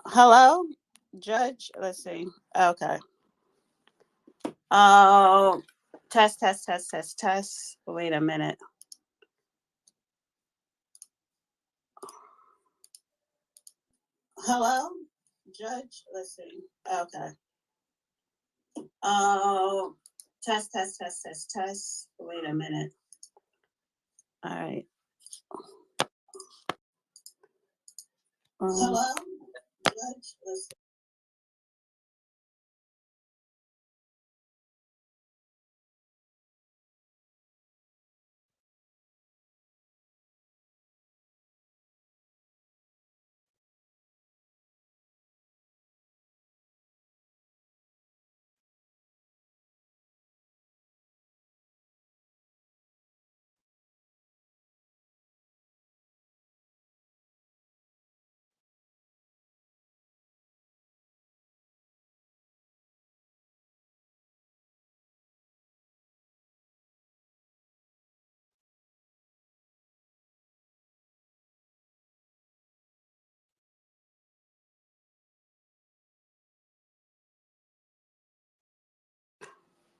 Hello, Judge. Let's see. Okay. Oh, test, test, test, test, test. Wait a minute. Hello, Judge. Let's see. Okay. Oh, test, test, test, test, test. Wait a minute. All right. Hello, Judge. Let's see.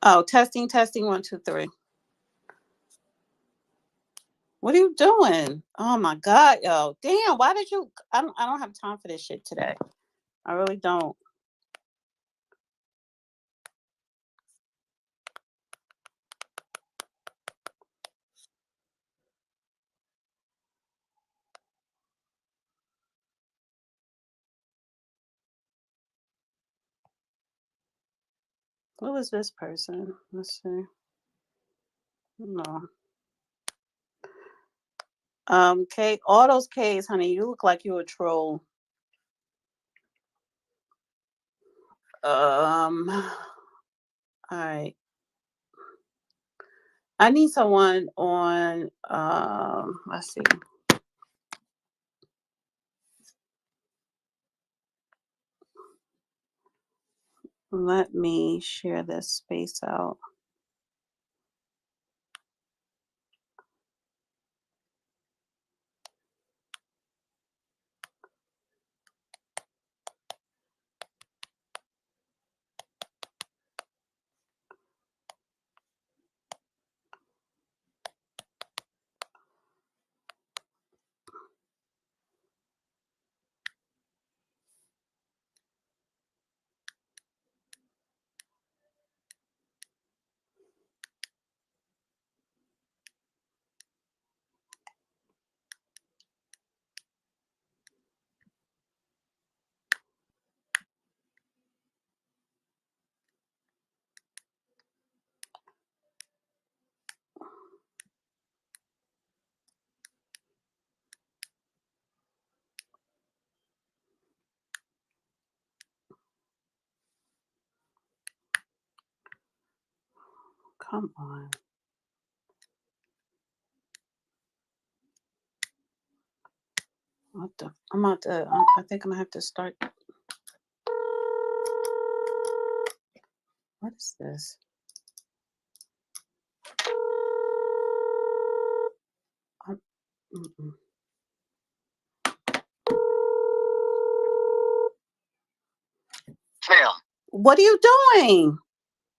Oh, testing, testing. One, two, three. What are you doing? Oh my God, yo. Damn, why did you I don't have time for this shit today. I really don't. Who is this person? Let's see. No. K, all those K's, honey, you look like you a troll. All right. I need someone on let's see. Let me share this space out. Come on. What the I'm about to I think I'm gonna have to start. What is this? Mm-mm. Hell, What are you doing?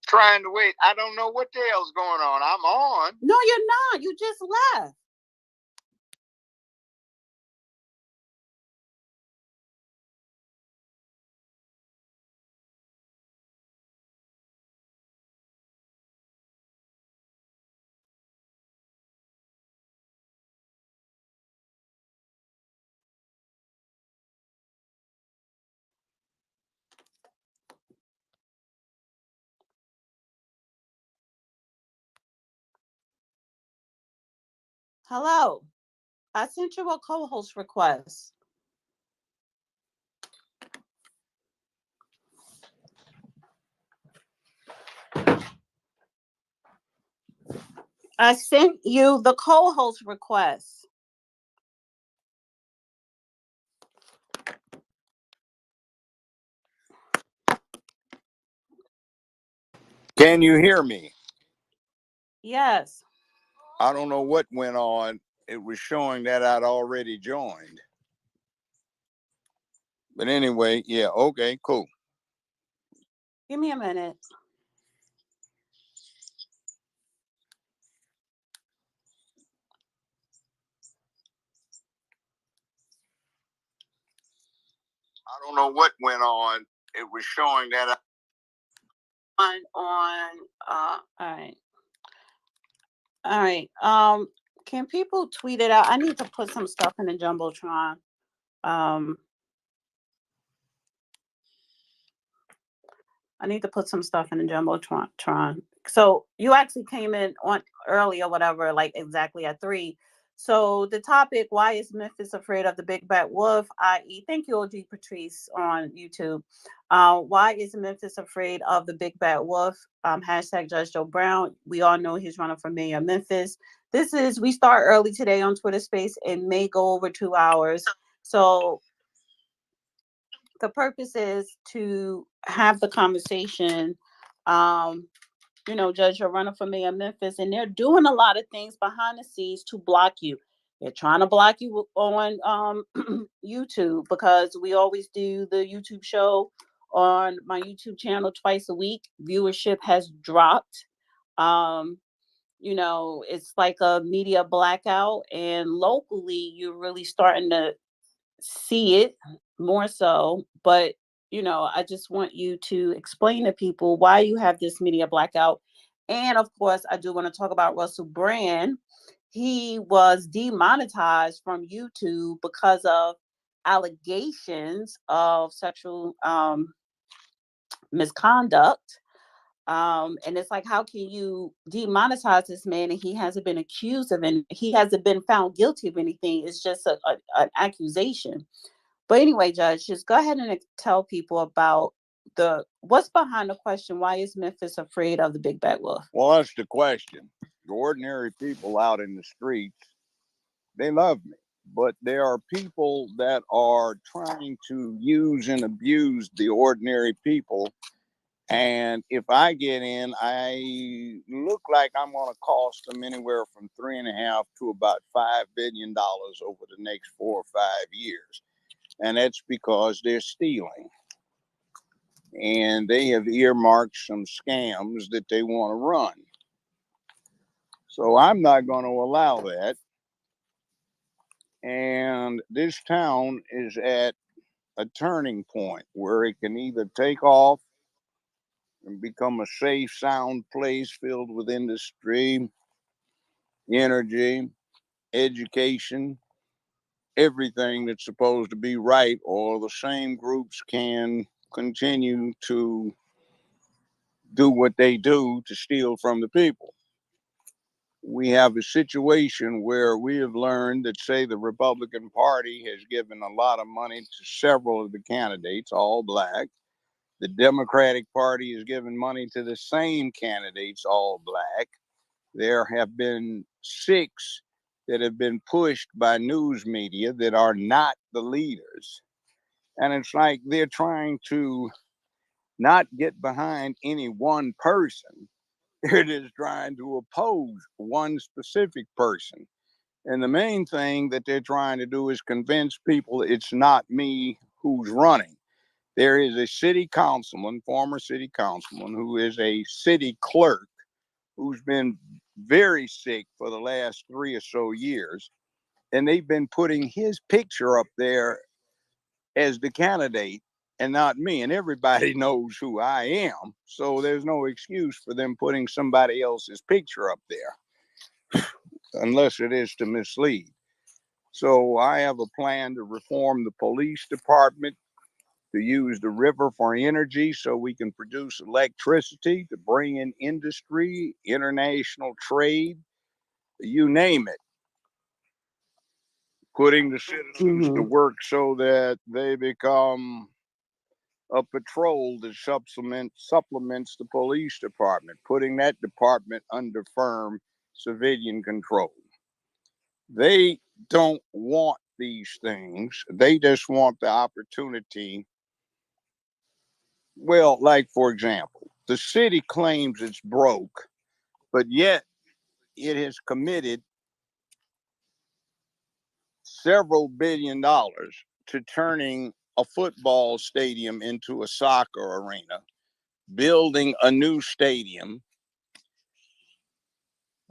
trying to wait. I don't know what the hell's going on. I'm on. No, you're not. You just left. Hello. I sent you a co-host request. I sent you the co-host request. Can you hear me? Yes. I don't know what went on. It was showing that I'd already joined. But anyway, yeah, okay, cool. Give me a minute. I don't know what went on. It was showing that All right. All right. Can people tweet it out? I need to put some stuff in the jumbotron. Um, I need to put some stuff in the jumbotron. So you actually came in on early or whatever, like exactly at 3. So the topic: why is Memphis afraid of the big bad wolf? I.e., thank you, OG Patrice on YouTube. Why is Memphis afraid of the big bad wolf? Hashtag Judge Joe Brown. We all know he's running for mayor of Memphis. We start early today on Twitter Space and may go over 2 hours. So the purpose is to have the conversation. Judge, you're running for mayor of Memphis, and they're doing a lot of things behind the scenes to block you. They're trying to block you on YouTube, because we always do the YouTube show on my YouTube channel twice a week. Viewership has dropped. It's like a media blackout, and locally, you're really starting to see it more so. But I just want you to explain to people why you have this media blackout. And of course, I do want to talk about Russell Brand. He was demonetized from YouTube because of allegations of sexual misconduct. And it's like, how can you demonetize this man and he hasn't been accused of anything? He hasn't been found guilty of anything. It's just an accusation. But anyway, Judge, just go ahead and tell people about what's behind the question: why is Memphis afraid of the big bad wolf? Well, that's the question. The ordinary people out in the streets, they love me. But there are people that are trying to use and abuse the ordinary people. And if I get in, I look like I'm going to cost them anywhere from 3.5 to about $5 billion over the next 4 or 5 years. And that's because they're stealing. And they have earmarked some scams that they want to run. So I'm not going to allow that. And this town is at a turning point where it can either take off and become a safe, sound place filled with industry, energy, education, everything that's supposed to be right, or the same groups can continue to do what they do to steal from the people. We have a situation where we have learned that, say, the Republican Party has given a lot of money to several of the candidates, all black. The Democratic Party has given money to the same candidates, all black. There have been 6 that have been pushed by news media that are not the leaders. And it's like they're trying to not get behind any one person. They're just trying to oppose one specific person. And the main thing that they're trying to do is convince people it's not me who's running. There is a city councilman, former city councilman, who is a city clerk, who's been very sick for the last 3 or so years. And they've been putting his picture up there as the candidate and not me. And everybody knows who I am. So there's no excuse for them putting somebody else's picture up there, unless it is to mislead. So I have a plan to reform the police department, to use the river for energy so we can produce electricity, to bring in industry, international trade, you name it. Putting the citizens to work so that they become a patrol that supplements the police department, putting that department under firm civilian control. They don't want these things. They just want the opportunity. Well, like, for example, the city claims it's broke, but yet it has committed several $billions to turning a football stadium into a soccer arena, building a new stadium,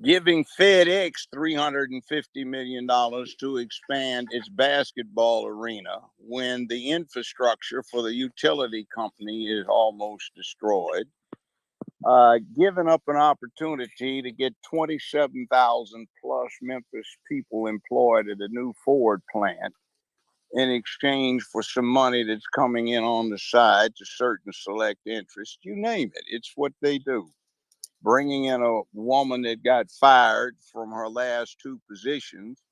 giving FedEx $350 million to expand its basketball arena when the infrastructure for the utility company is almost destroyed, giving up an opportunity to get 27,000 plus Memphis people employed at a new Ford plant in exchange for some money that's coming in on the side to certain select interests. You name it, it's what they do. Bringing in a woman that got fired from her last two positions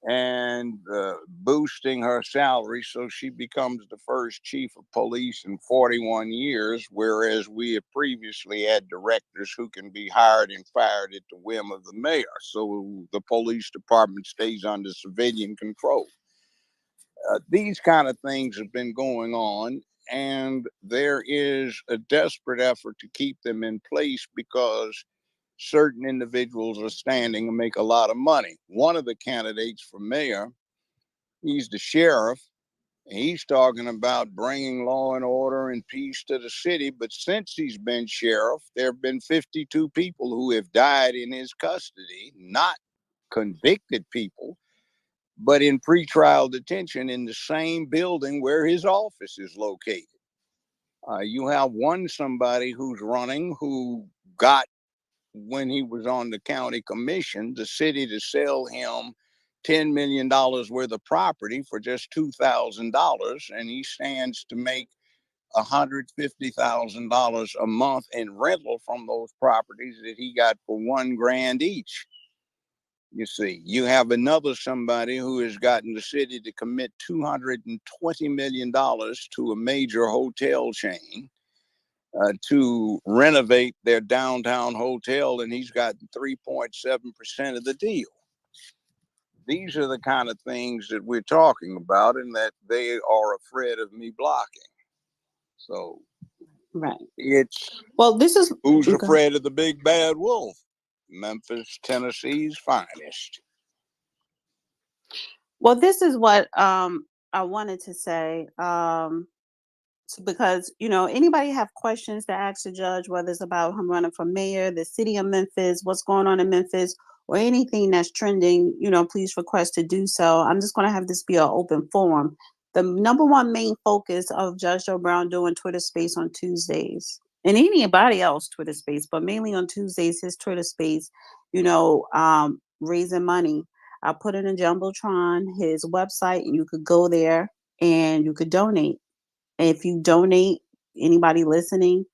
and boosting her salary so she becomes the first chief of police in 41 years, whereas we have previously had directors who can be hired and fired at the whim of the mayor. So the police department stays under civilian control. These kind of things have been going on, and there is a desperate effort to keep them in place because certain individuals are standing and make a lot of money. One of the candidates for mayor, he's the sheriff, and he's talking about bringing law and order and peace to the city. But since he's been sheriff, there have been 52 people who have died in his custody, not convicted people, but in pretrial detention in the same building where his office is located. You have somebody who's running who got, when he was on the county commission, the city to sell him $10 million worth of property for just $2,000, and he stands to make $150,000 a month in rental from those properties that he got for $1,000 each. You see, you have another somebody who has gotten the city to commit $220 million to a major hotel chain to renovate their downtown hotel, and he's gotten 3.7% of the deal. These are the kind of things that we're talking about, and that they are afraid of me blocking. So, right. It's This is who's afraid of the big bad wolf? Memphis, Tennessee's finest. Well, this is what I wanted to say. Because anybody have questions to ask the judge, whether it's about him running for mayor, the city of Memphis, what's going on in Memphis, or anything that's trending, please request to do so. I'm just going to have this be an open forum. The number one main focus of Judge Joe Brown doing Twitter Space on Tuesdays, and anybody else Twitter Space, but mainly on Tuesdays, his Twitter Space, raising money. I put it in Jumbotron, his website, and you could go there and you could donate. If you donate, anybody listening,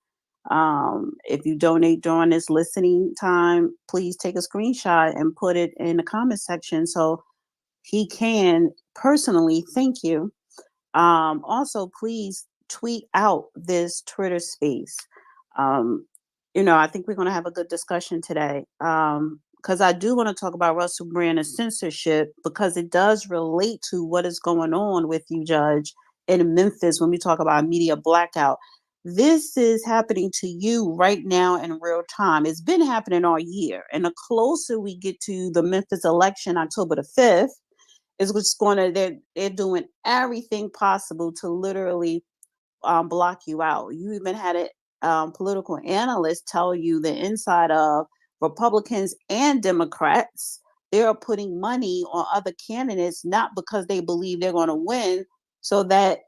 if you donate during this listening time, please take a screenshot and put it in the comment section so he can personally thank you. Also, please tweet out this Twitter space. I think we're going to have a good discussion today. Because I do want to talk about Russell Brand and censorship, because it does relate to what is going on with you, Judge, in Memphis when we talk about media blackout. This is happening to you right now in real time. It's been happening all year. And the closer we get to the Memphis election, October the 5th, is what's going to, they're doing everything possible to literally block you out. You even had a political analyst tell you the inside of Republicans and Democrats, they are putting money on other candidates, not because they believe they're going to win, so that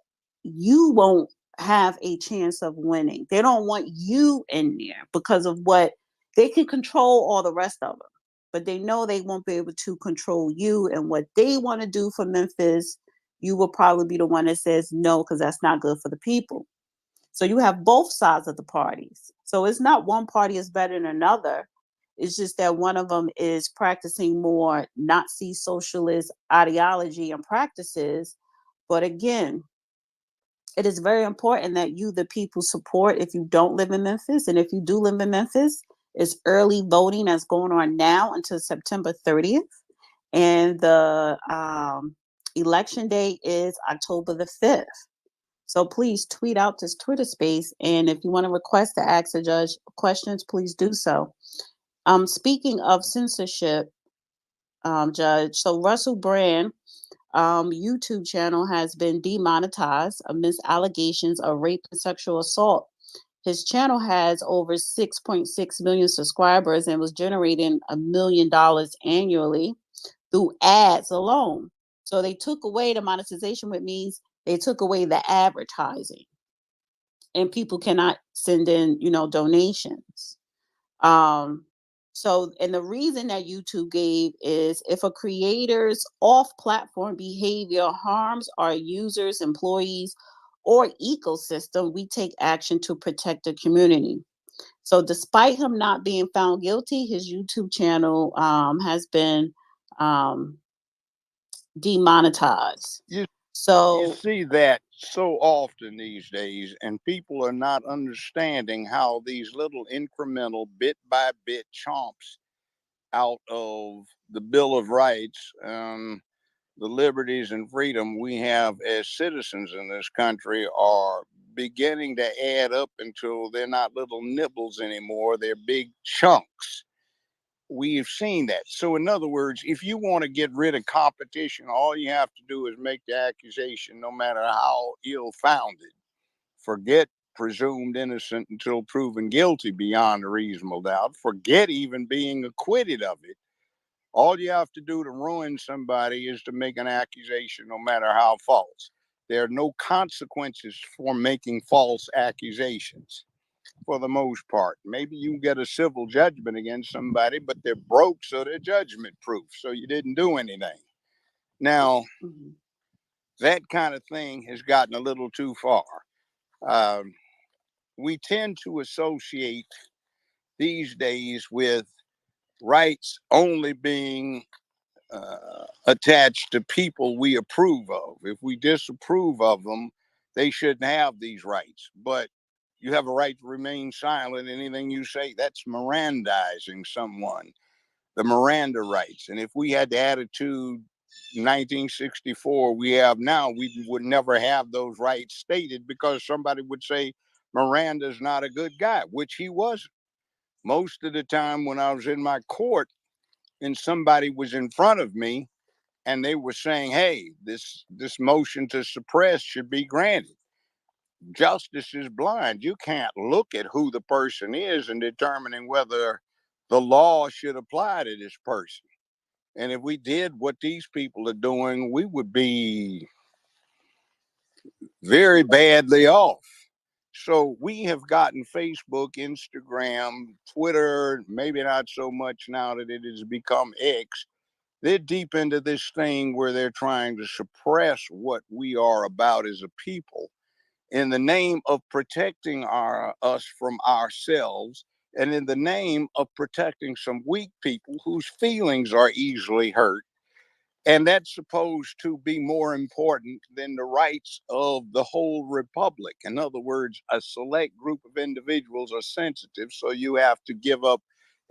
you won't have a chance of winning. They don't want you in there because of what they can control all the rest of them, but they know they won't be able to control you and what they want to do for Memphis. You will probably be the one that says no, because that's not good for the people. So you have both sides of the parties. So it's not one party is better than another. It's just that one of them is practicing more Nazi socialist ideology and practices. But again, it is very important that you, the people, support if you don't live in Memphis. And if you do live in Memphis, it's early voting that's going on now until September 30th. And the election day is October the 5th. So please tweet out this Twitter space. And if you want to request to ask the judge questions, please do so. Speaking of censorship, Judge, so Russell Brand YouTube channel has been demonetized amidst allegations of rape and sexual assault. His channel has over 6.6 million subscribers and was generating $1 million annually through ads alone. So they took away the monetization, which means they took away the advertising, and people cannot send in, donations. And the reason that YouTube gave is if a creator's off-platform behavior harms our users, employees, or ecosystem, we take action to protect the community. So despite him not being found guilty, his YouTube channel has been demonetized. You So see that so often these days, and people are not understanding how these little incremental bit by bit chomps out of the Bill of Rights, the liberties and freedom we have as citizens in this country are beginning to add up until they're not little nibbles anymore. They're big chunks. We've seen that. So, in other words, if you want to get rid of competition, all you have to do is make the accusation, no matter how ill founded. Forget presumed innocent until proven guilty beyond a reasonable doubt. Forget even being acquitted of it. All you have to do to ruin somebody is to make an accusation, no matter how false. There are no consequences for making false accusations for the most part. Maybe you get a civil judgment against somebody, but they're broke, so they're judgment proof. So you didn't do anything. Now, that kind of thing has gotten a little too far. We tend to associate these days with rights only being attached to people we approve of. If we disapprove of them, they shouldn't have these rights. But you have a right to remain silent. Anything you say, that's Mirandizing someone, the Miranda rights. And if we had the attitude 1964 we have now, we would never have those rights stated, because somebody would say Miranda's not a good guy, which he wasn't. Most of the time when I was in my court and somebody was in front of me and they were saying, hey, this motion to suppress should be granted. Justice is blind. You can't look at who the person is and determining whether the law should apply to this person. And if we did what these people are doing, we would be very badly off. So we have gotten Facebook, Instagram, Twitter, maybe not so much now that it has become X. They're deep into this thing where they're trying to suppress what we are about as a people in the name of protecting us from ourselves, and in the name of protecting some weak people whose feelings are easily hurt. And that's supposed to be more important than the rights of the whole republic. In other words, a select group of individuals are sensitive, so you have to give up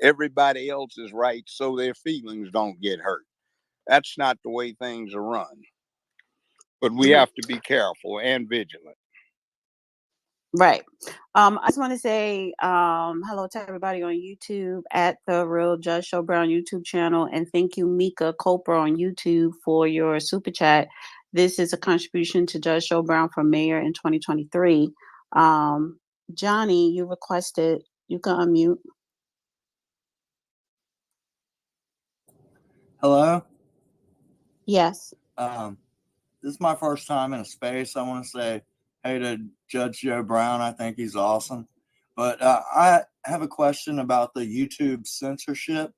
everybody else's rights so their feelings don't get hurt. That's not the way things are run. But we have to be careful and vigilant. Right. I just want to say hello to everybody on YouTube at the Real Judge Show Brown YouTube channel, and thank you, Mika Copra on YouTube, for your super chat. This is a contribution to Judge Show Brown for mayor in 2023. Johnny, you requested, you can unmute. Hello? Yes. This is my first time in a space. I want to say hey to Judge Joe Brown. I think he's awesome. But I have a question about the YouTube censorship.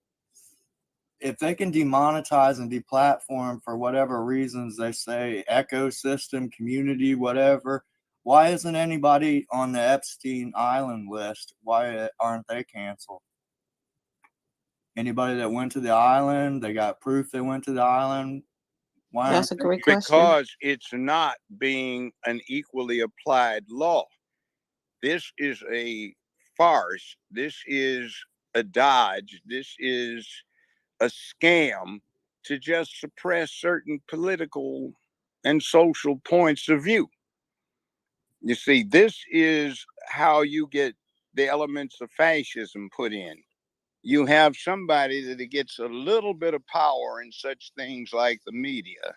If they can demonetize and deplatform for whatever reasons, they say ecosystem, community, whatever, why isn't anybody on the Epstein Island list? Why aren't they canceled? Anybody that went to the island, they got proof they went to the island. Why? That's a great question. Because it's not being an equally applied law. This is a farce. This is a dodge. This is a scam to just suppress certain political and social points of view. You see, this is how you get the elements of fascism put in. You have somebody that gets a little bit of power in such things like the media,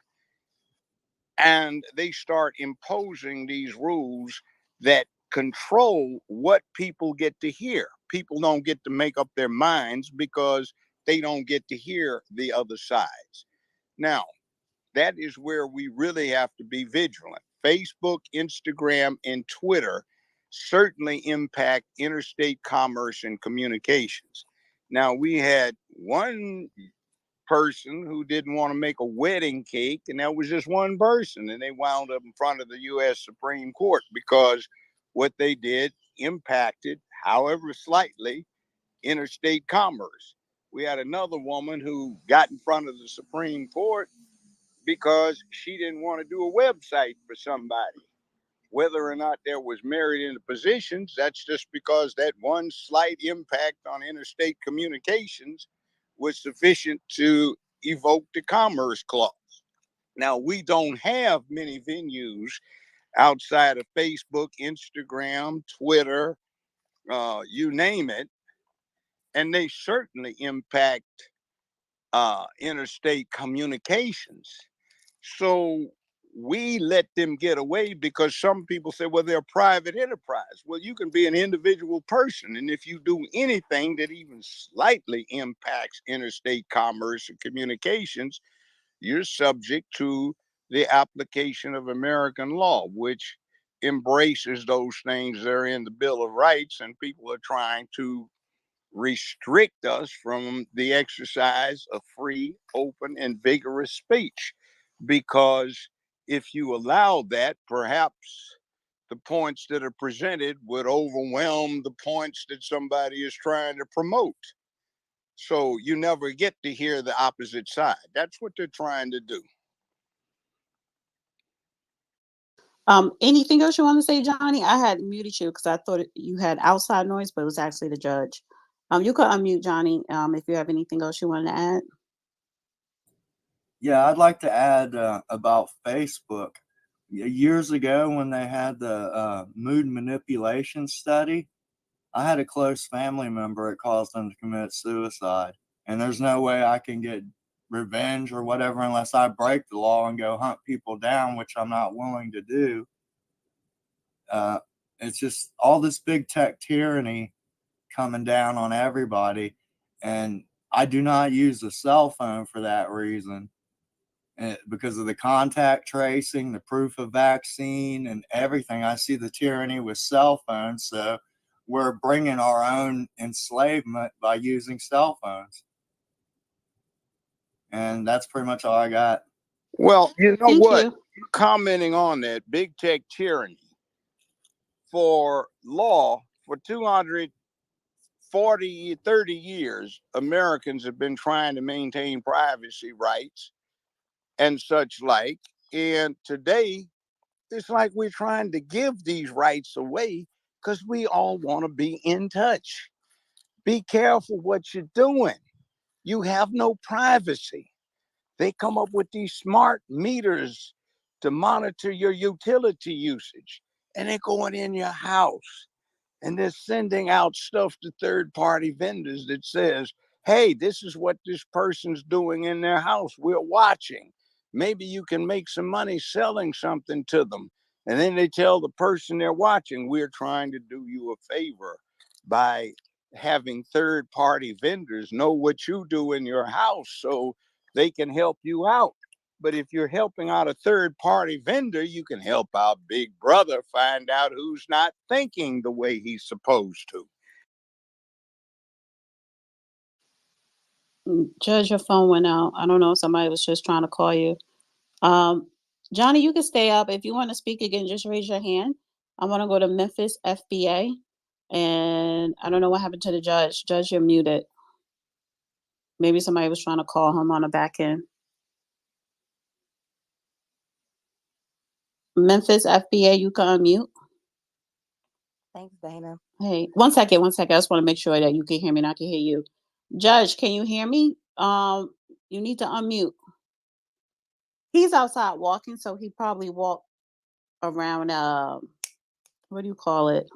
and they start imposing these rules that control what people get to hear. People don't get to make up their minds because they don't get to hear the other sides. Now, that is where we really have to be vigilant. Facebook, Instagram, and Twitter certainly impact interstate commerce and communications. Now, we had one person who didn't want to make a wedding cake, and that was just one person, and they wound up in front of the U.S. Supreme Court because what they did impacted, however slightly, interstate commerce. We had another woman who got in front of the Supreme Court because she didn't want to do a website for somebody. Whether or not there was merit in the positions, that's just because that one slight impact on interstate communications was sufficient to evoke the Commerce Clause. Now, we don't have many venues outside of Facebook, Instagram, Twitter, you name it, and they certainly impact interstate communications. So we let them get away because some people say, well, they're private enterprise. Well, you can be an individual person. And if you do anything that even slightly impacts interstate commerce and communications, you're subject to the application of American law, which embraces those things that are in the Bill of Rights. And people are trying to restrict us from the exercise of free, open, and vigorous speech. Because if you allow that, perhaps the points that are presented would overwhelm the points that somebody is trying to promote. So you never get to hear the opposite side. That's what they're trying to do. Anything else you want to say, Johnny? I had muted you because I thought you had outside noise, but it was actually the judge. You could unmute, Johnny, if you have anything else you wanted to add. Yeah, I'd like to add about Facebook. Years ago, when they had the mood manipulation study, I had a close family member. It caused them to commit suicide. And there's no way I can get revenge or whatever unless I break the law and go hunt people down, which I'm not willing to do. It's just all this big tech tyranny coming down on everybody. And I do not use a cell phone for that reason. Because of the contact tracing, the proof of vaccine, and everything. I see the tyranny with cell phones. So we're bringing our own enslavement by using cell phones. And that's pretty much all I got. Well, you know Thank what? you. Commenting on that big tech tyranny, for law, for 240, 30 years, Americans have been trying to maintain privacy rights and such like. And today, it's like we're trying to give these rights away because we all want to be in touch. Be careful what you're doing. You have no privacy. They come up with these smart meters to monitor your utility usage, and they're going in your house and they're sending out stuff to third party vendors that says, hey, this is what this person's doing in their house. We're watching. Maybe you can make some money selling something to them. And then they tell the person they're watching, we're trying to do you a favor by having third party vendors know what you do in your house so they can help you out. But if you're helping out a third party vendor, you can help out Big Brother find out who's not thinking the way he's supposed to. Judge, your phone went out. I don't know if somebody was just trying to call you. Johnny, you can stay up. If you want to speak again, just raise your hand. I want to go to Memphis FBA. And I don't know what happened to the judge. Judge, you're muted. Maybe somebody was trying to call him on the back end. Memphis FBA, you can unmute. Thanks, Dana. Hey, one second. I just want to make sure that you can hear me and I can hear you. Judge, can you hear me? You need to unmute. He's outside walking, so he probably walked around what do you call it?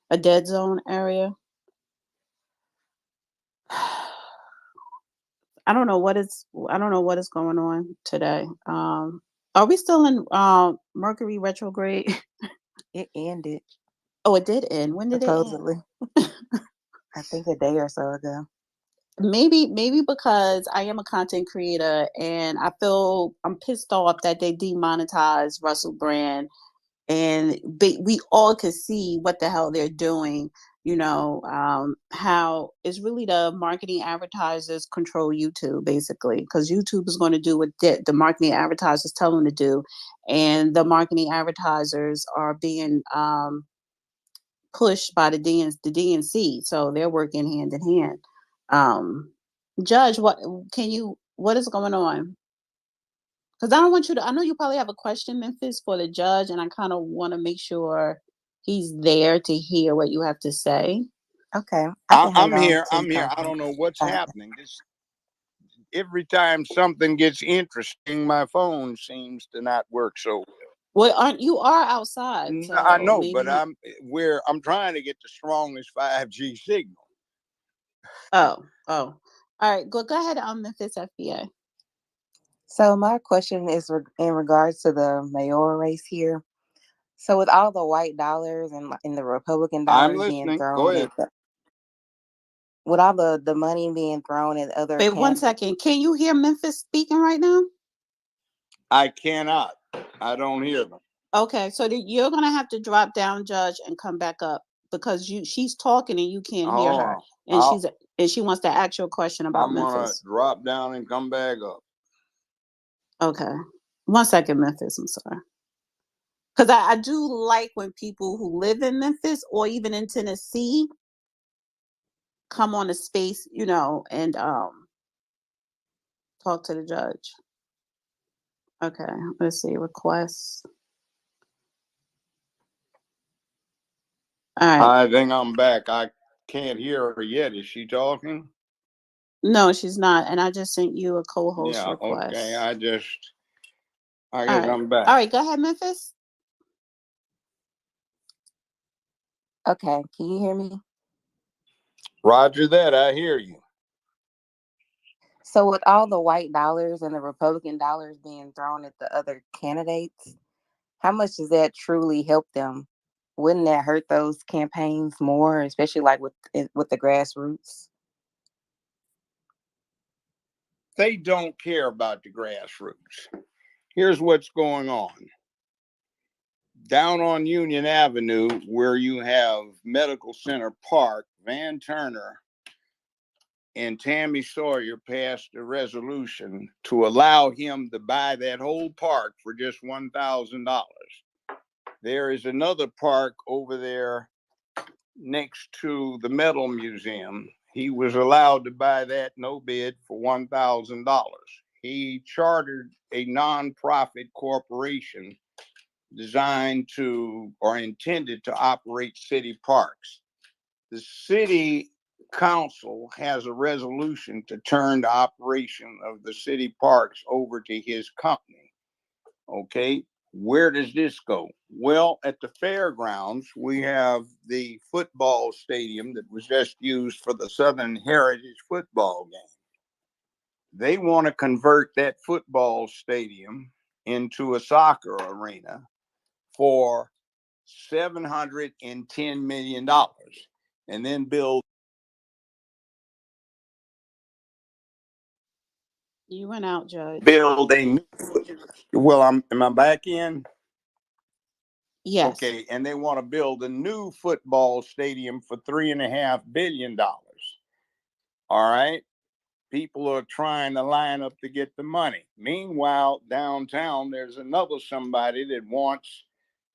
A dead zone area. I don't know what is going on today. Are we still in Mercury retrograde? It ended, Oh, it did end. When did it end? supposedly. I think a day or so ago. Maybe because I am a content creator and I feel I'm pissed off that they demonetized Russell Brand, and we all could see what the hell they're doing. How it's really the marketing advertisers control YouTube, basically, because YouTube is going to do what the marketing advertisers tell them to do, and the marketing advertisers are being pushed by the DNC, so they're working hand in hand. Judge, what is going on? Because I don't want you to. I know you probably have a question, Memphis, for the judge, and I kind of want to make sure he's there to hear what you have to say. Okay, I can hang I'm on here. till I'm you here. come I don't through. know what's All right. happening. Every time something gets interesting, my phone seems to not work so well. Well, aren't you are outside? So I know, maybe. but I'm trying to get the strongest 5G signal. Oh. All right. Go ahead, Memphis FBA. So my question is in regards to the mayoral race here. So with all the white dollars and the Republican I'm dollars being listening. Go thrown ahead. with all the money being thrown at other Wait 1 second. Can you hear Memphis speaking right now? I cannot. I don't hear them. Okay, so you're gonna have to drop down, Judge, and come back up because she's talking and you can't hear her, and she wants to ask you a question about I'm gonna Memphis. drop down and come back up. Okay, 1 second, Memphis. I'm sorry, because I do like when people who live in Memphis or even in Tennessee come on a space, and talk to the judge. Okay, let's see requests. All right. I think I'm back. I can't hear her yet. Is she talking? No, she's not, and I just sent you a co-host Yeah. request. Okay. I guess All right. I'm back. All right, go ahead, Memphis. Okay, can you hear me? Roger that. I hear you. So with all the white dollars and the Republican dollars being thrown at the other candidates, how much does that truly help them? Wouldn't that hurt those campaigns more, especially like with the grassroots? They don't care about the grassroots. Here's what's going on. Down on Union Avenue, where you have Medical Center Park, Van Turner and Tammy Sawyer passed a resolution to allow him to buy that whole park for just $1,000. There is another park over there next to the Metal Museum. He was allowed to buy that no bid for $1,000. He chartered a nonprofit corporation designed to or intended to operate city parks. The city council has a resolution to turn the operation of the city parks over to his company. Okay, where does this go? Well, at the fairgrounds, we have the football stadium that was just used for the Southern Heritage football game. They want to convert that football stadium into a soccer arena for $710 million and then build. You went out, Judge. Build a new. Well, am I back in? Yes. Okay, and they want to build a new football stadium for $3.5 billion. All right, people are trying to line up to get the money. Meanwhile, downtown, there's another somebody that wants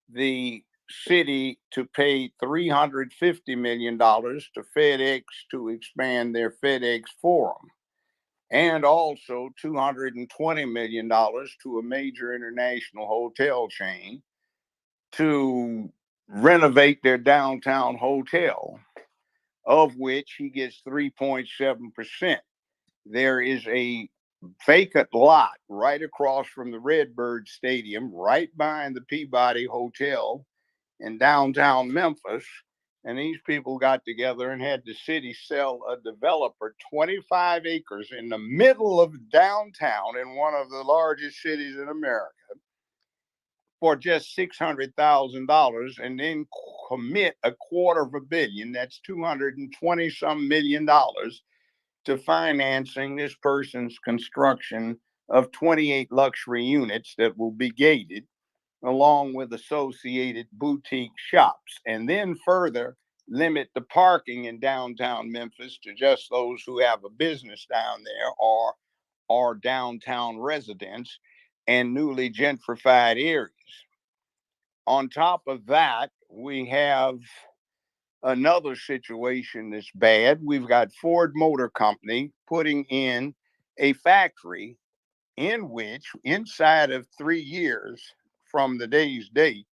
the city to pay $350 million to FedEx to expand their FedEx Forum, and also $220 million to a major international hotel chain to renovate their downtown hotel, of which he gets 3.7%. There is a vacant lot right across from the Redbird Stadium, right behind the Peabody Hotel in downtown Memphis. And these people got together and had the city sell a developer 25 acres in the middle of downtown in one of the largest cities in America for just $600,000 and then commit $250 million, that's 220 some $1,000,000 to financing this person's construction of 28 luxury units that will be gated along with associated boutique shops, and then further limit the parking in downtown Memphis to just those who have a business down there or are downtown residents and newly gentrified areas. On top of that, we have another situation that's bad. We've got Ford Motor Company putting in a factory in which, inside of 3 years from the day's date,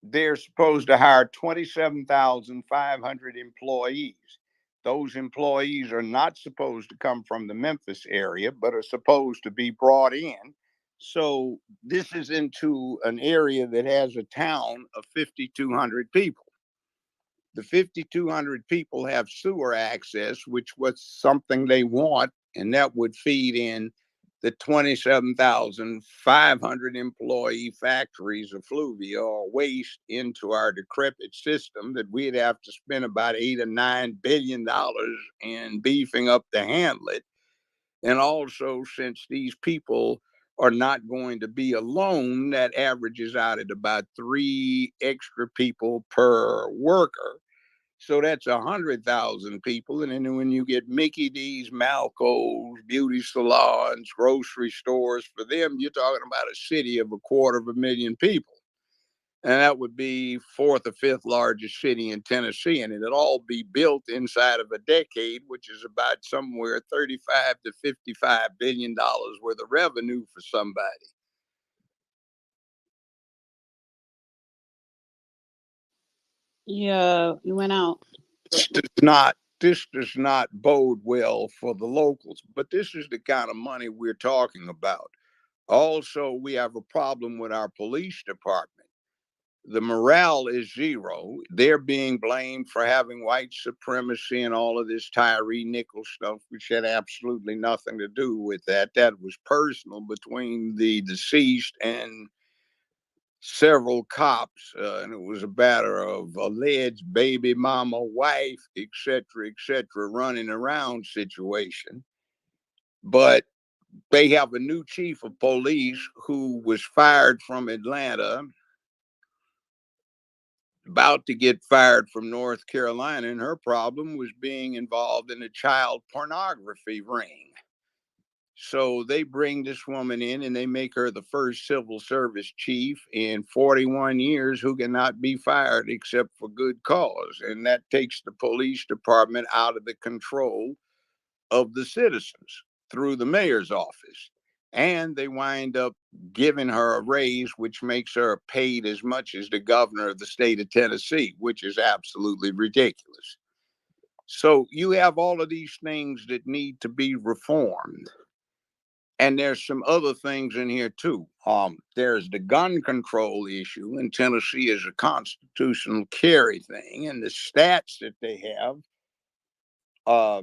they're supposed to hire 27,500 employees. Those employees are not supposed to come from the Memphis area, but are supposed to be brought in. So this is into an area that has a town of 5,200 people. The 5,200 people have sewer access, which was something they want, and that would feed in the 27,500 employee factories effluvia or waste into our decrepit system that we'd have to spend about $8 or $9 billion in beefing up to handle it. And also, since these people are not going to be alone, that averages out at about 3 extra people per worker. So that's 100,000 people. And then when you get Mickey D's, Malco's, beauty salons, grocery stores, for them, you're talking about a city of 250,000 people. And that would be fourth or fifth largest city in Tennessee. And it'd all be built inside of a decade, which is about somewhere 35 to $55 billion worth of revenue for somebody. Yeah, you went out. This does not bode well for the locals, but this is the kind of money we're talking about. Also, we have a problem with our police department. The morale is zero. They're being blamed for having white supremacy and all of this Tyree Nichols stuff, which had absolutely nothing to do with that. That was personal between the deceased and several cops, and it was a matter of alleged baby mama, wife, etc., running around situation. But they have a new chief of police who was fired from Atlanta, about to get fired from North Carolina, and her problem was being involved in a child pornography ring. So they bring this woman in and they make her the first civil service chief in 41 years who cannot be fired except for good cause. And that takes the police department out of the control of the citizens through the mayor's office. And they wind up giving her a raise, which makes her paid as much as the governor of the state of Tennessee, which is absolutely ridiculous. So you have all of these things that need to be reformed. And there's some other things in here too. There's the gun control issue in Tennessee is a constitutional carry thing, and the stats that they have uh,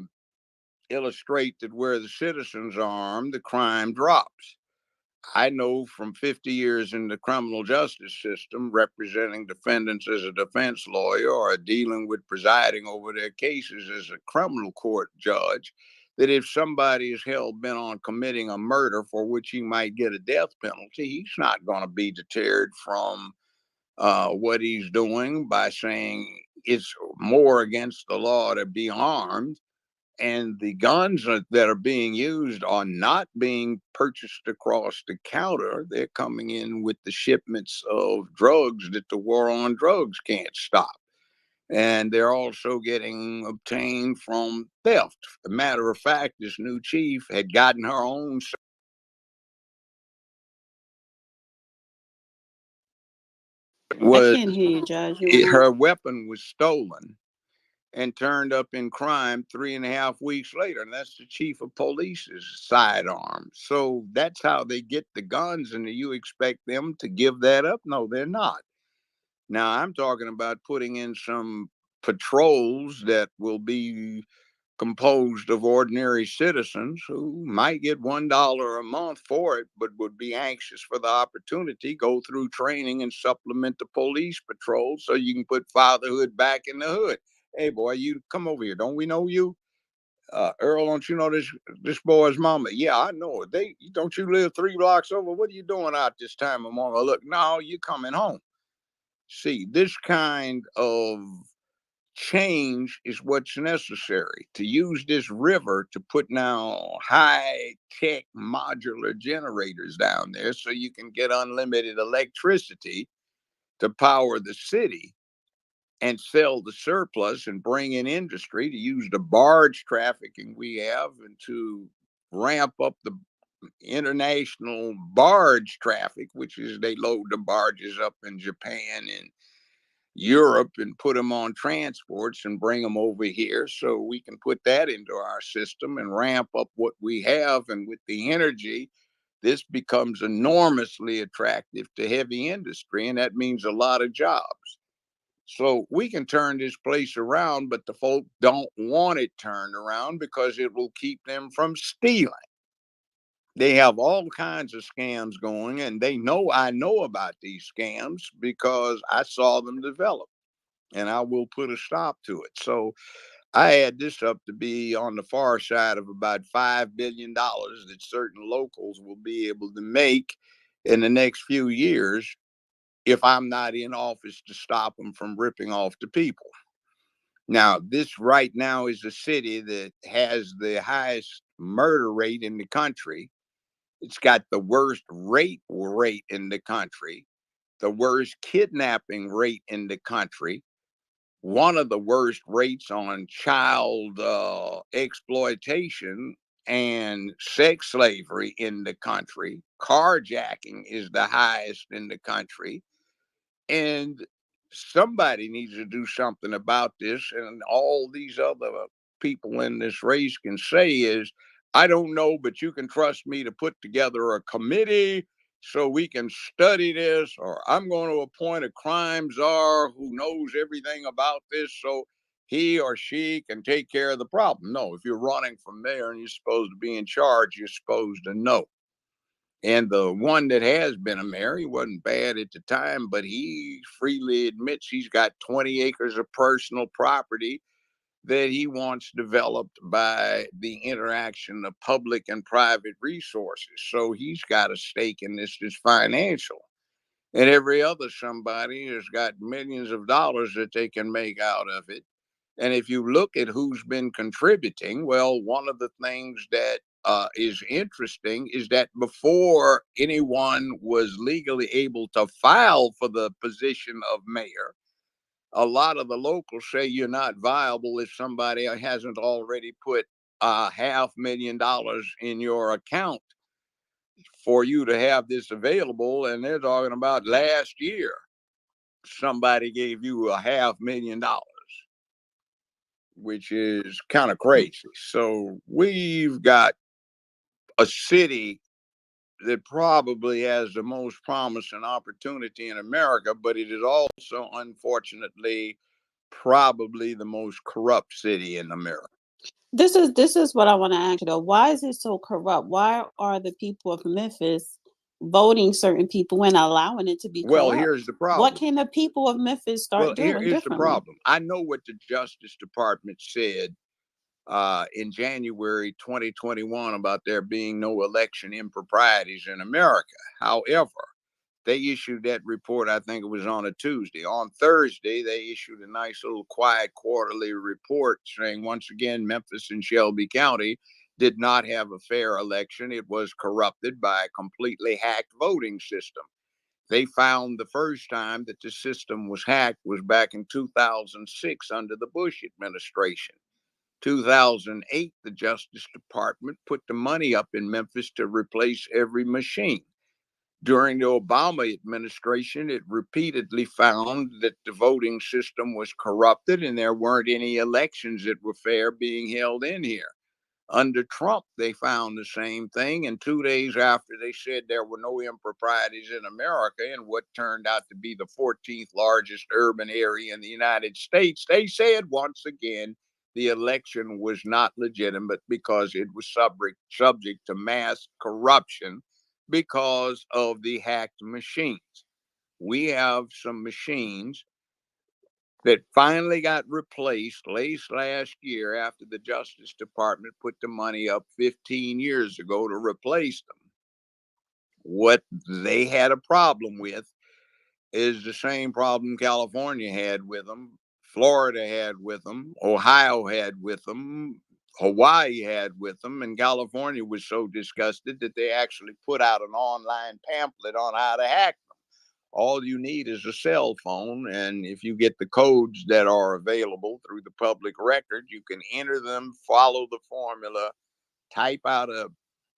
illustrate that where the citizens are armed, the crime drops. I know from 50 years in the criminal justice system, representing defendants as a defense lawyer or dealing with presiding over their cases as a criminal court judge, that if somebody is hell bent on committing a murder for which he might get a death penalty, he's not going to be deterred from what he's doing by saying it's more against the law to be armed, and the guns that are being used are not being purchased across the counter. They're coming in with the shipments of drugs that the war on drugs can't stop. And they're also getting obtained from theft. As a matter of fact, this new chief had gotten her own. I Was can't hear you, Judge. You went out. her weapon was stolen and turned up in crime 3.5 weeks later. And that's the chief of police's sidearm. So that's how they get the guns. And you expect them to give that up? No, they're not. Now, I'm talking about putting in some patrols that will be composed of ordinary citizens who might get $1 a month for it, but would be anxious for the opportunity, go through training and supplement the police patrol so you can put fatherhood back in the hood. Hey, boy, you come over here. Don't we know you? Earl, don't you know this boy's mama? Yeah, I know it. Don't you live 3 blocks over? What are you doing out this time of morning? Look, no, you coming home. See, this kind of change is what's necessary to use this river to put now high tech modular generators down there so you can get unlimited electricity to power the city and sell the surplus and bring in industry to use the barge trafficking we have and to ramp up the international barge traffic, which is they load the barges up in Japan and Europe and put them on transports and bring them over here so we can put that into our system and ramp up what we have. And with the energy, this becomes enormously attractive to heavy industry, and that means a lot of jobs. So we can turn this place around, but the folk don't want it turned around because it will keep them from stealing. They have all kinds of scams going, and they know I know about these scams because I saw them develop, and I will put a stop to it. So I add this up to be on the far side of about $5 billion that certain locals will be able to make in the next few years if I'm not in office to stop them from ripping off the people. Now, this right now is a city that has the highest murder rate in the country. It's got the worst rape rate in the country, the worst kidnapping rate in the country, one of the worst rates on child exploitation and sex slavery in the country. Carjacking is the highest in the country. And somebody needs to do something about this. And all these other people in this race can say is, I don't know, but you can trust me to put together a committee so we can study this, or I'm going to appoint a crime czar who knows everything about this so he or she can take care of the problem. No, if you're running for mayor and you're supposed to be in charge, you're supposed to know. And the one that has been a mayor, he wasn't bad at the time, but he freely admits he's got 20 acres of personal property that he wants developed by the interaction of public and private resources. So he's got a stake in this that's financial. And every other somebody has got millions of dollars that they can make out of it. And if you look at who's been contributing, well, one of the things that is interesting is that before anyone was legally able to file for the position of mayor, a lot of the locals say you're not viable if somebody hasn't already put $500,000 in your account for you to have this available. And they're talking about last year, somebody gave you $500,000, which is kind of crazy. So we've got a city that probably has the most promising opportunity in America, but it is also, unfortunately, probably the most corrupt city in America. This is what I want to ask you though. Why is it so corrupt? Why are the people of Memphis voting certain people and allowing it to be Well, corrupt? here's the problem. What can the people of Memphis start Well, doing here's the differently? problem. I know what the Justice Department said in January 2021 about there being no election improprieties in America. However, they issued that report, I think it was on a Tuesday. On Thursday, they issued a nice little quiet quarterly report saying, once again, Memphis and Shelby County did not have a fair election. It was corrupted by a completely hacked voting system. They found the first time that the system was hacked was back in 2006 under the Bush administration. 2008, the Justice Department put the money up in Memphis to replace every machine. During the Obama administration, it repeatedly found that the voting system was corrupted and there weren't any elections that were fair being held in here. Under Trump, they found the same thing. And 2 days after they said there were no improprieties in America in what turned out to be the 14th largest urban area in the United States, they said once again, the election was not legitimate because it was subject to mass corruption because of the hacked machines. We have some machines that finally got replaced late last year after the Justice Department put the money up 15 years ago to replace them. What they had a problem with is the same problem California had with them, Florida had with them, Ohio had with them, Hawaii had with them, and California was so disgusted that they actually put out an online pamphlet on how to hack them. All you need is a cell phone, and if you get the codes that are available through the public record, you can enter them, follow the formula, type out a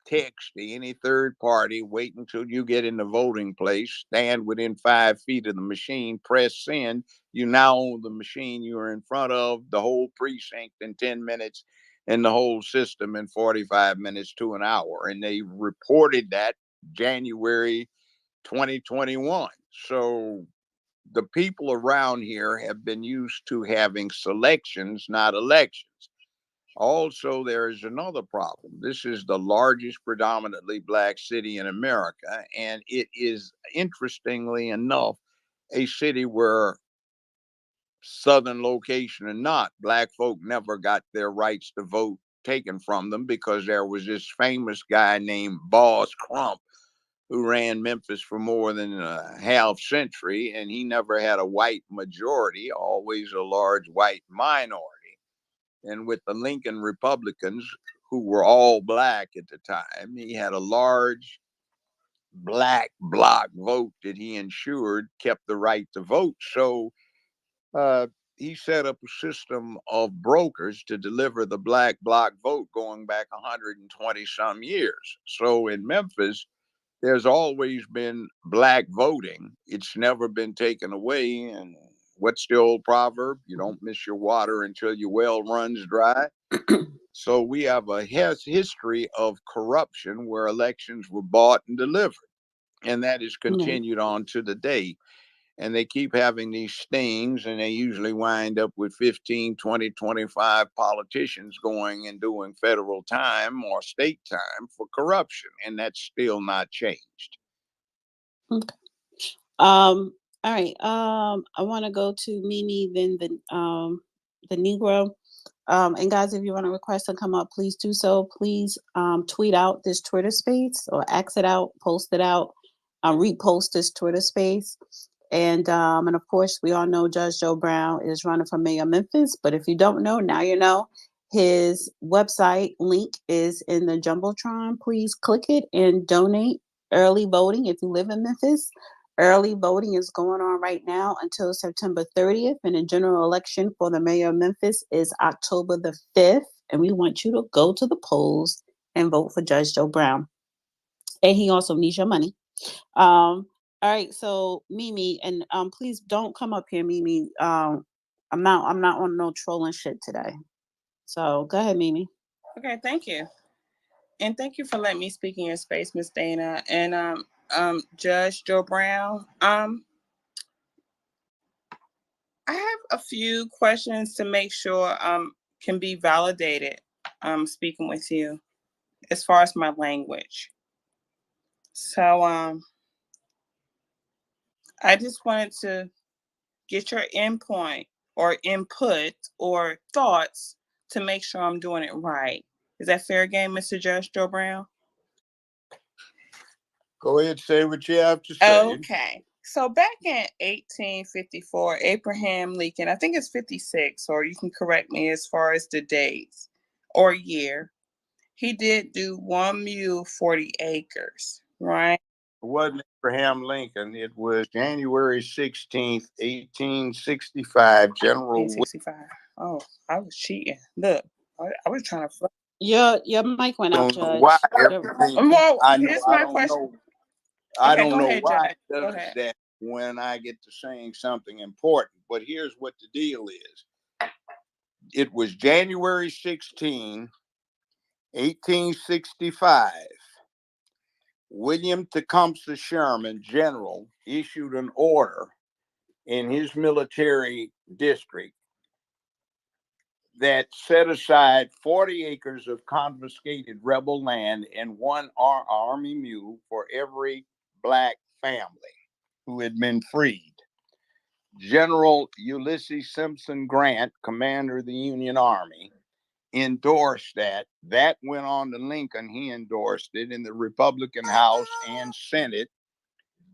text to any third party, wait until you get in the voting place, stand within 5 feet of the machine, press send. You now own the machine you are in front of, the whole precinct in 10 minutes, and the whole system in 45 minutes to an hour. And they reported that January 2021. So the people around here have been used to having selections, not elections. Also, there is another problem. This is the largest predominantly black city in America, and it is, interestingly enough, a city where, southern location or not, black folk never got their rights to vote taken from them because there was this famous guy named Boss Crump who ran Memphis for more than a half century, and he never had a white majority, always a large white minority. And with the Lincoln Republicans, who were all black at the time, he had a large black bloc vote that he ensured kept the right to vote. So uh, he set up a system of brokers to deliver the black bloc vote going back 120 some years. So in Memphis, there's always been black voting. It's never been taken away. And what's the old proverb? You don't miss your water until your well runs dry. So we have a history of corruption where elections were bought and delivered. And that is continued on to the day. And they keep having these stings, and they usually wind up with 15, 20, 25 politicians going and doing federal time or state time for corruption. And that's still not changed. Okay. All right. I want to go to Mimi, then the Negro. And guys, if you want to request to come up, please do so. Please tweet out this Twitter space or X it out, post it out, repost this Twitter space. And of course, we all know Judge Joe Brown is running for mayor of Memphis. But if you don't know, now you know. His website link is in the Jumbotron. Please click it and donate. Early voting if you live in Memphis. Early voting is going on right now until September 30th, and the general election for the mayor of Memphis is October the 5th. And we want you to go to the polls and vote for Judge Joe Brown. And he also needs your money. All right, so Mimi, and please don't come up here, Mimi. I'm not on no trolling shit today. So go ahead, Mimi. Okay, thank you. And thank you for letting me speak in your space, Miss Dana. And Judge Joe Brown. I have a few questions to make sure can be validated speaking with you as far as my language. So I just wanted to get your input or thoughts to make sure I'm doing it right. Is that fair game, Mr. Judge Joe Brown? Go ahead, say what you have to say. Okay. So back in 1854, Abraham Lincoln, I think it's 56, or you can correct me as far as the dates or year, he did do 1 mule, 40 acres, right? It wasn't Abraham Lincoln. It was January 16th, 1865. General 1865. Oh, I was cheating. Look, I was trying to. Your mic went out, Judge. Why everything, Well, I know, here's I my don't question. know. I Okay, don't go know ahead, why Judge. it Go does ahead. that when I get to saying something important. But here's what the deal is. It was January 16, 1865. William Tecumseh Sherman, General, issued an order in his military district that set aside 40 acres of confiscated rebel land and one army mule for every black family who had been freed. General Ulysses Simpson Grant, commander of the Union Army, endorsed that. That went on to Lincoln. He endorsed it in the Republican House and Senate,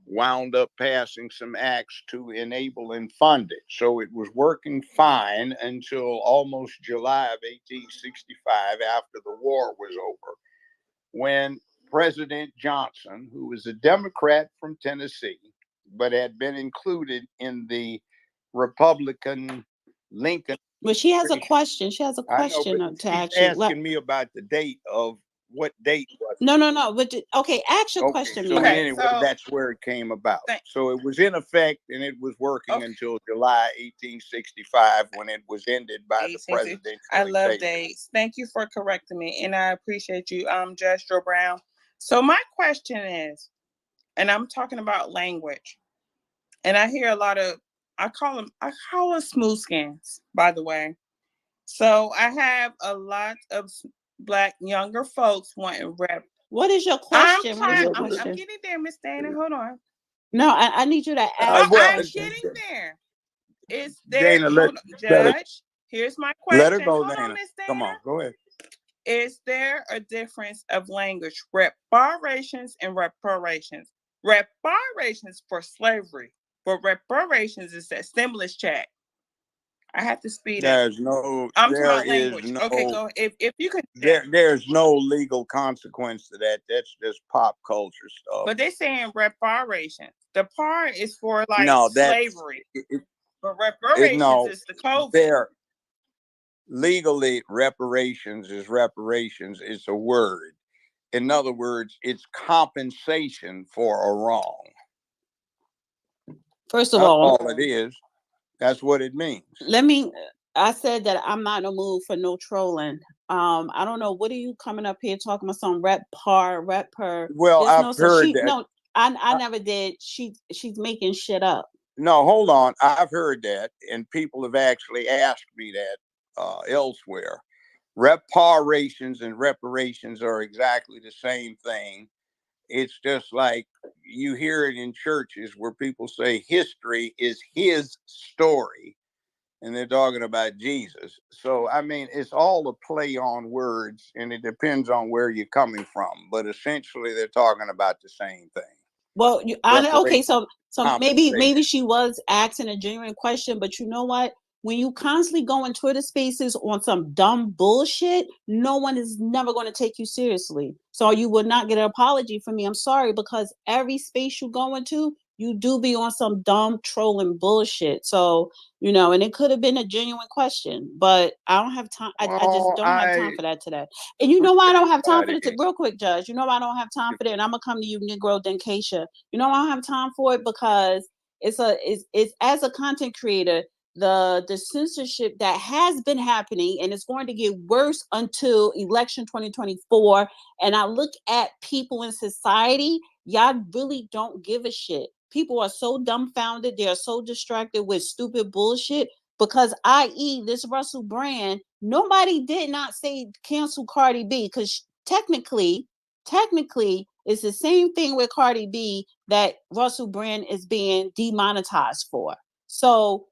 wound up passing some acts to enable and fund it. So it was working fine until almost July of 1865, after the war was over, when President Johnson, who was a Democrat from Tennessee, but had been included in the Republican Lincoln. But she has a question. She has a I know, question but to she's ask you. asking me about the date of what date was it? No. But okay, ask your Okay, question. so Mimi. anyway, so- that's where it came about. Thank- So it was in effect and it was working Okay. until July 1865, when it was ended by the 1860. presidential I love executive. dates. Thank you for correcting me, and I appreciate you, Judge Joe Brown. So my question is, and I'm talking about language, and I hear a lot of, I call them smooth skins, by the way. So I have a lot of Black younger folks wanting rep. What is your I'm question? What is trying. your I'm question? getting there, Miss Dana. Hold on. No, I need you to ask. Oh, well, I'm getting there. Is there? Dana, Hold on, Judge. Here's my question. let her go, Hold Dana. on, Miss Come Dana. on, go ahead. Is there a difference of language? Reparations and reparations. Reparations for slavery, but reparations is that stimulus check. I have to speed up. There's no, I'm talking there about is language. no, Okay, go. If you can. there's no legal consequence to that. That's just pop culture stuff. But they're saying reparations. The part is for like No, that's slavery. But reparations no, is the COVID. there legally reparations is reparations. It's a word. In other words, it's compensation for a wrong. First of That's all, all it is. That's what it means. I said that I'm not in a mood for no trolling. I don't know. What are you coming up here talking about? Some rep per. Well, There's I've heard that. No, I never did. She's making shit up. No, hold on. I've heard that, and people have actually asked me that elsewhere. Reparations and reparations are exactly the same thing. It's just like you hear it in churches where people say history is his story, and they're talking about Jesus. So, I mean, it's all a play on words, and it depends on where you're coming from. But essentially, they're talking about the same thing. Well, okay, so maybe Compensation. she was asking a genuine question, but you know what? When you constantly go in Twitter spaces on some dumb bullshit, no one is never going to take you seriously. So you will not get an apology from me. I'm sorry, because every space you go into, you do be on some dumb trolling bullshit. So, and it could have been a genuine question, but I don't have time. I just don't have time for that today. And you know why I don't have time for it? Real quick, Judge. You know why I don't have time for that? And I'm gonna come to you, Negro Denkasha. You know why I don't have time for it? Because it's as a content creator, the censorship that has been happening, and it's going to get worse until election 2024. And I look at people in society, y'all really don't give a shit. People are so dumbfounded, they are so distracted with stupid bullshit. Because i.e. this Russell Brand, nobody did not say cancel Cardi B, because technically it's the same thing with Cardi B that Russell Brand is being demonetized for. So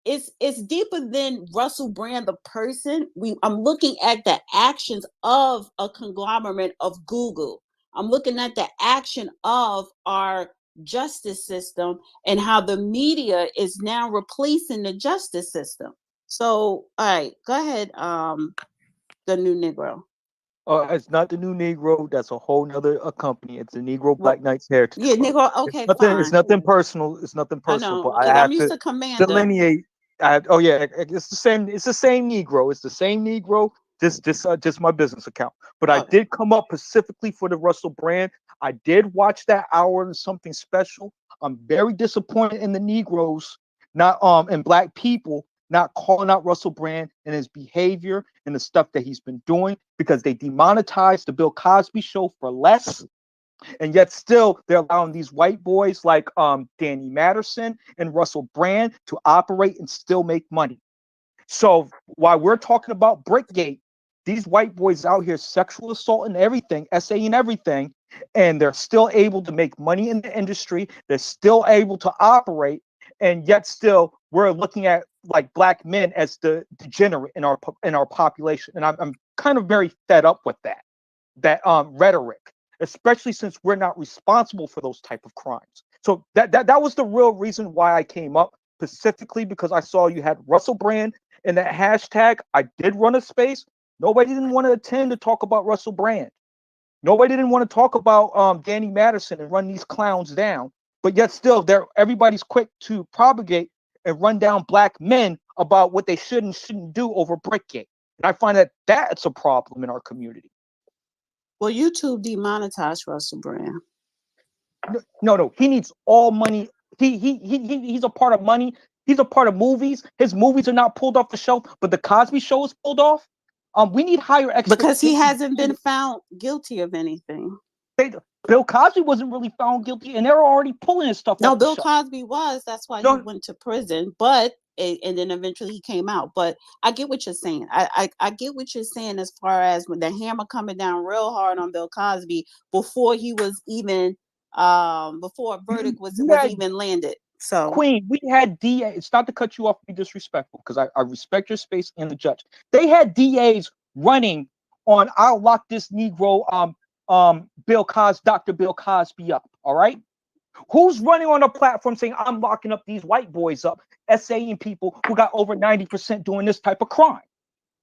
it's deeper than Russell Brand the person. I'm looking at the actions of a conglomerate of Google. I'm looking at the action of our justice system and how the media is now replacing the justice system. So, all right, go ahead, the new Negro. It's not the new Negro. That's a whole nother company. It's the Negro Black Knights Heritage. Yeah, Negro. Okay, fine. It's nothing personal. I know, but I I'm have used to to Commander. delineate. It's the same. It's the same Negro. It's the same Negro. Just my business account. But I did come up specifically for the Russell Brand. I did watch that hour and something special. I'm very disappointed in the Negroes, not and Black people not calling out Russell Brand and his behavior and the stuff that he's been doing, because they demonetized the Bill Cosby show for less. And yet still they're allowing these white boys like Danny Matterson and Russell Brand to operate and still make money. So while we're talking about Brickgate, these white boys out here sexual assault and everything, SA and everything, and they're still able to make money in the industry. They're still able to operate, and yet still we're looking at like black men as the degenerate in our population. And I'm kind of very fed up with that rhetoric, especially since we're not responsible for those type of crimes. So that was the real reason why I came up, specifically because I saw you had Russell Brand in that hashtag. I did run a space. Nobody didn't want to attend to talk about Russell Brand. Nobody didn't want to talk about Danny Madison and run these clowns down. But yet still, everybody's quick to propagate and run down black men about what they should and shouldn't do over Brickgate. And I find that that's a problem in our community. Well, YouTube demonetized Russell Brand. No. He needs all money. He's a part of money. He's a part of movies. His movies are not pulled off the shelf, but the Cosby Show is pulled off. We need higher expectations because he hasn't been found guilty of anything. Bill Cosby wasn't really found guilty, and they were already pulling his stuff. No, Bill Cosby was. That's why he went to prison. But and then eventually he came out. But I get what you're saying. I get what you're saying as far as when the hammer coming down real hard on Bill Cosby before he was even before a verdict was even landed. So Queen, we had DA. It's not to cut you off, be disrespectful, because I respect your space and the judge. They had DAs running on I'll lock this Negro Dr. Bill Cosby up. All right. Who's running on a platform saying I'm locking up these white boys up, SAing people who got over 90% doing this type of crime?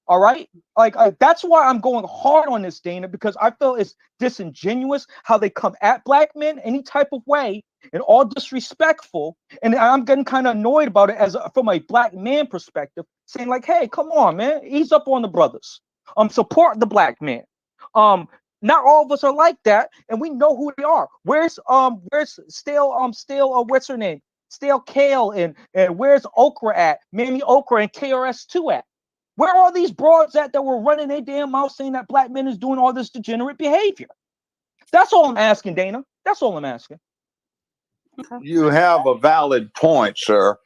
All right. Like that's why I'm going hard on this, Dana, because I feel it's disingenuous how they come at black men any type of way and all disrespectful. And I'm getting kind of annoyed about it from a black man perspective, saying like, hey, come on, man, ease up on the brothers. Support the black man. Not all of us are like that, and we know who they are. Where's Stale what's her name? Stale Kale and where's Okra at? Mammy Okra and KRS2 at? Where are all these broads at that were running their damn mouth saying that black men is doing all this degenerate behavior? That's all I'm asking, Dana. That's all I'm asking. You have a valid point, sir.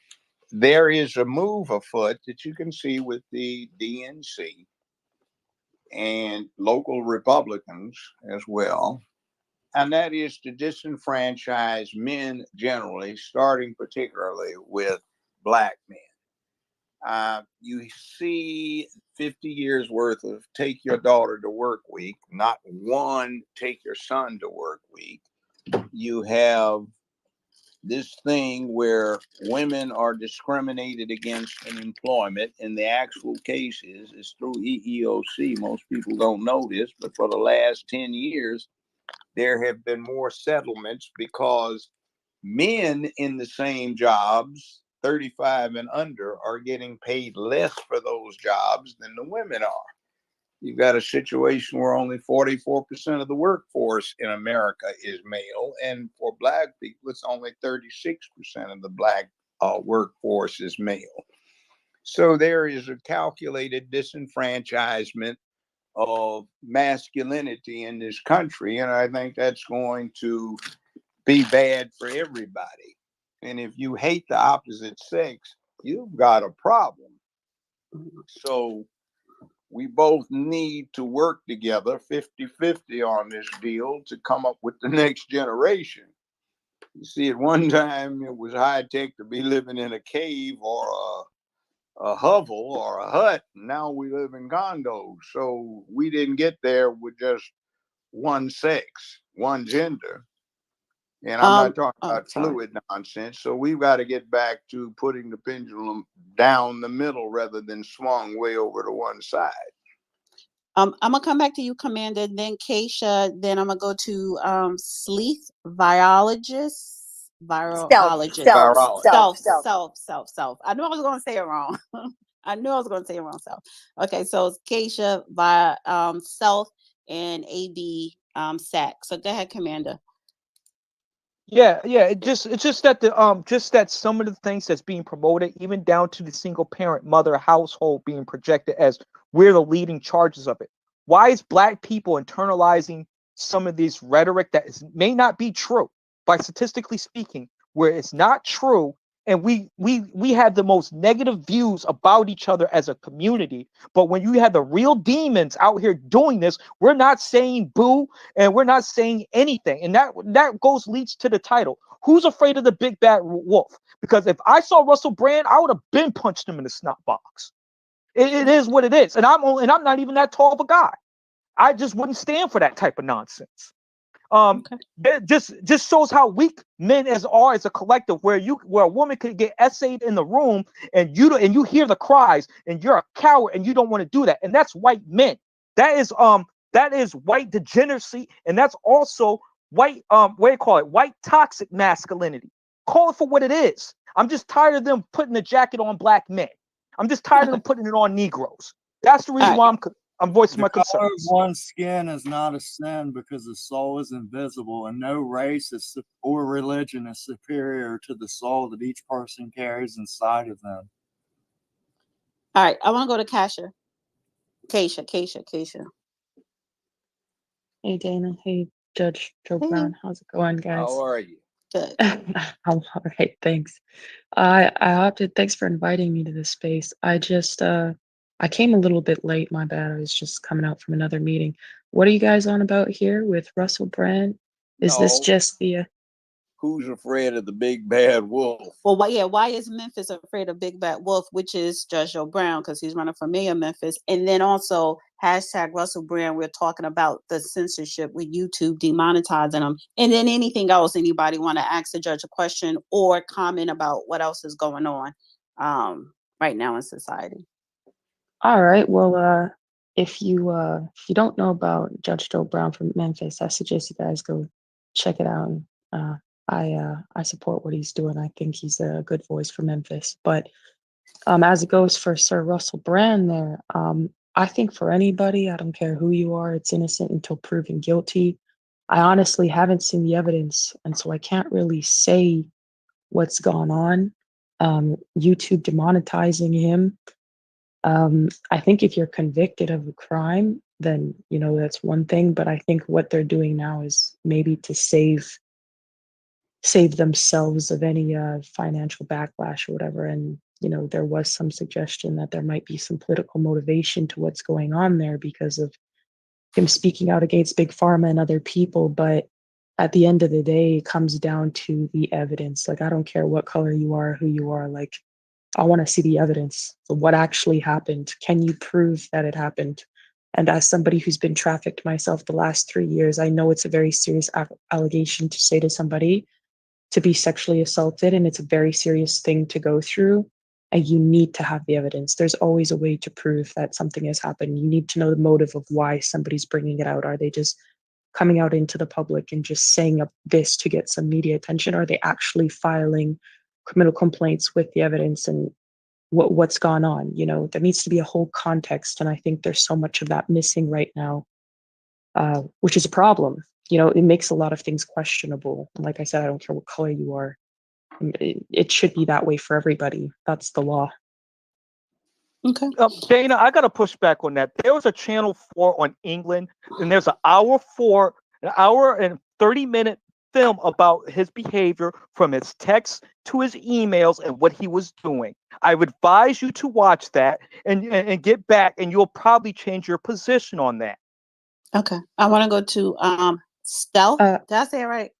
There is a move afoot that you can see with the DNC and local Republicans as well. And that is to disenfranchise men generally, starting particularly with black men. You see 50 years worth of take your daughter to work week, not one take your son to work week. You have this thing where women are discriminated against in employment. In the actual cases, it's through EEOC. Most people don't know this, but for the last 10 years, there have been more settlements because men in the same jobs, 35 and under, are getting paid less for those jobs than the women are. You've got a situation where only 44% of the workforce in America is male, and for black people, it's only 36% of the black workforce is male. So there is a calculated disenfranchisement of masculinity in this country, and I think that's going to be bad for everybody. And if you hate the opposite sex, you've got a problem. So we both need to work together 50-50 on this deal to come up with the next generation. You see, at one time it was high tech to be living in a cave or a hovel or a hut. Now we live in condos. So we didn't get there with just one sex, one gender. And I'm not talking about fluid nonsense. So we've got to get back to putting the pendulum down the middle rather than swung way over to one side. I'm gonna come back to you, Commander, then Keisha, then I'm gonna go to Sleeth, virologist. Self. I knew I was gonna say it wrong. Self. Okay, so it's Keisha Self and AD SAC. So go ahead, Commander. Yeah. It's just that some of the things that's being promoted, even down to the single parent mother household being projected as we're the leading charges of it. Why is black people internalizing some of this rhetoric that may not be true, by statistically speaking, where it's not true, and we have the most negative views about each other as a community. But when you have the real demons out here doing this, we're not saying boo and we're not saying anything. And that leads to the title. Who's afraid of the big bad wolf? Because if I saw Russell Brand, I would have been punched him in the snot box. It is what it is. And I'm not even that tall of a guy. I just wouldn't stand for that type of nonsense. That just shows how weak men are as a collective, where a woman could get essayed in the room and you hear the cries and you're a coward and you don't want to do that. And that's white men. That is white degeneracy, and that's also white what do you call it? White toxic masculinity. Call it for what it is. I'm just tired of them putting the jacket on black men. I'm just tired of them putting it on Negroes. That's the reason why I'm voicing my concerns. The color of one's skin is not a sin because the soul is invisible, and no race or religion is superior to the soul that each person carries inside of them. All right, I want to go to Keisha. Hey, Dana. Hey, Judge Joe Brown. How's it going, guys? How are you? Good. I'm all right, thanks. I opted. Thanks for inviting me to this space. I came a little bit late. My bad. I was just coming out from another meeting. What are you guys on about here with Russell Brand? Is this just the? Who's afraid of the big bad wolf? Well, why is Memphis afraid of Big Bad Wolf, which is Judge Joe Brown, because he's running for mayor of Memphis. And then also hashtag Russell Brand, we're talking about the censorship with YouTube demonetizing them. And then anything else, anybody want to ask the judge a question or comment about what else is going on right now in society? All right. Well, if you don't know about Judge Joe Brown from Memphis, I suggest you guys go check it out. I support what he's doing. I think he's a good voice for Memphis. But as it goes for Sir Russell Brand there, I think for anybody, I don't care who you are, it's innocent until proven guilty. I honestly haven't seen the evidence, and so I can't really say what's gone on. YouTube demonetizing him. I think if you're convicted of a crime, then that's one thing. But I think what they're doing now is maybe to save themselves of any financial backlash or whatever. And there was some suggestion that there might be some political motivation to what's going on there because of him speaking out against big pharma and other people. But at the end of the day, it comes down to the evidence. Like, I don't care what color you are, who you are. Like, I want to see the evidence of what actually happened. Can you prove that it happened? And as somebody who's been trafficked myself the last 3 years, I know it's a very serious allegation to say to somebody to be sexually assaulted, and it's a very serious thing to go through. And you need to have the evidence. There's always a way to prove that something has happened. You need to know the motive of why somebody's bringing it out. Are they just coming out into the public and just saying this to get some media attention? Or are they actually filing criminal complaints with the evidence and what's gone on? There needs to be a whole context. And I think there's so much of that missing right now, which is a problem. It makes a lot of things questionable. And like I said, I don't care what color you are. It should be that way for everybody. That's the law. Okay. Dana, I got to push back on that. There was a Channel 4 on England, and there's an hour and 30-minute film about his behavior from his texts to his emails and what he was doing. I would advise you to watch that and get back, and you'll probably change your position on that. Okay. I want to go to Stealth. Did I say it right?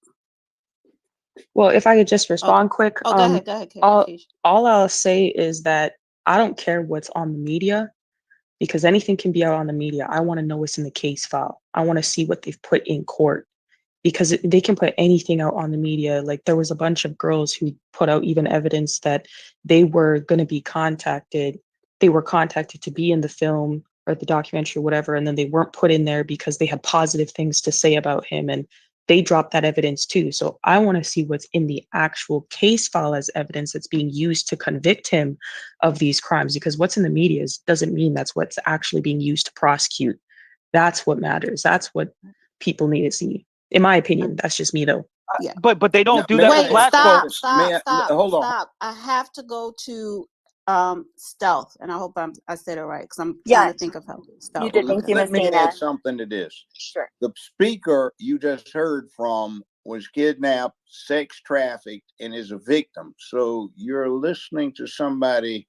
Well, if I could just respond quick. Go ahead. All I'll say is that I don't care what's on the media, because anything can be out on the media. I want to know what's in the case file. I want to see what they've put in court, because they can put anything out on the media. Like, there was a bunch of girls who put out even evidence that they were going to be contacted. They were contacted to be in the film or the documentary or whatever, and then they weren't put in there because they had positive things to say about him, and they dropped that evidence too. So I want to see what's in the actual case file as evidence that's being used to convict him of these crimes, because what's in the media doesn't mean that's what's actually being used to prosecute. That's what matters. That's what people need to see. In my opinion, that's just me though. Yeah. But they don't do that with black folks. Hold on. Stop. I have to go to Stealth, and I hope I said it right, because I'm trying to think of how Stealth. You did. Thank you, Let Miss me Dana. add something to this. Sure. The speaker you just heard from was kidnapped, sex trafficked, and is a victim. So you're listening to somebody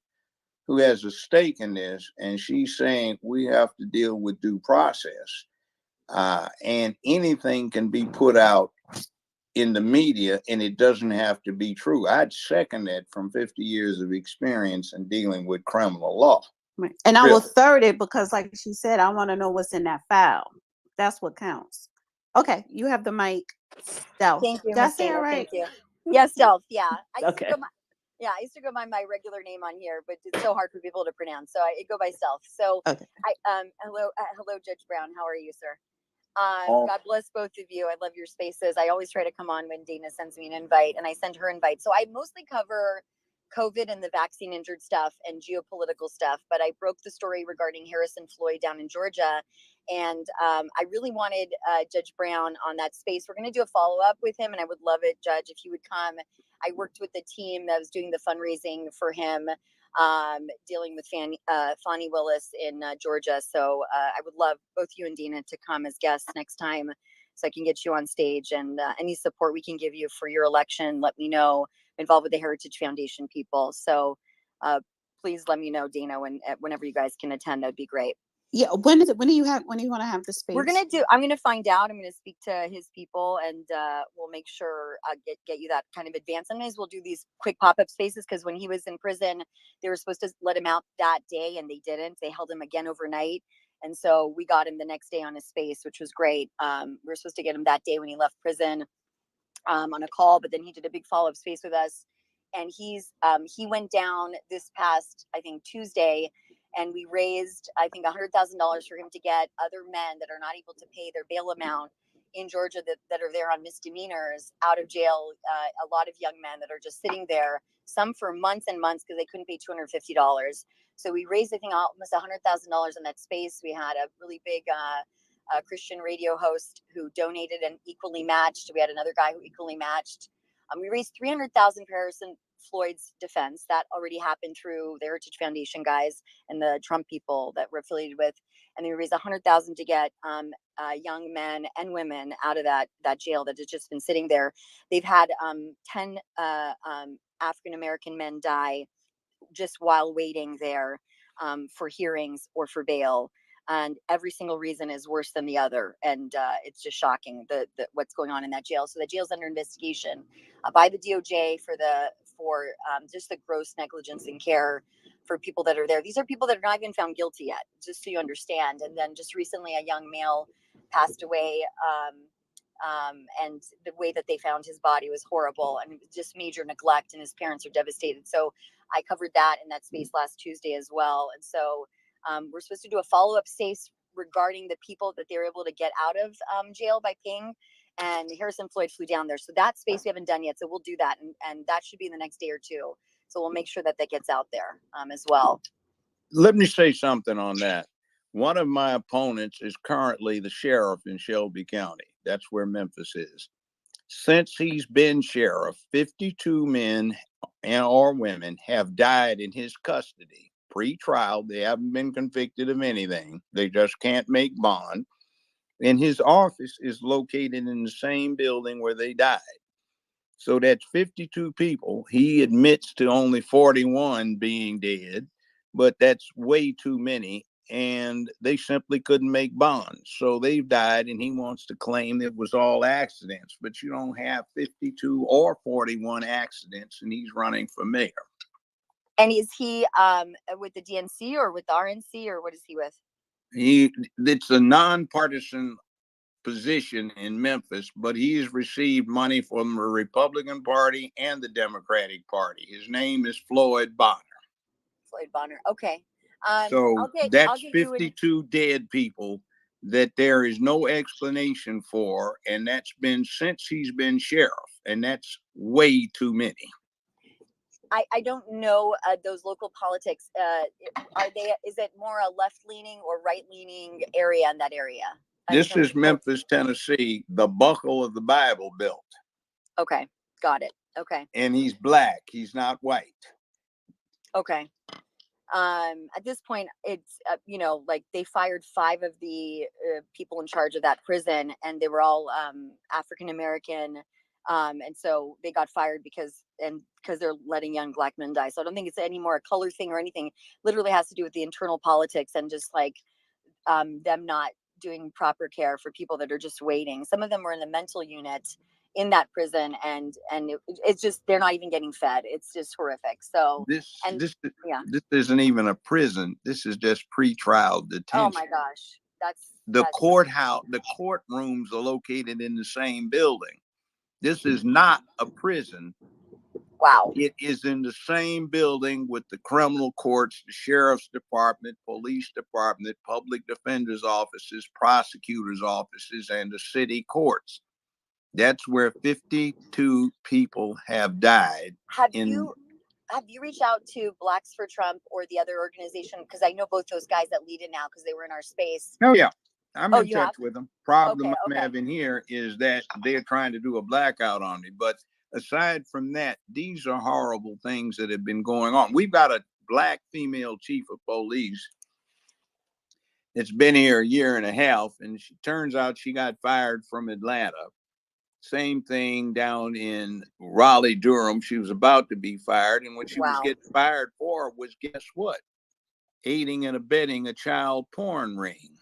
who has a stake in this, and she's saying we have to deal with due process. And anything can be put out in the media, and it doesn't have to be true. I'd second that from 50 years of experience in dealing with criminal law. Right. And I will Really. third it because, like she said, I want to know what's in that file. That's what counts. Okay, you have the mic. Stealth. Thank you, Did I Miss say it Dana. right? Thank you. Yeah, Stealth. Yeah, I used to Okay. go. I used to go by my regular name on here, but it's so hard for people to pronounce, so I go by Stealth. So, Okay. hello, Judge Brown. How are you, sir? Oh. God bless both of you. I love your spaces. I always try to come on when Dana sends me an invite, and I send her invites. So I mostly cover COVID and the vaccine injured stuff and geopolitical stuff, but I broke the story regarding Harrison Floyd down in Georgia. And I really wanted Judge Brown on that space. We're going to do a follow-up with him, and I would love it, Judge, if you would come. I worked with the team that was doing the fundraising for him, dealing with Fani Willis in Georgia. So I would love both you and Dina to come as guests next time so I can get you on stage. And any support we can give you for your election, let me know. I'm involved with the Heritage Foundation people. So please let me know, Dina, whenever you guys can attend. That'd be great. Yeah. When is it? When do you want to have the space? I'm gonna find out. I'm gonna speak to his people, and we'll make sure get you that kind of advance. Sometimes we'll do these quick pop-up spaces because when he was in prison, they were supposed to let him out that day, and they didn't. They held him again overnight, and so we got him the next day on his space, which was great. We were supposed to get him that day when he left prison on a call, but then he did a big follow-up space with us, and he went down this past, I think, Tuesday. And we raised, I think, $100,000 for him to get other men that are not able to pay their bail amount in Georgia that are there on misdemeanors out of jail. A lot of young men that are just sitting there, some for months and months because they couldn't pay $250. So we raised, I think, almost $100,000 in that space. We had a really big Christian radio host who donated and equally matched. We had another guy who equally matched. We raised $300,000 for Harrison Floyd's defense. That already happened through the Heritage Foundation guys and the Trump people that we're affiliated with. And they raised $100,000 to get young men and women out of that jail that has just been sitting there. They've had 10 African American men die just while waiting there for hearings or for bail. And every single reason is worse than the other, and it's just shocking the what's going on in that jail. So the jail's under investigation by the DOJ for just the gross negligence in care for people that are there. These are people that are not even found guilty yet, just so you understand. And then just recently, a young male passed away, and the way that they found his body was horrible, and it was just major neglect, and his parents are devastated. So I covered that in that space last Tuesday as well, and so. We're supposed to do a follow-up space regarding the people that they were able to get out of jail by paying, and Harrison Floyd flew down there. So that space we haven't done yet. So we'll do that, and that should be in the next day or two. So we'll make sure that gets out there as well. Let me say something on that. One of my opponents is currently the sheriff in Shelby County. That's where Memphis is. Since he's been sheriff, 52 men or women have died in his custody. Pre-trial, they haven't been convicted of anything. They just can't make bond. And his office is located in the same building where they died. So that's 52 people. He admits to only 41 being dead, but that's way too many. And they simply couldn't make bonds. So they've died, and he wants to claim it was all accidents. But you don't have 52 or 41 accidents, and he's running for mayor. And is he with the DNC or with the RNC, or what is he with? It's a nonpartisan position in Memphis, but he's received money from the Republican Party and the Democratic Party. His name is Floyd Bonner. Floyd Bonner. Okay. So that's 52 dead people that there is no explanation for, and that's been since he's been sheriff, and that's way too many. I don't know those local politics. Is it more a left-leaning or right-leaning area in that area? This is Memphis, Tennessee, the buckle of the Bible Belt. Okay, got it. Okay. And he's black. He's not white. Okay. At this point, it's like they fired 5 of the people in charge of that prison, and they were all African American, and so they got fired because they're letting young black men die. So I don't think it's any more a color thing or anything. Literally has to do with the internal politics and just like them not doing proper care for people that are just waiting. Some of them were in the mental unit in that prison, and it's just they're not even getting fed. It's just horrific. So This yeah. this isn't even a prison. This is just pretrial detention. Oh my gosh, the courthouse. The courtrooms are located in the same building. This is not a prison. Wow. It is in the same building with the criminal courts, the sheriff's department, police department, public defender's offices, prosecutors' offices, and the city courts. That's where 52 people have died. Have you reached out to Blacks for Trump or the other organization? Because I know both those guys that lead it now because they were in our space. Oh yeah, I'm in touch have? with them. Problem I'm Okay. having here is that they're trying to do a blackout on me. But aside from that, these are horrible things that have been going on. We've got a black female chief of police that's been here a year and a half, and she turns out she got fired from Atlanta. Same thing down in Raleigh, Durham. She was about to be fired, and what she was getting fired for was, guess what? Aiding and abetting a child porn ring.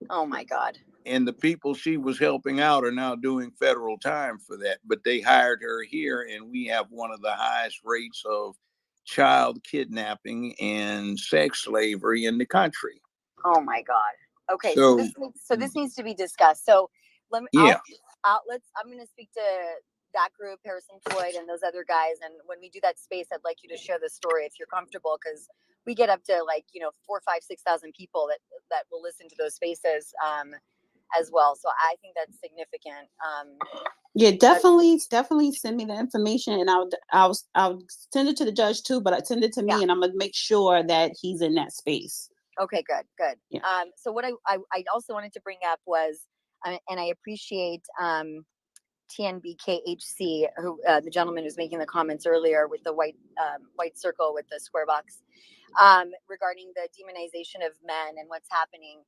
Oh my God. And the people she was helping out are now doing federal time for that. But they hired her here, and we have one of the highest rates of child kidnapping and sex slavery in the country. Oh my God. Okay, So this needs to be discussed. So let me. Yeah. I'm going to speak to that group, Harrison Floyd, and those other guys. And when we do that space, I'd like you to share the story if you're comfortable, because we get up to 4, 5, 6,000 people that will listen to those spaces as well. So I think that's significant. Yeah, definitely send me the information, and I'll send it to the judge too. But I send it to me, and I'm gonna make sure that he's in that space. Okay, good. Yeah. So what I also wanted to bring up was, and I appreciate TNBKHC, who the gentleman who's making the comments earlier with the white circle with the square box, regarding the demonization of men and what's happening.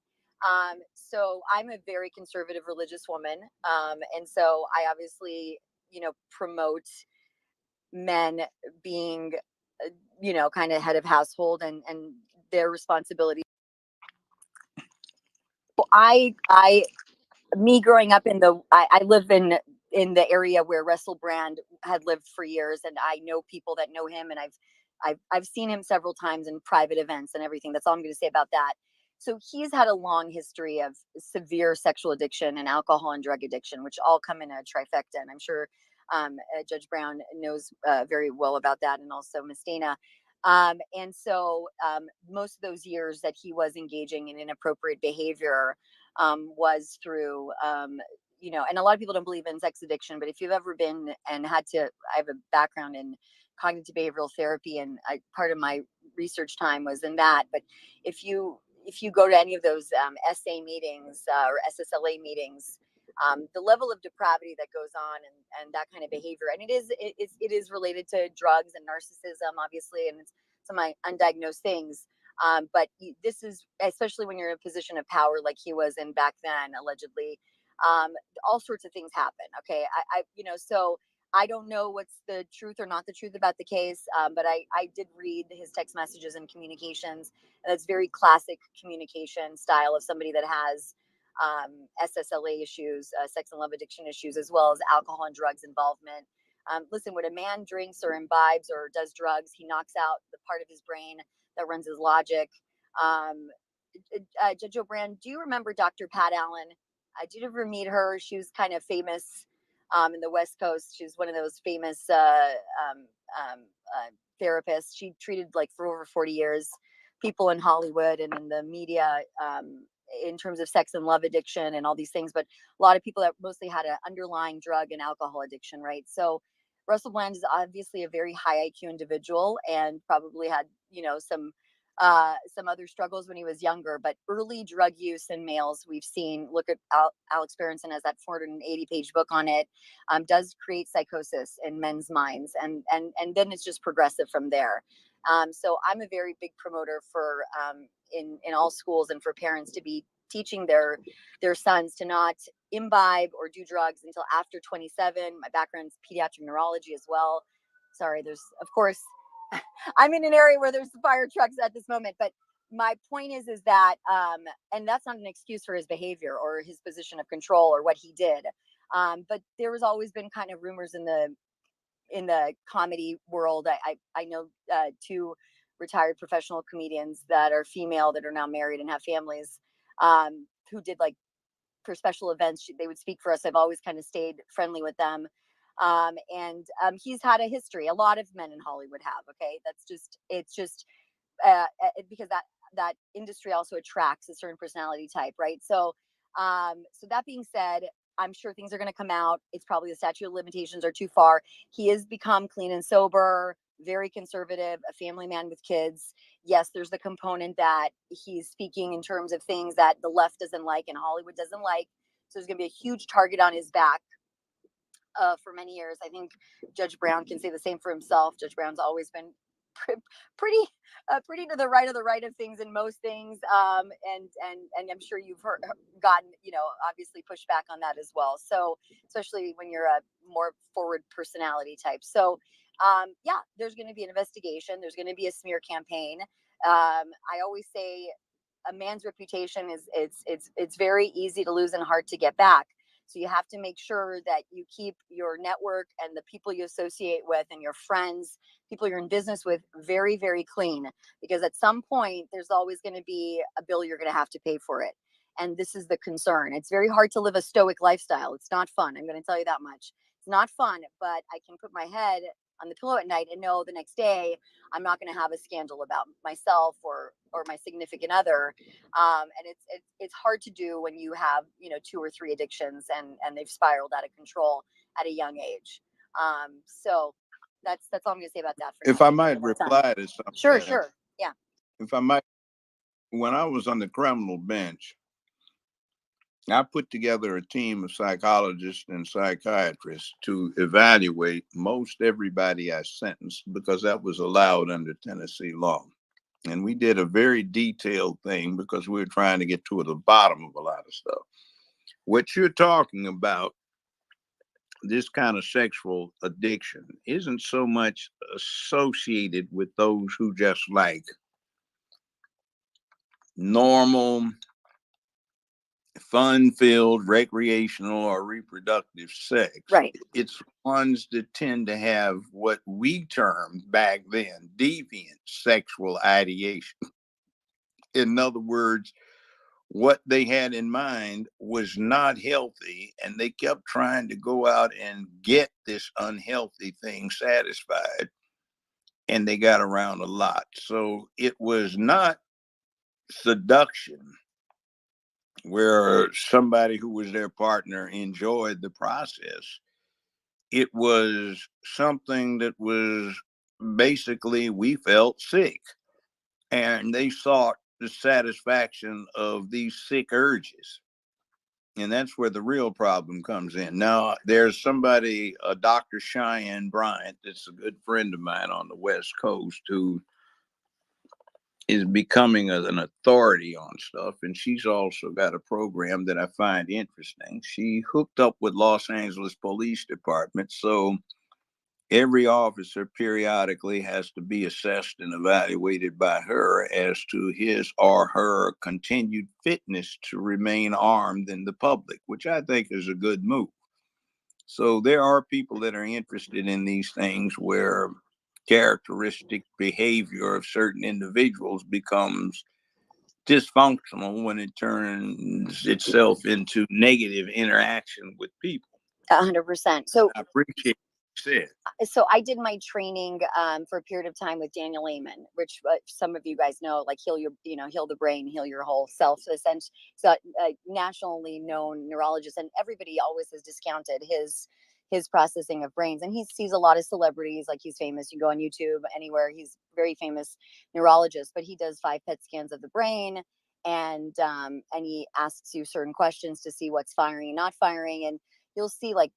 So I'm a very conservative religious woman, and so I obviously promote men being kind of head of household and their responsibility. Me growing up I live in the area where Russell Brand had lived for years, and I know people that know him, and I've seen him several times in private events and everything. That's all I'm going to say about that. So he's had a long history of severe sexual addiction and alcohol and drug addiction, which all come in a trifecta. And I'm sure Judge Brown knows very well about that, and also Ms. Dana. And so most of those years that he was engaging in inappropriate behavior was through, and a lot of people don't believe in sex addiction, but if you've ever been and I have a background in cognitive behavioral therapy, and part of my research time was in that. But if you go to any of those SA meetings or SSLA meetings, the level of depravity that goes on and that kind of behavior, and it is related to drugs and narcissism, obviously, and it's some undiagnosed things. But this is, especially when you're in a position of power like he was in back then, allegedly, all sorts of things happen. Okay. So I don't know what's the truth or not the truth about the case. But I did read his text messages and communications, and that's very classic communication style of somebody that has SSLA issues, sex and love addiction issues, as well as alcohol and drugs involvement. Listen, when a man drinks or imbibes or does drugs, he knocks out the part of his brain that runs his logic. Judge O'Brien, do you remember Dr. Pat Allen? Did you ever meet her? She was kind of famous in the West Coast. She's one of those famous therapists. She treated for over 40 years people in Hollywood and in the media in terms of sex and love addiction and all these things, but a lot of people that mostly had an underlying drug and alcohol addiction, right? So Russell Bland is obviously a very high IQ individual and probably had, some other struggles when he was younger, but early drug use in males we've seen, look at Alex Berenson has that 480-page book on it, does create psychosis in men's minds. And then it's just progressive from there. So I'm a very big promoter for in all schools and for parents to be teaching their sons to not imbibe or do drugs until after 27. My background's pediatric neurology as well. Sorry, there's of course I'm in an area where there's fire trucks at this moment, but my point is that and that's not an excuse for his behavior or his position of control or what he did. But there has always been kind of rumors in the comedy world. I know two retired professional comedians that are female that are now married and have families, who did like for special events. They would speak for us. I've always kind of stayed friendly with them. And he's had a history. A lot of men in Hollywood have. Okay, it's just because that industry also attracts a certain personality type, right? So that being said, I'm sure things are going to come out. It's probably the statute of limitations are too far. He has become clean and sober, very conservative, a family man with kids. Yes, there's the component that he's speaking in terms of things that the left doesn't like and Hollywood doesn't like. So there's going to be a huge target on his back for many years. I think Judge Brown can say the same for himself. Judge Brown's always been pretty to the right of things in most things, and I'm sure you've gotten obviously pushback on that as well. So especially when you're a more forward personality type. So yeah, there's going to be an investigation. There's going to be a smear campaign. I always say a man's reputation is it's very easy to lose and hard to get back. So you have to make sure that you keep your network and the people you associate with and your friends, people you're in business with, very, very clean, because at some point there's always going to be a bill you're going to have to pay for it. And this is the concern. It's very hard to live a stoic lifestyle. It's not fun. I'm going to tell you that much. It's not fun, but I can put my head on the pillow at night and know the next day I'm not going to have a scandal about myself or my significant other. And it's hard to do when you have 2 or 3 addictions and they've spiraled out of control at a young age. So that's all I'm going to say about that. For If now. I might reply to something. Sure. Yeah. If I might, when I was on the criminal bench, I put together a team of psychologists and psychiatrists to evaluate most everybody I sentenced, because that was allowed under Tennessee law. And we did a very detailed thing because we were trying to get to the bottom of a lot of stuff. What you're talking about, this kind of sexual addiction, isn't so much associated with those who just like normal, fun-filled, recreational, or reproductive sex. Right. It's ones that tend to have what we termed back then deviant sexual ideation. In other words, what they had in mind was not healthy, and they kept trying to go out and get this unhealthy thing satisfied, and they got around a lot. So it was not seduction, where somebody who was their partner enjoyed the process. It was something that was basically, we felt sick, and they sought the satisfaction of these sick urges. And that's where the real problem comes in. Now, there's somebody, Dr. Cheyenne Bryant, that's a good friend of mine on the West Coast, who is becoming an authority on stuff. And she's also got a program that I find interesting. She hooked up with Los Angeles Police Department. So every officer periodically has to be assessed and evaluated by her as to his or her continued fitness to remain armed in the public, which I think is a good move. So there are people that are interested in these things where characteristic behavior of certain individuals becomes dysfunctional when it turns itself into negative interaction with people. 100%. So I appreciate what you said. So I did my training for a period of time with Daniel Amen, which some of you guys know, like heal the brain, heal your whole self. So essentially, a nationally known neurologist, and everybody always has discounted his processing of brains. And he sees a lot of celebrities, like he's famous. You go on YouTube, anywhere, he's very famous neurologist, but he does 5 PET scans of the brain, and he asks you certain questions to see what's firing and not firing. And you'll see, like,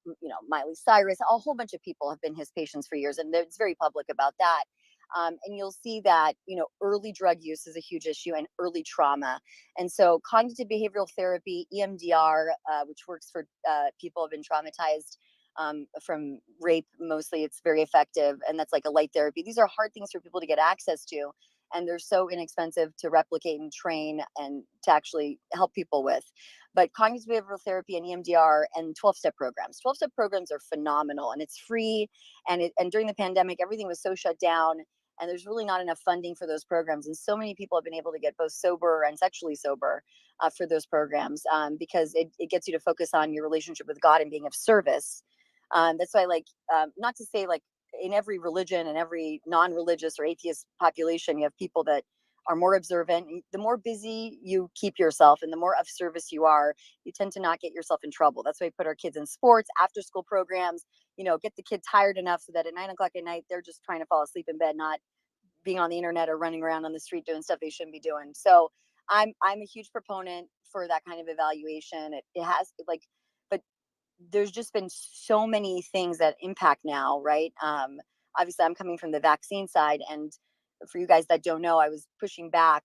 Miley Cyrus, a whole bunch of people have been his patients for years, and it's very public about that. And you'll see that, early drug use is a huge issue and early trauma. And so cognitive behavioral therapy, EMDR, which works for people who have been traumatized from rape, mostly, it's very effective. And that's like a light therapy. These are hard things for people to get access to. And they're so inexpensive to replicate and train and to actually help people with. But cognitive behavioral therapy and EMDR and 12-step programs. 12-step programs are phenomenal, and it's free. And during the pandemic, everything was so shut down, and there's really not enough funding for those programs. And so many people have been able to get both sober and sexually sober for those programs because it gets you to focus on your relationship with God and being of service. That's why, not to say like in every religion and every non-religious or atheist population, you have people that are more observant. The more busy you keep yourself and the more of service you are, you tend to not get yourself in trouble. That's why we put our kids in sports, after school programs, get the kids tired enough so that at 9 o'clock at night, they're just trying to fall asleep in bed, not being on the internet or running around on the street doing stuff they shouldn't be doing. So I'm a huge proponent for that kind of evaluation. It has but there's just been so many things that impact now, right? Obviously, I'm coming from the vaccine side, and for you guys that don't know, I was pushing back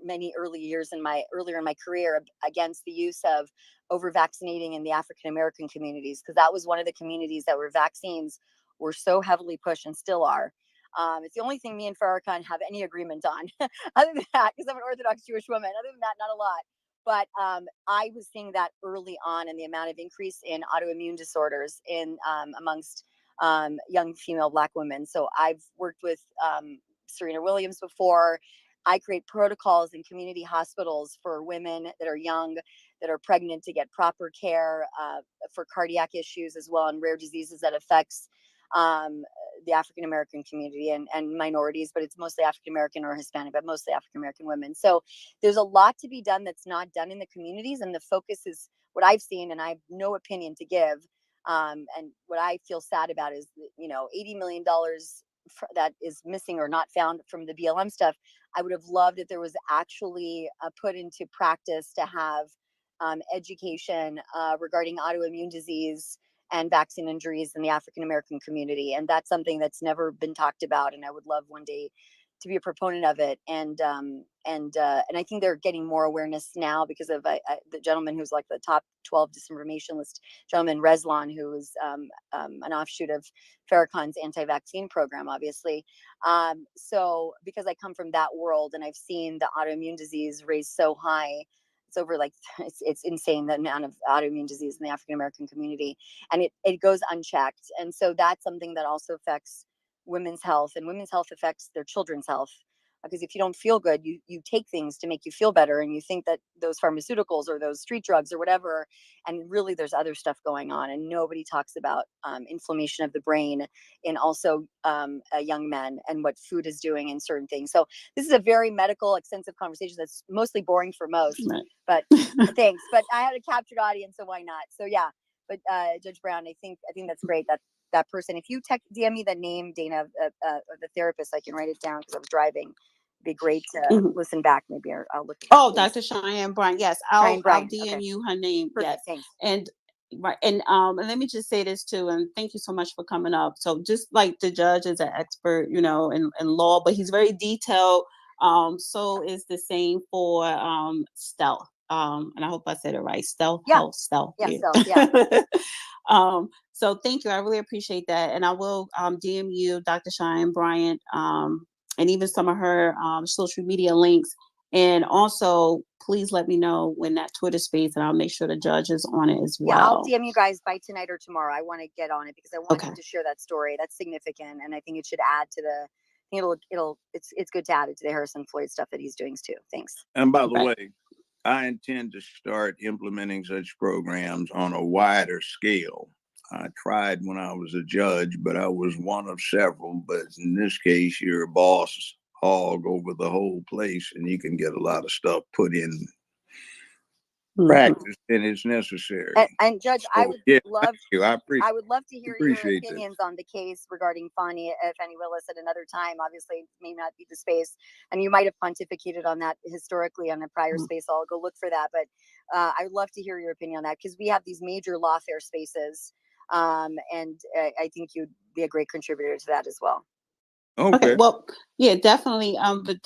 many early years earlier in my career against the use of over vaccinating in the African American communities, because that was one of the communities that where vaccines were so heavily pushed and still are. It's the only thing me and Farrakhan have any agreement on. Other than that, because I'm an Orthodox Jewish woman. Other than that, not a lot. But I was seeing that early on in the amount of increase in autoimmune disorders amongst young female Black women. So I've worked with Serena Williams before. I create protocols in community hospitals for women that are young, that are pregnant, to get proper care for cardiac issues as well, and rare diseases that affects the African American community and minorities, but it's mostly African American or Hispanic, but mostly African American women. So there's a lot to be done that's not done in the communities, and the focus is what I've seen, and I have no opinion to give. And what I feel sad about is, $80 million that is missing or not found from the BLM stuff. I would have loved if there was actually put into practice to have education regarding autoimmune disease and vaccine injuries in the African American community. And that's something that's never been talked about. And I would love one day to be a proponent of it. And I think they're getting more awareness now because of the gentleman who's like the top 12 disinformation list, gentleman Reslan, who is an offshoot of Farrakhan's anti-vaccine program, obviously. So because I come from that world and I've seen the autoimmune disease raised so high, it's over it's insane, the amount of autoimmune disease in the African American community, and it goes unchecked. And so that's something that also affects women's health, and women's health affects their children's health. Because if you don't feel good, you take things to make you feel better, and you think that those pharmaceuticals or those street drugs or whatever, and really there's other stuff going on, and nobody talks about inflammation of the brain in also young men and what food is doing in certain things. So this is a very medical, extensive conversation that's mostly boring for most, Right. but thanks. But I had a captured audience, so why not? So yeah, but Judge Brown, I think that's great that person. If you DM me the name, Dana, of the therapist, I can write it down because I was driving. It'd be great to listen back. Maybe I'll look. Oh, Dr. Cheyenne Bryant. Yes, I'll Bryant. DM Okay. you her name. Perfect, Yes, thanks. and right, and let me just say this too, and thank you so much for coming up. So just like the judge is an expert, in law, but he's very detailed. So is the same for Stealth. And I hope I said it right. Stealth Health. Stealth. Yeah, Stealth. Yeah. So thank you. I really appreciate that. And I will DM you, Dr. Cheyenne Bryant, and even some of her social media links. And also, please let me know when that Twitter space, and I'll make sure the judge is on it as well. Yeah, I'll DM you guys by tonight or tomorrow. I want to get on it because I want you to share that story. That's significant, and I think it should add to the. It's good to add it to the Harrison Floyd stuff that he's doing too. Thanks. And by the way, I intend to start implementing such programs on a wider scale. I tried when I was a judge, but I was one of several. But in this case, you're a boss hog over the whole place, and you can get a lot of stuff put in practice, and it's necessary. And Judge, I would love to hear your opinions on the case regarding Fani Willis at another time. Obviously, it may not be the space, and you might have pontificated on that historically on a prior space. I'll go look for that, but I would love to hear your opinion on that because we have these major lawfare spaces, and I think you'd be a great contributor to that as well. Okay, Okay. well, yeah, definitely. But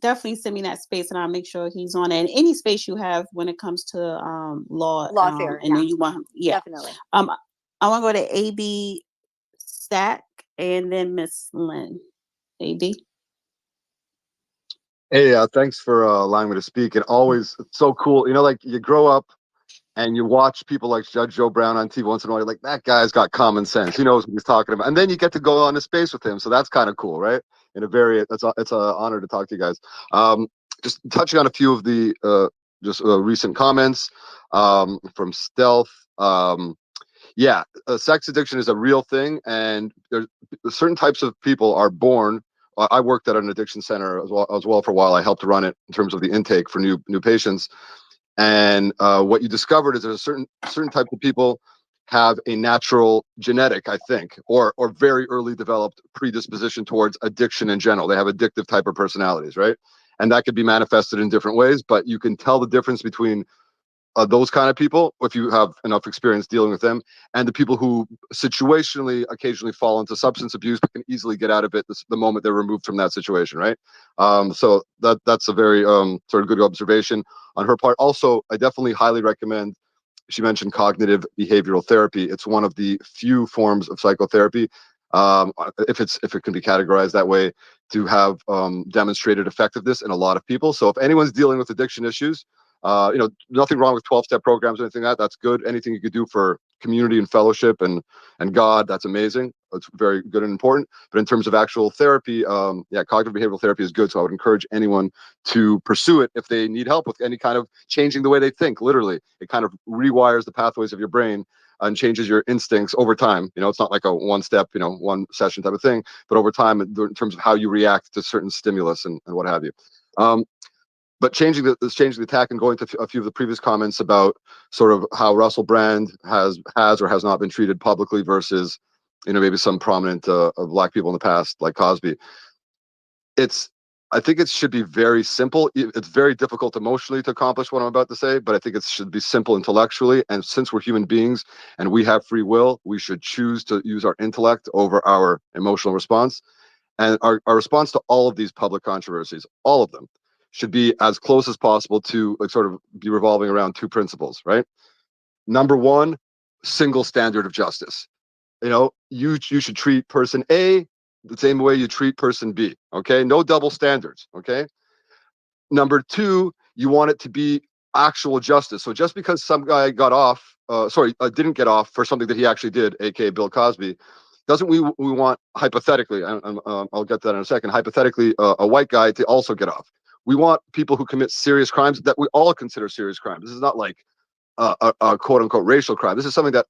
definitely send me that space, and I'll make sure he's on it. And any space you have when it comes to law, Lawfare, and then you want, yeah. definitely. I want to go to AB Stack and then Miss Lynn. AB. Hey, thanks for allowing me to speak. And always, it's so cool. You know, like you grow up and you watch people like Judge Joe Brown on TV once in a while. You're like, that guy's got common sense. He knows what he's talking about. And then you get to go on a space with him. So that's kind of cool, right? In a very, it's an honor to talk to you guys. Just touching on a few of the recent comments from Stealth. Yeah, sex addiction is a real thing, and there's certain types of people are born. I worked at an addiction center as well for a while. I helped run it in terms of the intake for new patients. And what you discovered is there's a certain type of people have a natural genetic, I think, or very early developed predisposition towards addiction in general. They have addictive type of personalities, right? And that could be manifested in different ways, but you can tell the difference between those kind of people, if you have enough experience dealing with them, and the people who situationally occasionally fall into substance abuse but can easily get out of it the moment they're removed from that situation, right? So that's a very sort of good observation on her part. Also, I definitely highly recommend. She mentioned cognitive behavioral therapy. It's one of the few forms of psychotherapy, if it can be categorized that way, to have demonstrated effectiveness in a lot of people. So if anyone's dealing with addiction issues, nothing wrong with 12-step programs or anything like that. That's good. Anything you could do for community and fellowship and God, that's amazing. It's very good and important. But in terms of actual therapy, yeah, cognitive behavioral therapy is good. So I would encourage anyone to pursue it if they need help with any kind of changing the way they think. Literally, it kind of rewires the pathways of your brain and changes your instincts over time. It's not like a one step, one session type of thing, but over time in terms of how you react to certain stimulus and what have you. But changing the tack and going to a few of the previous comments about sort of how Russell Brand has or has not been treated publicly versus, maybe some prominent Black people in the past, like Cosby. I think it should be very simple. It's very difficult emotionally to accomplish what I'm about to say, but I think it should be simple intellectually. And since we're human beings and we have free will, we should choose to use our intellect over our emotional response. And our response to all of these public controversies, all of them, should be as close as possible to sort of be revolving around two principles, right? Number one, single standard of justice. You should treat person A the same way you treat person B. Okay, no double standards. Okay. Number two, you want it to be actual justice. So just because some guy didn't get off for something that he actually did, aka Bill Cosby, doesn't we want hypothetically, I'll get to that in a second, hypothetically a white guy to also get off. We want people who commit serious crimes that we all consider serious crimes. This is not like a quote unquote racial crime. This is something that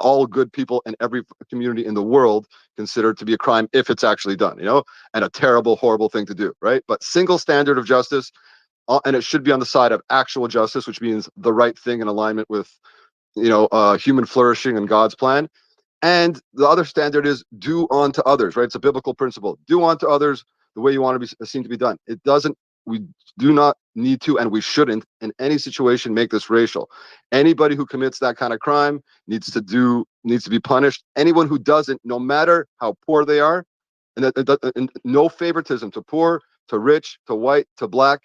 all good people in every community in the world consider to be a crime if it's actually done, and a terrible, horrible thing to do, right? But single standard of justice, and it should be on the side of actual justice, which means the right thing in alignment with, human flourishing and God's plan. And the other standard is do unto others, right? It's a biblical principle. Do unto others the way you want to be seen to be done. We do not need to, and we shouldn't in any situation make this racial. Anybody who commits that kind of crime needs to be punished. Anyone who doesn't, no matter how poor they are, and no favoritism to poor, to rich, to white, to Black,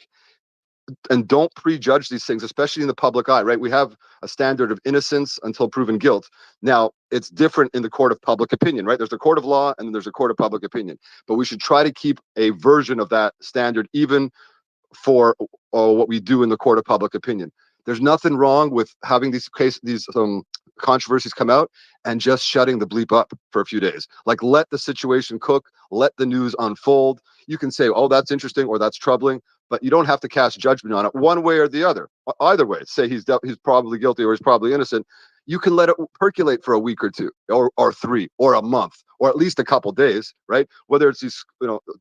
and don't prejudge these things, especially in the public eye, right? We have a standard of innocence until proven guilt. Now, it's different in the court of public opinion, right? There's a court of law and then there's a court of public opinion. But we should try to keep a version of that standard, even for what we do in the court of public opinion. There's nothing wrong with having these controversies come out and just shutting the bleep up for a few days. Like, let the situation cook, let the news unfold. You can say, oh, that's interesting or that's troubling, but you don't have to cast judgment on it one way or the other. Either way, say he's probably guilty or he's probably innocent. You can let it percolate for a week or two or three or a month or at least a couple days, right? Whether it's these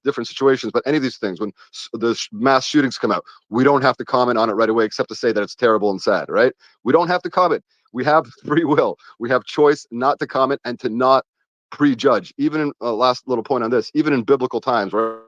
different situations, but any of these things, when the mass shootings come out, we don't have to comment on it right away, except to say that it's terrible and sad, right? We don't have to comment. We have free will. We have choice not to comment and to not prejudge. Even in last little point on this, even in biblical times, right?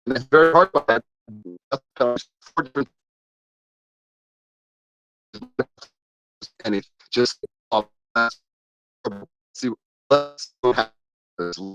And it's very hard by that. And it's just see let's what happens.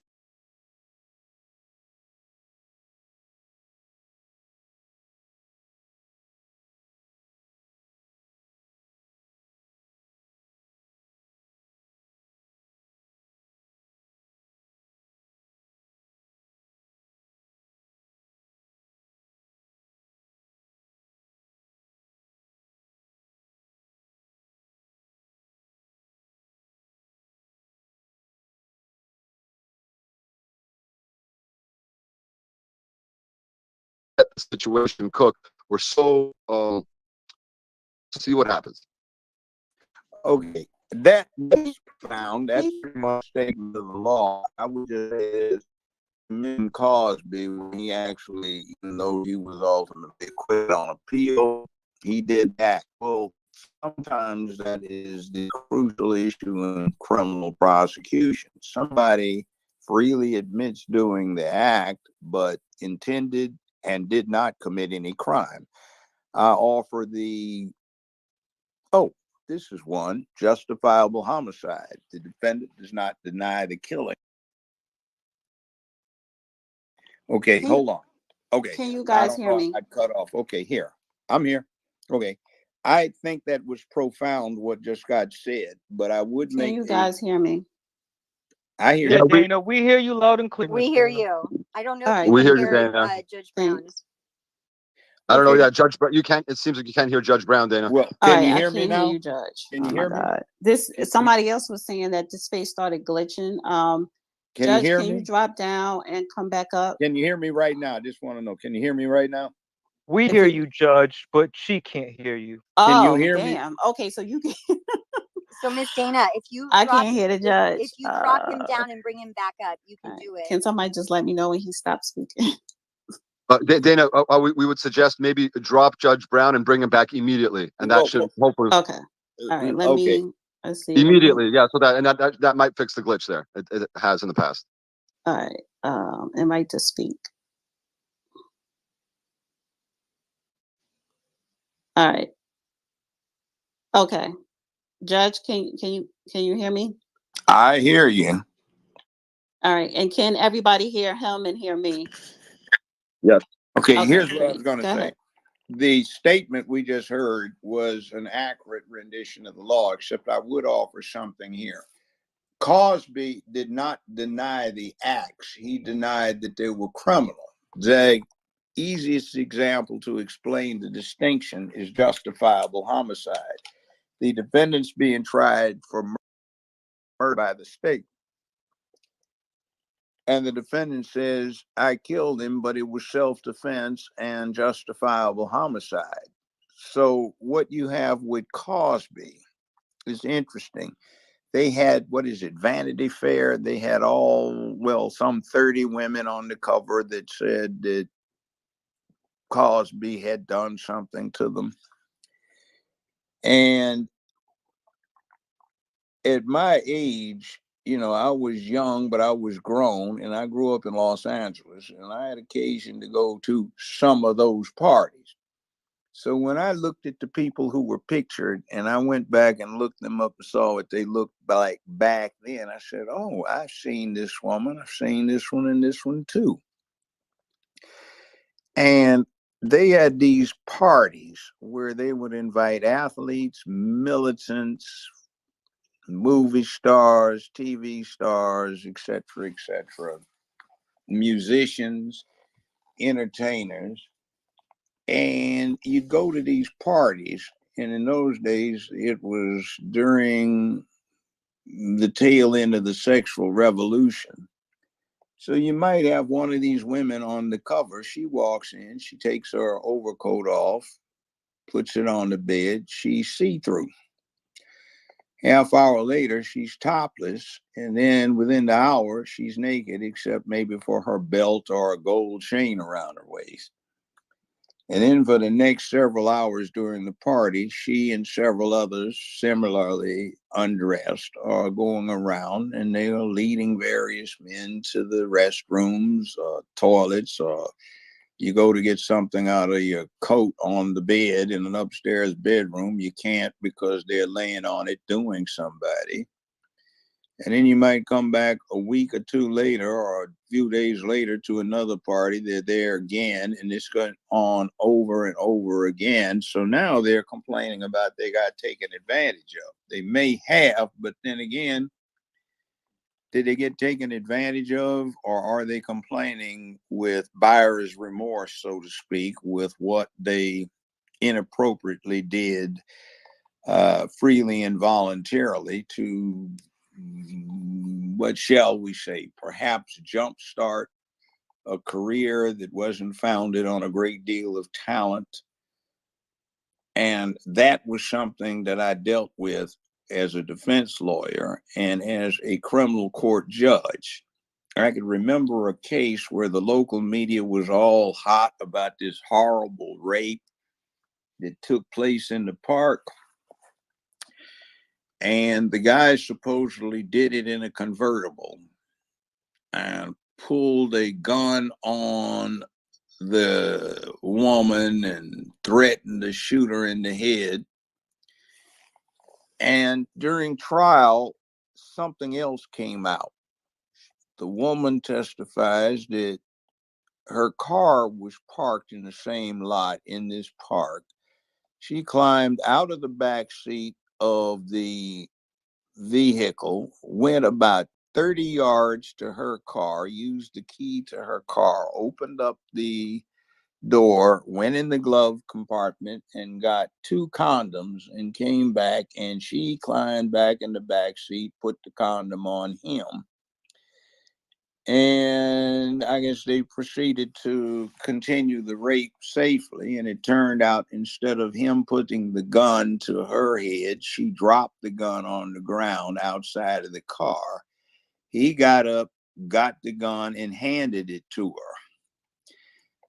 Let the situation cook. We're so see what happens. Okay, that's found. That's pretty much statement of the law. I would just say Mem Cosby, when he actually, even though he was ultimately acquitted on appeal, he did that. Well, sometimes that is the crucial issue in criminal prosecution. Somebody freely admits doing the act, but intended and did not commit any crime. I offer the, oh, this is one, justifiable homicide. The defendant does not deny the killing. Okay, Can, hold on. Okay, can you I guys don't hear know. me? I cut off. Okay, here. I'm here. Okay. I think that was profound what just got said, but I would Can make you a, guys hear me? I hear Yeah, you. Dana, we hear you loud and clear. We Miss hear Dana. you. I don't know All if right. you We can hear you, hear Dana. Judge Brown. I don't know. Okay. Yeah, Judge, but you can't. It seems like you can't hear Judge Brown, Dana. Well, All can right, you I hear me can't hear now? you, Judge. Can Oh you my hear me? God. This Can, somebody else was saying that this face started glitching. can you Judge, hear can you me? drop down and come back up? Can you hear me right now? I just want to know. Can you hear me right now? We If hear you you, Judge, but she can't hear you. Can you Oh, hear me? damn. Okay, so you can So Miss Dana, if you I drop can't hear the if, judge. if you drop him down and bring him back up, you All can right. do it. Can somebody just let me know when he stops speaking? Dana, we would suggest maybe drop Judge Brown and bring him back immediately, and that Well, should hopefully Okay. All right. Let okay. me let's see. Let me, immediately. Yeah, so that might fix the glitch there. It has in the past. all right. Invite to speak. All right. Okay. Judge, can you hear me? I hear you. All right. And can everybody hear him and hear me? Yes. Okay, Okay, here's what I great. was going to Go say. ahead. The statement we just heard was an accurate rendition of the law, except I would offer something here. Cosby did not deny the acts, he denied that they were criminal. The easiest example to explain the distinction is justifiable homicide. The defendant's being tried for murder by the state. And the defendant says, I killed him, but it was self defense and justifiable homicide. So, what you have with Cosby is interesting. They had, what is it, Vanity Fair? They had some 30 women on the cover that said that Cosby had done something to them. And at my age, I was young, but I was grown, and I grew up in Los Angeles, and I had occasion to go to some of those parties. So when I looked at the people who were pictured, and I went back and looked them up and saw what they looked like back then, I said, oh, I've seen this woman, I've seen this one and this one too. And they had these parties where they would invite athletes, militants, movie stars, TV stars, etc., musicians, entertainers, and you'd go to these parties. And in those days, it was during the tail end of the sexual revolution. So you might have one of these women on the cover. She walks in, she takes her overcoat off, puts it on the bed. She's see through. Half hour later, she's topless, and then within the hour, she's naked, except maybe for her belt or a gold chain around her waist. And then for the next several hours during the party, she and several others similarly undressed are going around, and they are leading various men to the restrooms, toilets, You go to get something out of your coat on the bed in an upstairs bedroom. You can't because they're laying on it doing somebody. And then you might come back a week or two later or a few days later to another party. They're there again, and it's going on over and over again. So now they're complaining about they got taken advantage of. They may have, but then again, did they get taken advantage of, or are they complaining with buyer's remorse, so to speak, with what they inappropriately did freely and voluntarily to, what shall we say, perhaps jumpstart a career that wasn't founded on a great deal of talent? And that was something that I dealt with as a defense lawyer and as a criminal court judge. I could remember a case where the local media was all hot about this horrible rape that took place in the park. And the guy supposedly did it in a convertible and pulled a gun on the woman and threatened to shoot her in the head. And during trial, something else came out. The woman testifies that her car was parked in the same lot in this park. She climbed out of the back seat of the vehicle, went about 30 yards to her car, used the key to her car, opened up the door, went in the glove compartment and got 2 condoms and came back, and she climbed back in the back seat, put the condom on him. And I guess they proceeded to continue the rape safely. And it turned out instead of him putting the gun to her head, she dropped the gun on the ground outside of the car. He got up, got the gun, and handed it to her.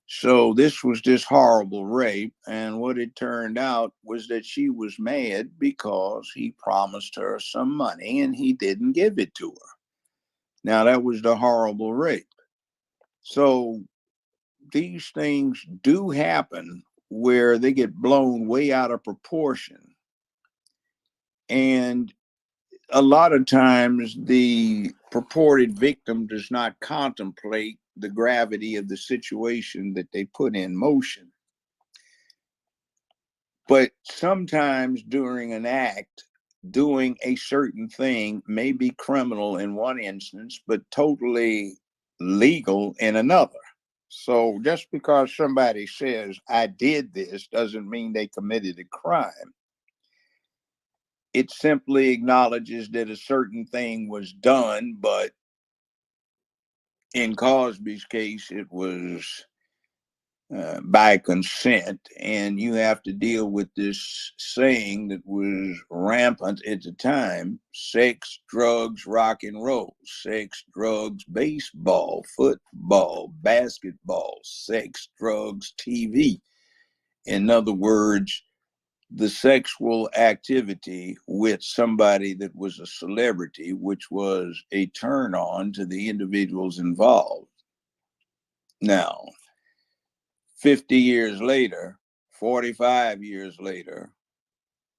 So this was this horrible rape. And what it turned out was that she was mad because he promised her some money and he didn't give it to her. Now, that was the horrible rape. So these things do happen where they get blown way out of proportion. And a lot of times the purported victim does not contemplate the gravity of the situation that they put in motion. But sometimes during an act, doing a certain thing may be criminal in one instance, but totally legal in another. So just because somebody says, I did this, doesn't mean they committed a crime. It simply acknowledges that a certain thing was done, but in Cosby's case, it was by consent, and you have to deal with this saying that was rampant at the time: sex, drugs, rock and roll. Sex, drugs, baseball, football, basketball. Sex, drugs, TV. In other words, the sexual activity with somebody that was a celebrity, which was a turn on to the individuals involved. Now, 50 years later, 45 years later,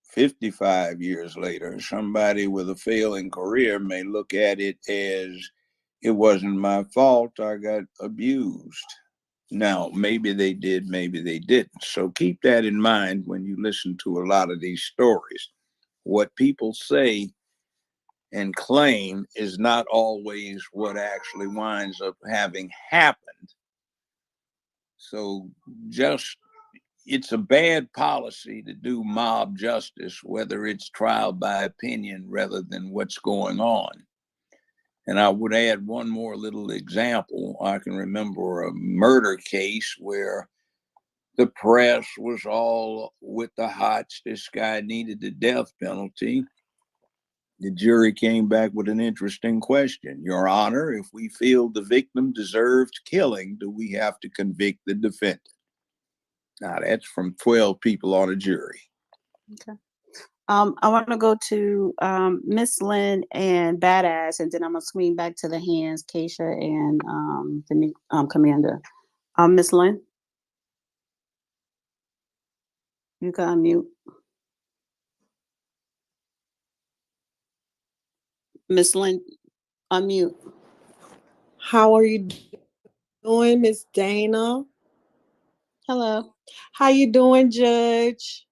55 years later, somebody with a failing career may look at it as, it wasn't my fault, I got abused. Now, maybe they did, maybe they didn't. So keep that in mind when you listen to a lot of these stories. What people say and claim is not always what actually winds up having happened. So just, it's a bad policy to do mob justice, whether it's trial by opinion rather than what's going on. And I would add one more little example. I can remember a murder case where the press was all with the hots. This guy needed the death penalty. The jury came back with an interesting question. Your Honor, if we feel the victim deserved killing, do we have to convict the defendant? Now, that's from 12 people on a jury. Okay. I want to go to Miss Lynn and Badass, and then I'm going to swing back to the hands, Keisha and the new commander. Miss Lynn? You can unmute. Miss Lynn, unmute. How are you doing, Miss Dana? Hello. How you doing, Judge?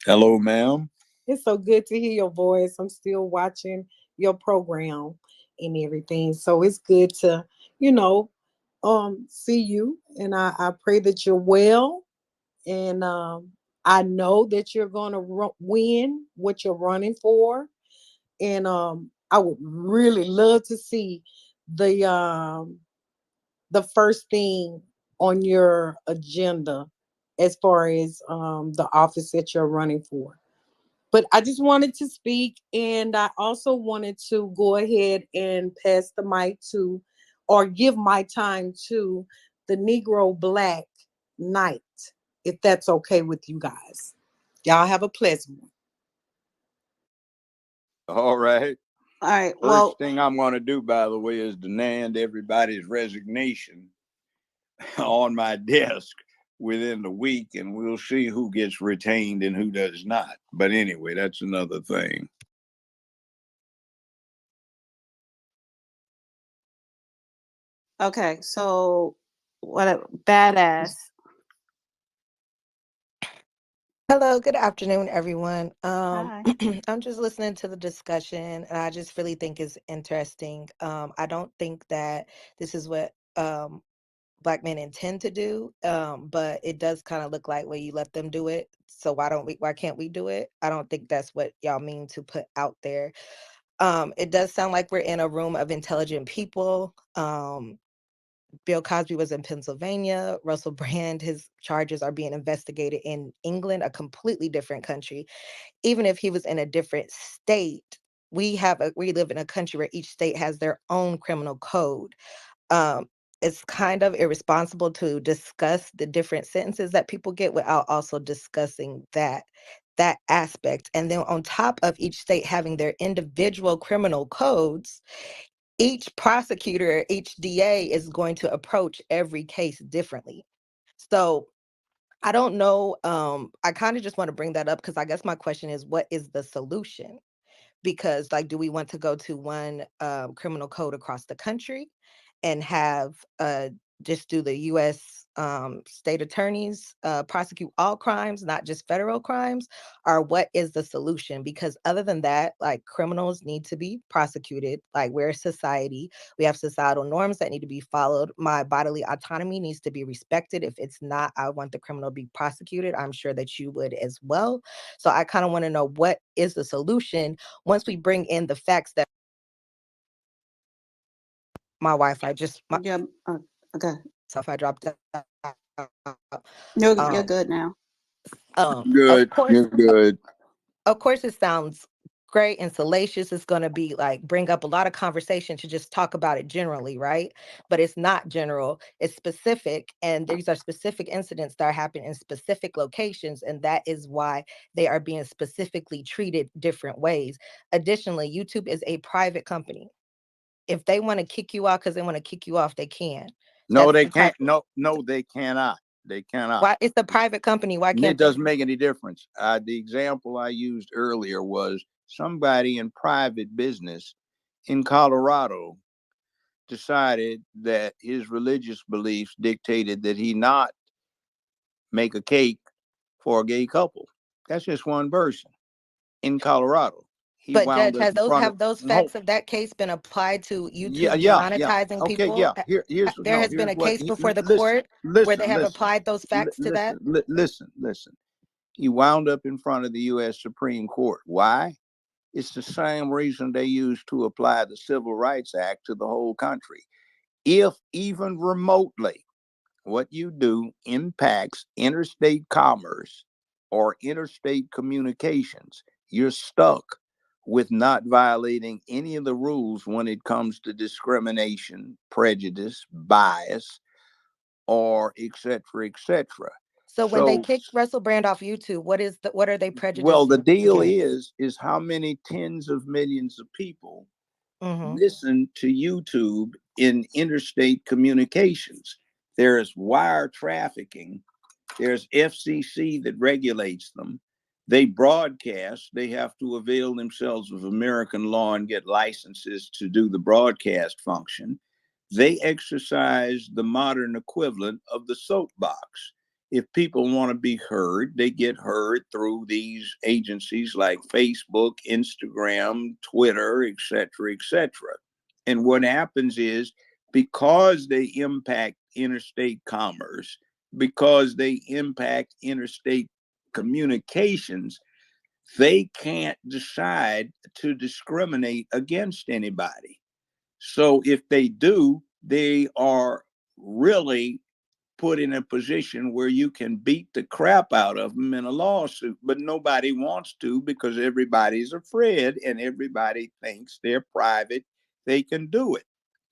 Hello, ma'am. It's so good to hear your voice. I'm still watching your program and everything. So it's good to, you know, see you. And I pray that you're well. And I know that you're gonna win what you're running for. And I would really love to see the first thing on your agenda as far as the office that you're running for. But I just wanted to speak, and I also wanted to go ahead and pass the mic to, or give my time to, the Negro Black Knight, if that's okay with you guys. Y'all have a pleasant one. All right. All right. First Well, thing I'm going to do, by the way, is demand everybody's resignation on my desk within the week, and we'll see who gets retained and who does not. But anyway, that's another thing. okay. So, what a badass. Hello, good afternoon, everyone. Hi. I'm just listening to the discussion, and I just really think it's interesting. I don't think that this is what Black men intend to do, but it does kind of look like, well, you let them do it, so why can't we do it? I don't think that's what y'all mean to put out there. It does sound like we're in a room of intelligent people. Bill Cosby was in Pennsylvania. Russell Brand, his charges are being investigated in England, a completely different country. Even if he was in a different state, we live in a country where each state has their own criminal code. It's kind of irresponsible to discuss the different sentences that people get without also discussing that aspect. And then on top of each state having their individual criminal codes, each prosecutor, each DA is going to approach every case differently. So I don't know. I kind of just want to bring that up because I guess my question is, what is the solution? Because, like, do we want to go to one criminal code across the country and have just do the U.S. State attorneys prosecute all crimes, not just federal crimes? Or what is the solution? Because other than that, like, criminals need to be prosecuted. Like, we're a society. We have societal norms that need to be followed. My bodily autonomy needs to be respected. If it's not, I want the criminal to be prosecuted. I'm sure that you would as well. So I kind of want to know, what is the solution once we bring in the facts that my Wi-Fi just my Yeah. Okay. so if I dropped out. You're Um, good now. of Good. course, You're good. of course, it sounds great and salacious. It's going to be like bring up a lot of conversation to just talk about it generally, right? But it's not general, it's specific. And these are specific incidents that are happening in specific locations. And that is why they are being specifically treated different ways. Additionally, YouTube is a private company. If they want to kick you out because they want to kick you off, they can. No, That's they the type. can't. No, they cannot. They cannot. Why? It's a private company. Why And can't it they? doesn't make any difference. The example I used earlier was somebody in private business in Colorado decided that his religious beliefs dictated that he not make a cake for a gay couple. That's just one person in Colorado. He But wound Judge, up in front of have those no. facts of that case been applied to Yeah, YouTube yeah. demonetizing Okay, people? yeah. Here's There no. has been Here's a what. case before the Listen, court where they listen, have listen, applied those facts to that. listen. He wound up in front of the U.S. Supreme Court. Why? It's the same reason they used to apply the Civil Rights Act to the whole country. If even remotely what you do impacts interstate commerce or interstate communications, you're stuck with not violating any of the rules when it comes to discrimination, prejudice, bias, or et cetera, et cetera. So when they So, kicked Russell Brand off YouTube, what are they well, the prejudicing deal against? is how many tens of millions of people Mm-hmm. listen to YouTube in interstate communications. There is wire trafficking There's FCC that regulates them. They broadcast. They have to avail themselves of American law and get licenses to do the broadcast function. They exercise the modern equivalent of the soapbox. If people want to be heard, they get heard through these agencies like Facebook, Instagram, Twitter, etc., etc. And what happens is, because they impact interstate commerce, because they impact interstate communications, they can't decide to discriminate against anybody. So if they do, they are really put in a position where you can beat the crap out of them in a lawsuit, but nobody wants to because everybody's afraid and everybody thinks they're private. They can do it.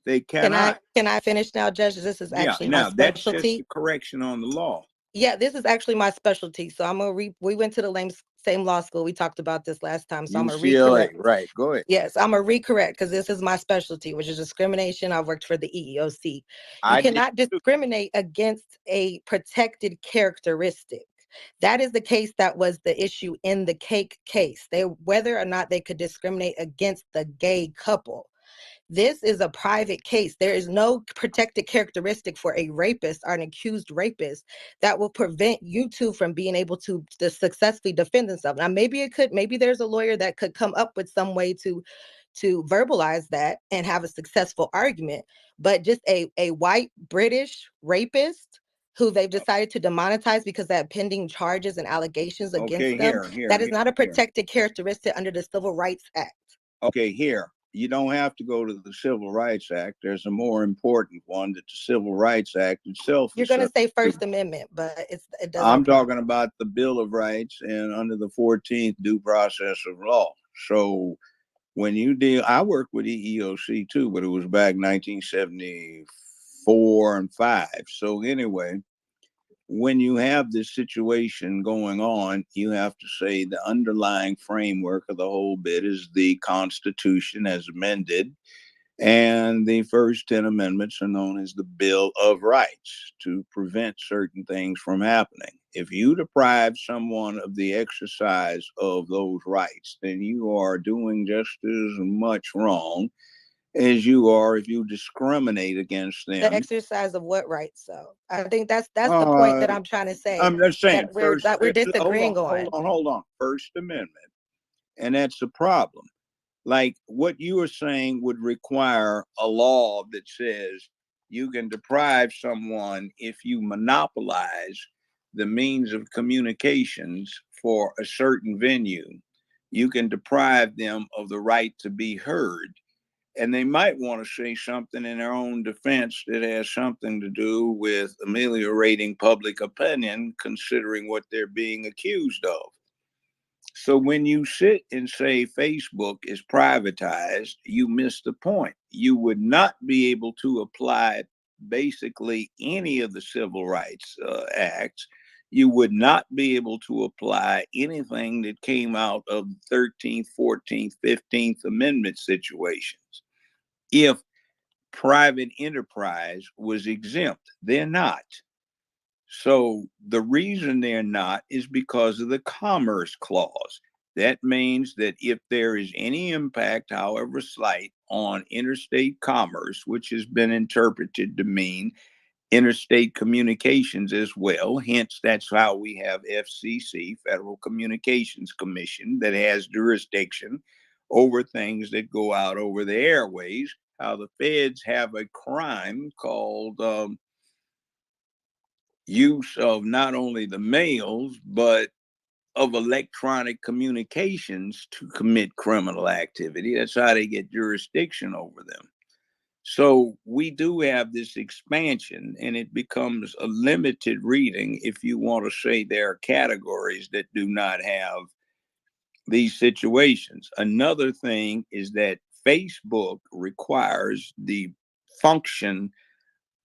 They cannot. Can I finish now, Judge? This is Yeah. actually my Now that's just specialty. a correction on the law. Yeah, this is actually my specialty. So I'm gonna we went to the same law school. We talked about this last time. So I'm gonna UCLA, recorrect. right? Go ahead. Yes, I'm gonna recorrect because this is my specialty, which is discrimination. I worked for the EEOC. You I did cannot too. discriminate against a protected characteristic. That is the case that was the issue in the cake case. Whether or not they could discriminate against the gay couple. This is a private case. There is no protected characteristic for a rapist or an accused rapist that will prevent you two from being able to successfully defend themselves. Now, maybe there's a lawyer that could come up with some way to verbalize that and have a successful argument. But just a white British rapist who they've decided to demonetize because they have pending charges and allegations against them, that is not a protected characteristic under the Civil Rights Act. Okay, here. You don't have to go to the Civil Rights Act. There's a more important one, that the Civil Rights Act itself. You're going to say First Amendment, but it doesn't. I'm talking about the Bill of Rights and under the 14th due process of law. So when you deal, I worked with EEOC too, but it was back 1974 and 5. So anyway, when you have this situation going on, you have to say the underlying framework of the whole bit is the Constitution as amended. And the first 10 amendments are known as the Bill of Rights to prevent certain things from happening. If you deprive someone of the exercise of those rights, then you are doing just as much wrong as you are if you discriminate against them. The exercise of what rights, though? I think that's the point that I'm trying to say. I'm just saying, that we're disagreeing on. Hold on. First Amendment. And that's the problem. Like what you are saying would require a law that says you can deprive someone if you monopolize the means of communications for a certain venue. You can deprive them of the right to be heard. And they might want to say something in their own defense that has something to do with ameliorating public opinion, considering what they're being accused of. So when you sit and say Facebook is privatized, you miss the point. You would not be able to apply basically any of the civil rights acts. You would not be able to apply anything that came out of the 13th, 14th, 15th Amendment situations if private enterprise was exempt. They're not. So the reason they're not is because of the Commerce Clause. That means that if there is any impact, however slight, on interstate commerce, which has been interpreted to mean interstate communications as well, hence that's how we have FCC, Federal Communications Commission, that has jurisdiction over things that go out over the airways, how the feds have a crime called use of not only the mails, but of electronic communications to commit criminal activity. That's how they get jurisdiction over them. So we do have this expansion, and it becomes a limited reading if you want to say there are categories that do not have these situations. Another thing is that Facebook requires the function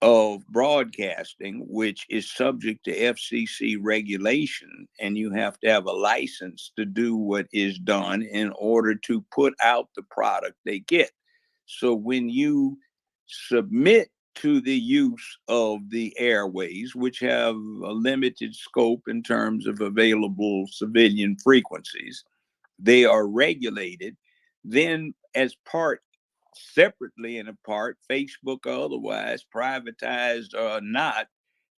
of broadcasting, which is subject to FCC regulation, and you have to have a license to do what is done in order to put out the product they get. So when you submit to the use of the airways, which have a limited scope in terms of available civilian frequencies. They are regulated. Then, as part, separately and apart, Facebook or otherwise, privatized or not,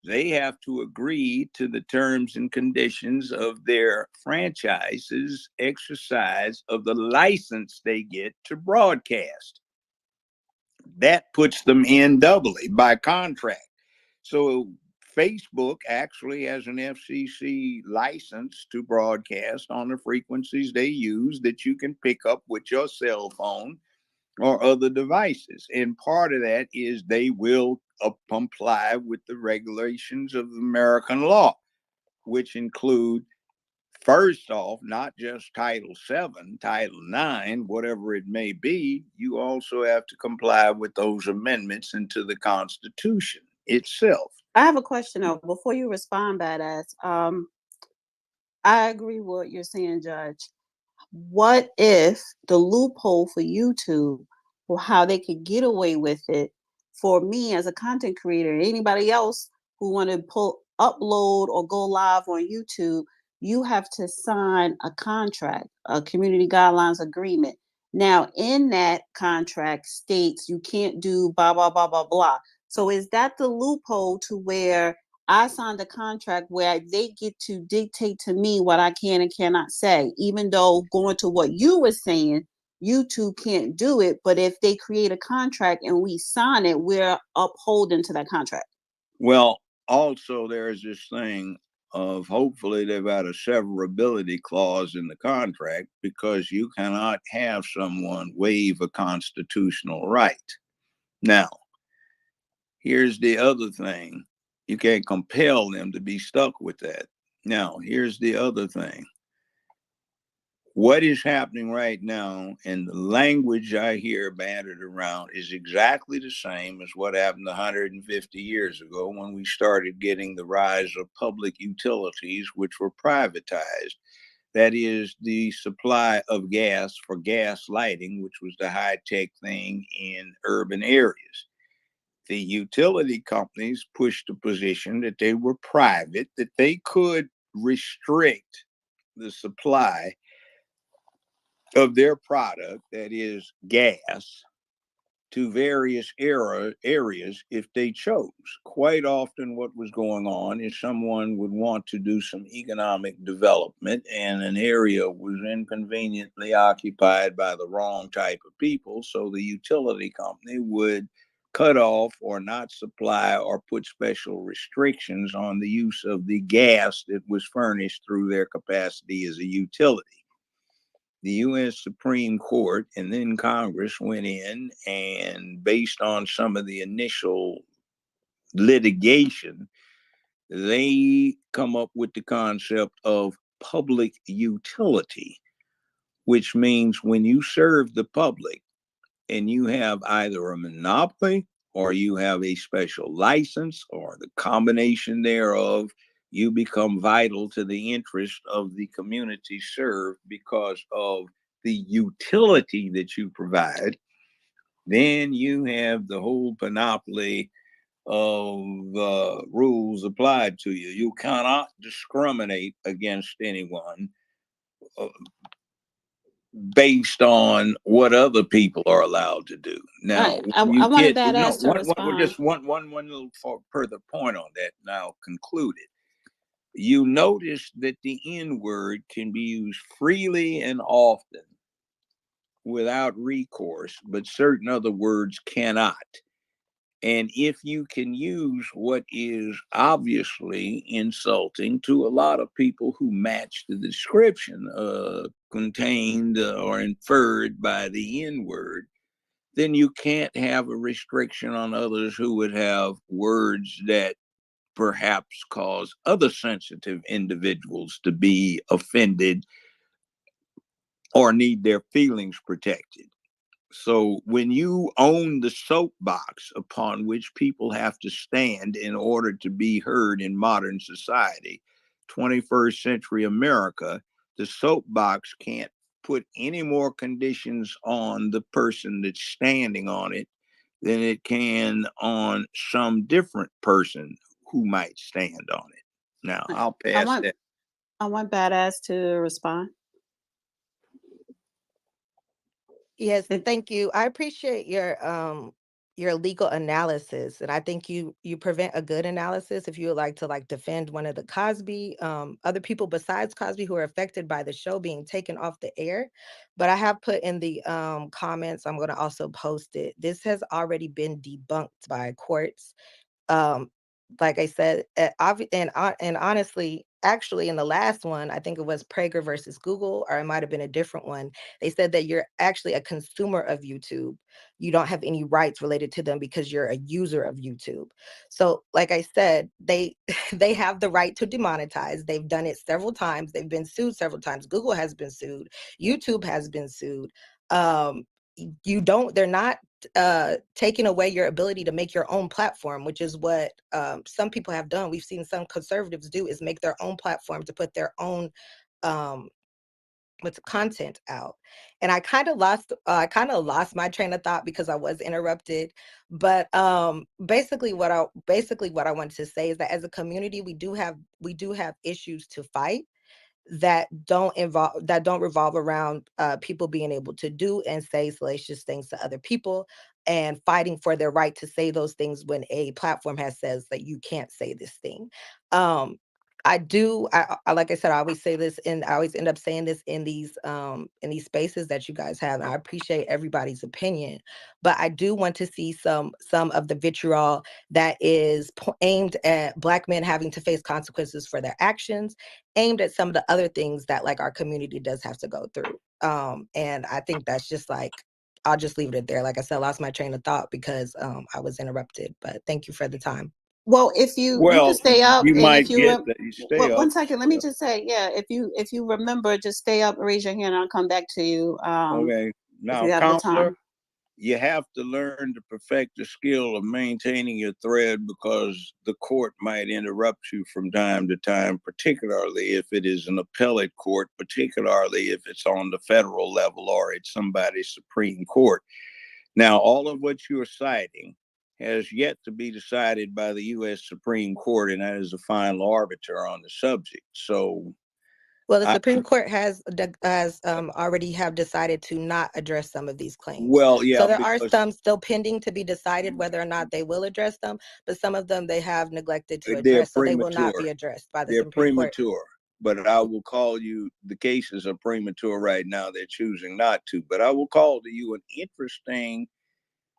they have to agree to the terms and conditions of their franchises exercise of the license they get to broadcast. That puts them in doubly by contract. So Facebook actually has an FCC license to broadcast on the frequencies they use that you can pick up with your cell phone or other devices. And part of that is they will comply with the regulations of American law, which include, first off, not just Title VII, Title IX, whatever it may be, you also have to comply with those amendments into the Constitution itself. I have a question though, before you respond, badass. I agree with what you're saying, Judge. What if the loophole for YouTube, or how they could get away with it, for me as a content creator, anybody else who want to upload or go live on YouTube, you have to sign a contract, a community guidelines agreement. Now, in that contract states you can't do blah, blah, blah, blah, blah. So is that the loophole to where I signed a contract where they get to dictate to me what I can and cannot say, even though going to what you were saying, YouTube can't do it. But if they create a contract and we sign it, we're upholding to that contract. Well, also there's this thing of, hopefully they've got a severability clause in the contract, because you cannot have someone waive a constitutional right. Now, here's the other thing. You can't compel them to be stuck with that. Now, here's the other thing. What is happening right now, and the language I hear bandied around, is exactly the same as what happened 150 years ago when we started getting the rise of public utilities, which were privatized. That is, the supply of gas for gas lighting, which was the high-tech thing in urban areas. The utility companies pushed a position that they were private, that they could restrict the supply of their product, that is gas, to various areas if they chose. Quite often what was going on is someone would want to do some economic development and an area was inconveniently occupied by the wrong type of people, so the utility company would cut off or not supply or put special restrictions on the use of the gas that was furnished through their capacity as a utility. The U.S. Supreme Court and then Congress went in, and based on some of the initial litigation, they come up with the concept of public utility, which means when you serve the public and you have either a monopoly or you have a special license or the combination thereof, you become vital to the interest of the community served because of the utility that you provide. Then you have the whole panoply of rules applied to you. You cannot discriminate against anyone based on what other people are allowed to do. Now, I you wanted get no badass to one, respond. just one little further point on that. Now concluded. You notice that the N word can be used freely and often without recourse, but certain other words cannot. And if you can use what is obviously insulting to a lot of people who match the description contained or inferred by the N word, then you can't have a restriction on others who would have words that perhaps cause other sensitive individuals to be offended or need their feelings protected. So when you own the soapbox upon which people have to stand in order to be heard in modern society, 21st century America, the soapbox can't put any more conditions on the person that's standing on it than it can on some different person who might stand on it. Now, I'll I pass want that. I want Badass to respond. Yes, It- thank you. I appreciate your legal analysis, and I think you prevent a good analysis if you would like to like defend one of the Cosby other people besides Cosby who are affected by the show being taken off the air. But I have put in the comments, I'm going to also post it. This has already been debunked by courts. um like I said, and honestly, actually, in the last one, I think it was Prager versus Google, or it might have been a different one. They said that you're actually a consumer of YouTube. You don't have any rights related to them because you're a user of YouTube. So, like I said, they they have the right to demonetize. They've done it several times. They've been sued several times. Google has been sued. YouTube has been sued. Um, they're not taking away your ability to make your own platform, which is what some people have done. We've seen some conservatives do, is make their own platform to put their own um, what's content out. And I kind of lost my train of thought because I was interrupted. But basically what I wanted to say is that as a community, we do have issues to fight that don't revolve around people being able to do and say salacious things to other people, and fighting for their right to say those things when a platform has says that you can't say this thing. um like I said, I always say this, and I always end up saying this in these spaces that you guys have, and I appreciate everybody's opinion, but I do want to see some of the vitriol that is aimed at Black men having to face consequences for their actions, aimed at some of the other things that like our community does have to go through. And I think that's just like, I'll just leave it there. Like I said, I lost my train of thought because I was interrupted, but thank you for the time. Well, if you can Well, stay up, you and if might you get that. You stay well, up. 1 second, let me just say, yeah, if you remember, just stay up, raise your hand, I'll come back to you. Okay. If Now, you have the counselor, time. you have to learn to perfect the skill of maintaining your thread because the court might interrupt you from time to time, particularly if it is an appellate court, particularly if it's on the federal level or it's somebody's Supreme Court. Now, all of what you're citing has yet to be decided by the U.S. Supreme Court, and that is the final arbiter on the subject. So, Well, the I, Supreme Court has already have decided to not address some of these claims. well, yeah, So there are because some still pending to be decided whether or not they will address them, but some of them they have neglected to they're address, so they will not premature. be addressed by the They're Supreme Court. premature. But I will call you, the cases are premature right now. They're choosing not to. But I will call to you an interesting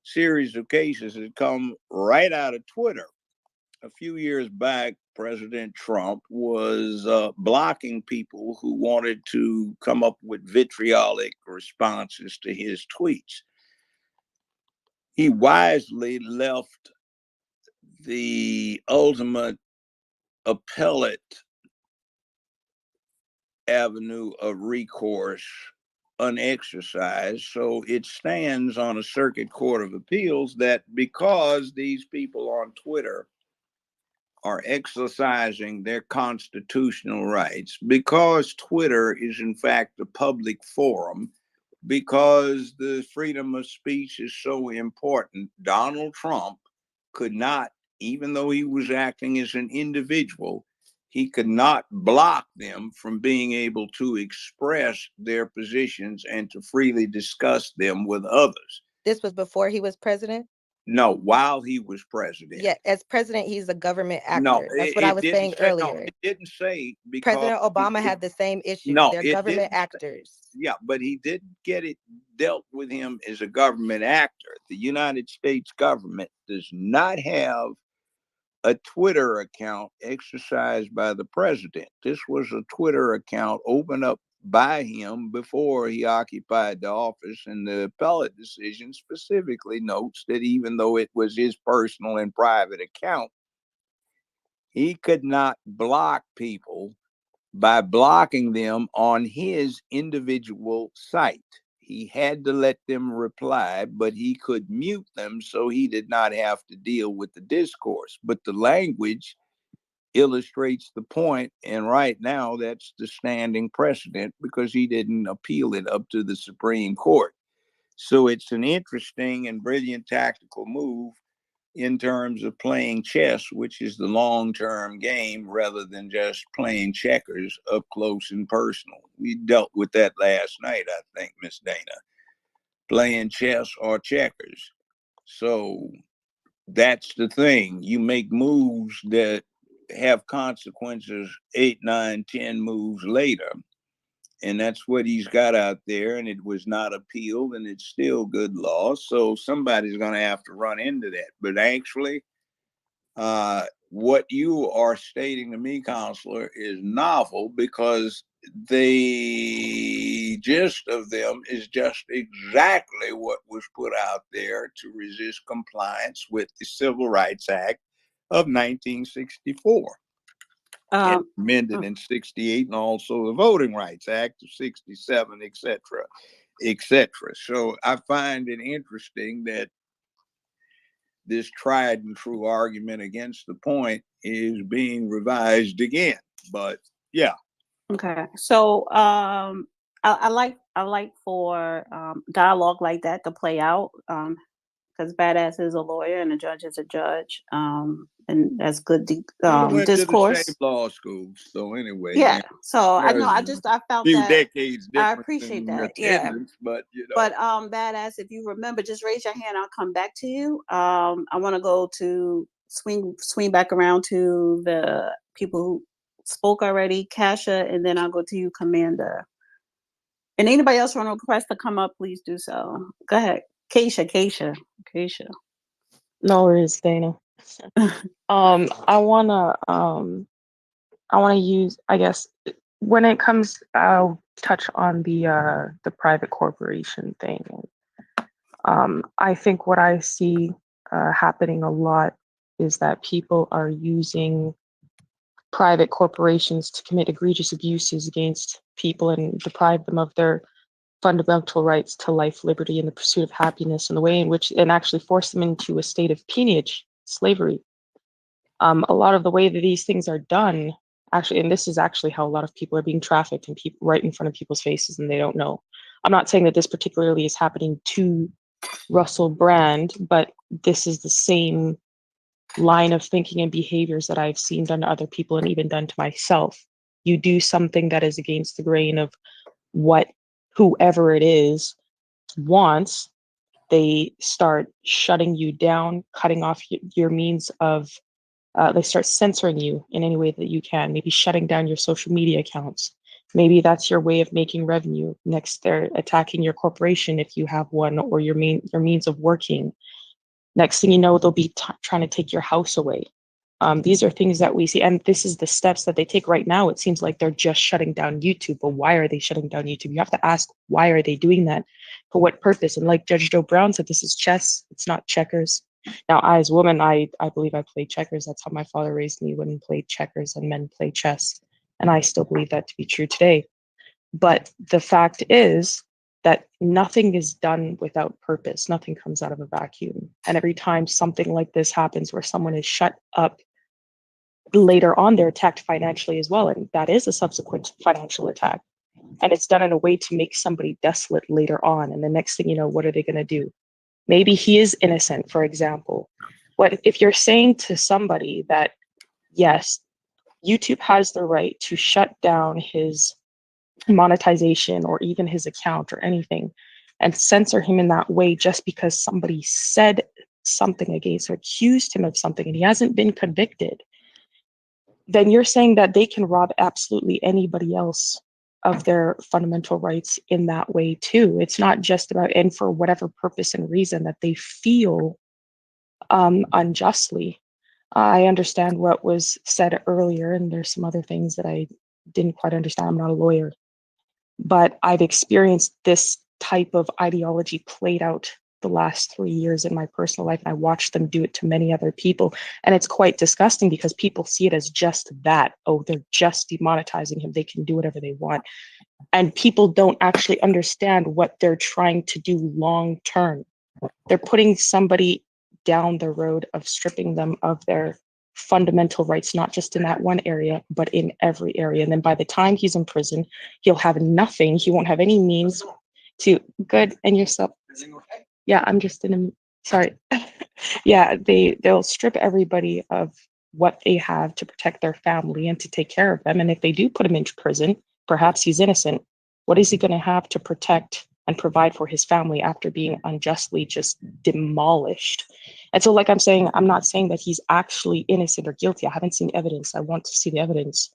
series of cases that come right out of Twitter. A few years back, President Trump was blocking people who wanted to come up with vitriolic responses to his tweets. He wisely left the ultimate appellate avenue of recourse unexercised. So it stands on a circuit court of appeals that because these people on Twitter are exercising their constitutional rights, because Twitter is in fact a public forum, because the freedom of speech is so important, Donald Trump could not, even though he was acting as an individual, he could not block them from being able to express their positions and to freely discuss them with others. This was before he was president? No, while he was president. Yeah, as president, he's a government No, actor. That's what I was didn't saying say, no, earlier. it didn't say because President Obama had the same issue. no, They're it government didn't say, actors. yeah, but he didn't get it dealt with him as a government actor. The United States government does not have a Twitter account exercised by the president. This was a Twitter account opened up by him before he occupied the office, and the appellate decision specifically notes that even though it was his personal and private account, he could not block people by blocking them on his individual site. He had to let them reply, but he could mute them so he did not have to deal with the discourse. But the language illustrates the point, and right now that's the standing precedent because he didn't appeal it up to the Supreme Court. So it's an interesting and brilliant tactical move in terms of playing chess, which is the long-term game, rather than just playing checkers up close and personal. We dealt with that last night, I think, Miss Dana. Playing chess or checkers. So that's the thing. You make moves that have consequences 8, 9, 10 moves later. And that's what he's got out there. And it was not appealed, and it's still good law. So somebody's going to have to run into that. But actually, what you are stating to me, counselor, is novel, because the gist of them is just exactly what was put out there to resist compliance with the Civil Rights Act of 1964. And amended in 68, and also the Voting Rights Act of 67, etc., etc. So I find it interesting that this tried and true argument against the point is being revised again. But yeah. Okay. So I like for dialogue like that to play out. Because Badass is a lawyer and a judge is a judge. And that's good Went discourse. to the same law school. So anyway. Yeah. So I know I felt few that decades I difference appreciate in that. Yeah. attendance, but you know. But Badass, if you remember, just raise your hand, I'll come back to you. I want to go to swing back around to the people who spoke already, Kasha, and then I'll go to you, Commander. And anybody else want to request to come up, please do so. Go ahead. Keisha. No worries, Dana. I wanna use, I guess, when it comes, I'll touch on the private corporation thing. I think what I see happening a lot is that people are using private corporations to commit egregious abuses against people and deprive them of their fundamental rights to life, liberty, and the pursuit of happiness, in the way in which, and actually force them into a state of peonage, slavery. A lot of the way that these things are done, actually, and this is actually how a lot of people are being trafficked and people right in front of people's faces and they don't know. I'm not saying that this particularly is happening to Russell Brand, but this is the same line of thinking and behaviors that I've seen done to other people and even done to myself. You do something that is against the grain of what whoever it is wants, they start shutting you down, cutting off your means of, they start censoring you in any way that you can, maybe shutting down your social media accounts. Maybe that's your way of making revenue. Next, they're attacking your corporation if you have one, or your means of working. Next thing you know, they'll be trying to take your house away. These are things that we see, and this is the steps that they take right now. It seems like they're just shutting down YouTube, but why are they shutting down YouTube? You have to ask, why are they doing that? For what purpose? And like Judge Joe Brown said, this is chess, it's not checkers. Now, I, as a woman, I believe I played checkers. That's how my father raised me. Women played checkers and men played chess. And I still believe that to be true today. But the fact is that nothing is done without purpose. Nothing comes out of a vacuum. And every time something like this happens where someone is shut up, later on they're attacked financially as well. And that is a subsequent financial attack. And it's done in a way to make somebody desolate later on. And the next thing you know, what are they going to do? Maybe he is innocent, for example. What if you're saying to somebody that, yes, YouTube has the right to shut down his monetization or even his account or anything and censor him in that way just because somebody said something against or accused him of something and he hasn't been convicted, then you're saying that they can rob absolutely anybody else of their fundamental rights in that way too. It's not just about, and for whatever purpose and reason that they feel unjustly. I understand what was said earlier, and there's some other things that I didn't quite understand. I'm not a lawyer, but I've experienced this type of ideology played out the last 3 years in my personal life, and I watched them do it to many other people. And it's quite disgusting because people see it as just that. Oh, they're just demonetizing him. They can do whatever they want. And people don't actually understand what they're trying to do long term. They're putting somebody down the road of stripping them of their fundamental rights, not just in that one area, but in every area. And then by the time he's in prison, he'll have nothing. He won't have any means to good and yourself. Yeah, I'm just in a sorry. Yeah, they'll strip everybody of what they have to protect their family and to take care of them. And if they do put him into prison, perhaps he's innocent. What is he going to have to protect and provide for his family after being unjustly just demolished? And so, like I'm saying, I'm not saying that he's actually innocent or guilty. I haven't seen evidence. I want to see the evidence,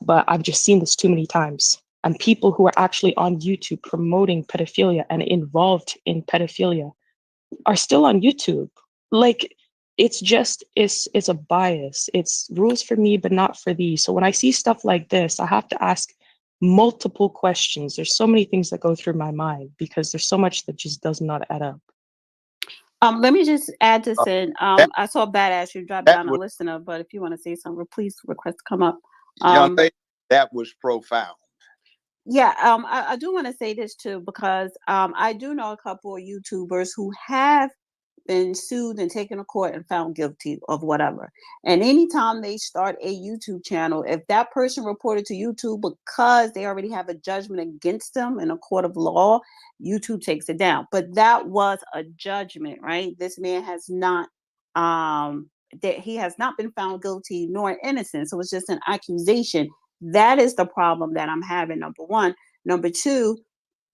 but I've just seen this too many times. And people who are actually on YouTube promoting pedophilia and involved in pedophilia are still on YouTube. Like it's a bias. It's rules for me, but not for thee. So when I see stuff like this, I have to ask multiple questions. There's so many things that go through my mind because there's so much that just does not add up. Let me just add this in. That, I saw Badass you drop that down a was, listener, but if you want to say something, please request to come up. young lady, that was profound. Yeah, I do want to say this too because I do know a couple of YouTubers who have been sued and taken to court and found guilty of whatever. And anytime they start a YouTube channel, if that person reported to YouTube because they already have a judgment against them in a court of law, YouTube takes it down. But that was a judgment, right? This man has not that he has not been found guilty nor innocent. So it's just an accusation. That is the problem that I'm having, number one. Number two,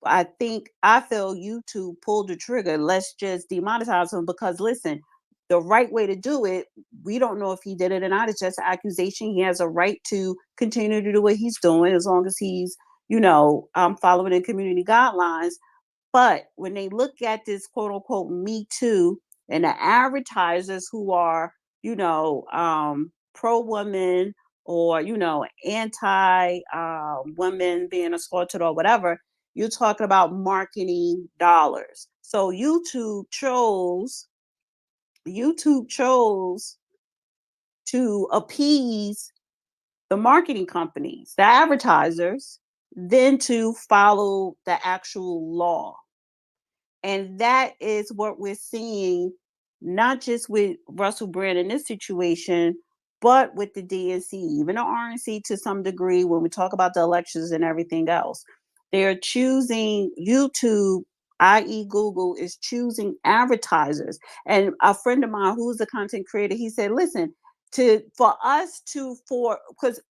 I feel YouTube pulled the trigger. Let's just demonetize him because listen, the right way to do it, we don't know if he did it or not. It's just an accusation. He has a right to continue to do what he's doing as long as he's, following the community guidelines. But when they look at this quote unquote Me Too and the advertisers who are, pro woman or, anti women being assaulted or whatever, you're talking about marketing dollars. So YouTube chose to appease the marketing companies, the advertisers, than to follow the actual law. And that is what we're seeing, not just with Russell Brand in this situation, but with the DNC, even the RNC to some degree, when we talk about the elections and everything else. They're choosing YouTube, i.e., Google, is choosing advertisers. And a friend of mine who's a content creator, he said, listen, because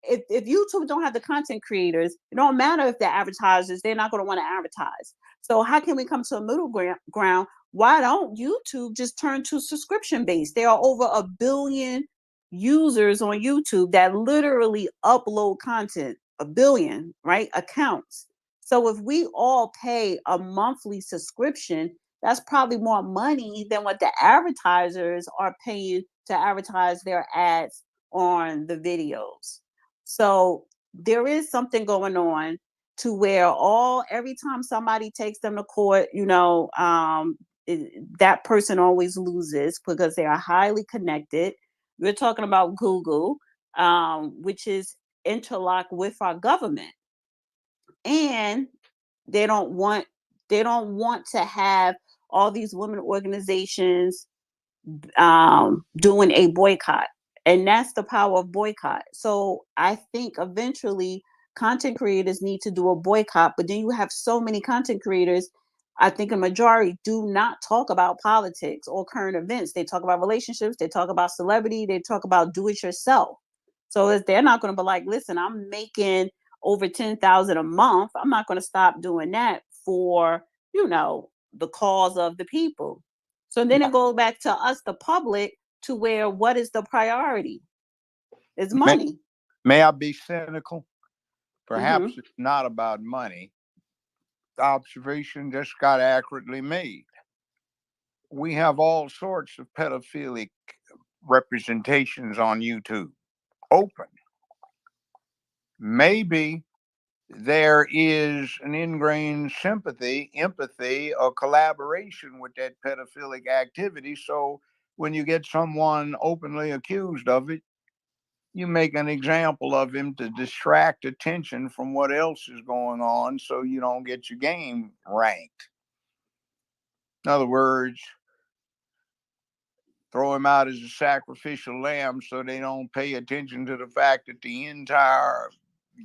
if YouTube don't have the content creators, it don't matter if they're advertisers, they're not going to want to advertise. So how can we come to a middle ground? Why don't YouTube just turn to subscription based? There are over 1 billion users on YouTube that literally upload content, 1 billion, right? Accounts. So if we all pay a monthly subscription, that's probably more money than what the advertisers are paying to advertise their ads on the videos. So there is something going on to where every time somebody takes them to court, that person always loses because they are highly connected. We're talking about Google, which is interlocked with our government, and they don't want to have all these women organizations doing a boycott. And that's the power of boycott. So I think eventually content creators need to do a boycott, but then you have so many content creators. I think a majority do not talk about politics or current events. They talk about relationships, they talk about celebrity, they talk about do it yourself. So if they're not going to be like, listen, I'm making over 10,000 a month, I'm not going to stop doing that for, the cause of the people. So then it goes back to us, the public, to where what is the priority? It's money. May I be cynical? Perhaps Mm-hmm. it's not about money. The observation just got accurately made. We have all sorts of pedophilic representations on YouTube, open. Maybe there is an ingrained sympathy, empathy, or collaboration with that pedophilic activity. So when you get someone openly accused of it, you make an example of him to distract attention from what else is going on so you don't get your game ranked. In other words, throw him out as a sacrificial lamb so they don't pay attention to the fact that the entire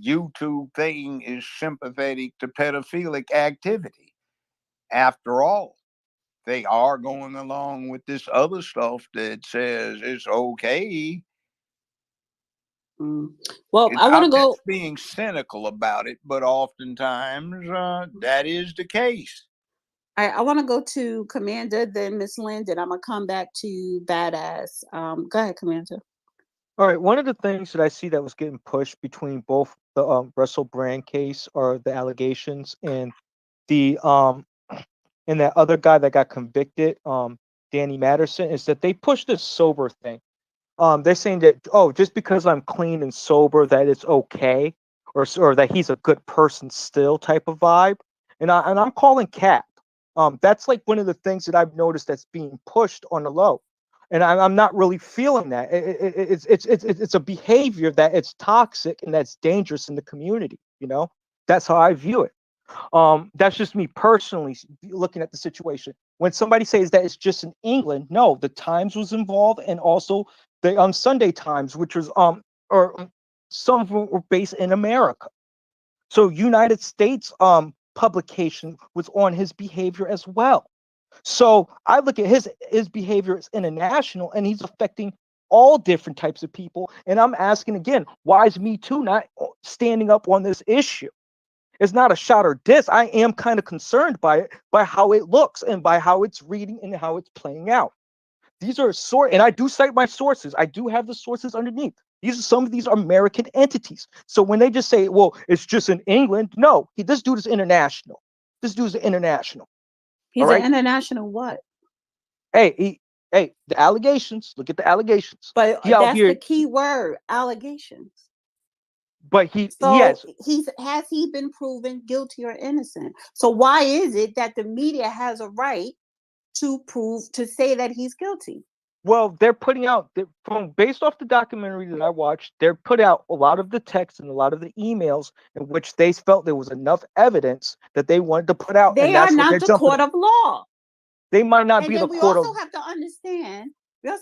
YouTube thing is sympathetic to pedophilic activity. After all, they are going along with this other stuff that says it's okay. Well, I want to I'm go. just being cynical about it, but oftentimes that is the case. I want to go to Commander, then Miss Linden. I'm gonna come back to Badass. Go ahead, Commander. All right, one of the things that I see that was getting pushed between both the Russell Brand case or the allegations and the and that other guy that got convicted, Danny Matterson, is that they pushed this sober thing. They're saying that, oh, just because I'm clean and sober, that it's okay, or that he's a good person still type of vibe, and I'm calling cap. That's like one of the things that I've noticed that's being pushed on the low, and I'm not really feeling that. It's a behavior that it's toxic and that's dangerous in the community. You know, that's how I view it. That's just me personally looking at the situation. When somebody says that it's just in England, no, the Times was involved, and also the Sunday Times, which was or some of them were based in America. So United States publication was on his behavior as well. So I look at his behavior as international, and he's affecting all different types of people. And I'm asking again, why is Me Too not standing up on this issue? It's not a shot or diss. I am kind of concerned by it, by how it looks and by how it's reading and how it's playing out. These are and I do cite my sources. I do have the sources underneath. Some of these are American entities. So when they just say, well, it's just in England, no, this dude is international. This dude is international. He's all right? an international what? Hey, the allegations. Look at the allegations. But He out that's here, the key word, allegations. but he So has. has he been proven guilty or innocent? So why is it that the media has a right to say that he's guilty? Well, they're putting out from based off the documentary that I watched. They're put out a lot of the text and a lot of the emails in which they felt there was enough evidence that they wanted to put out, They and are that's what not they're the jumping court at. of law. They might not And be the then we court also of. have to understand, when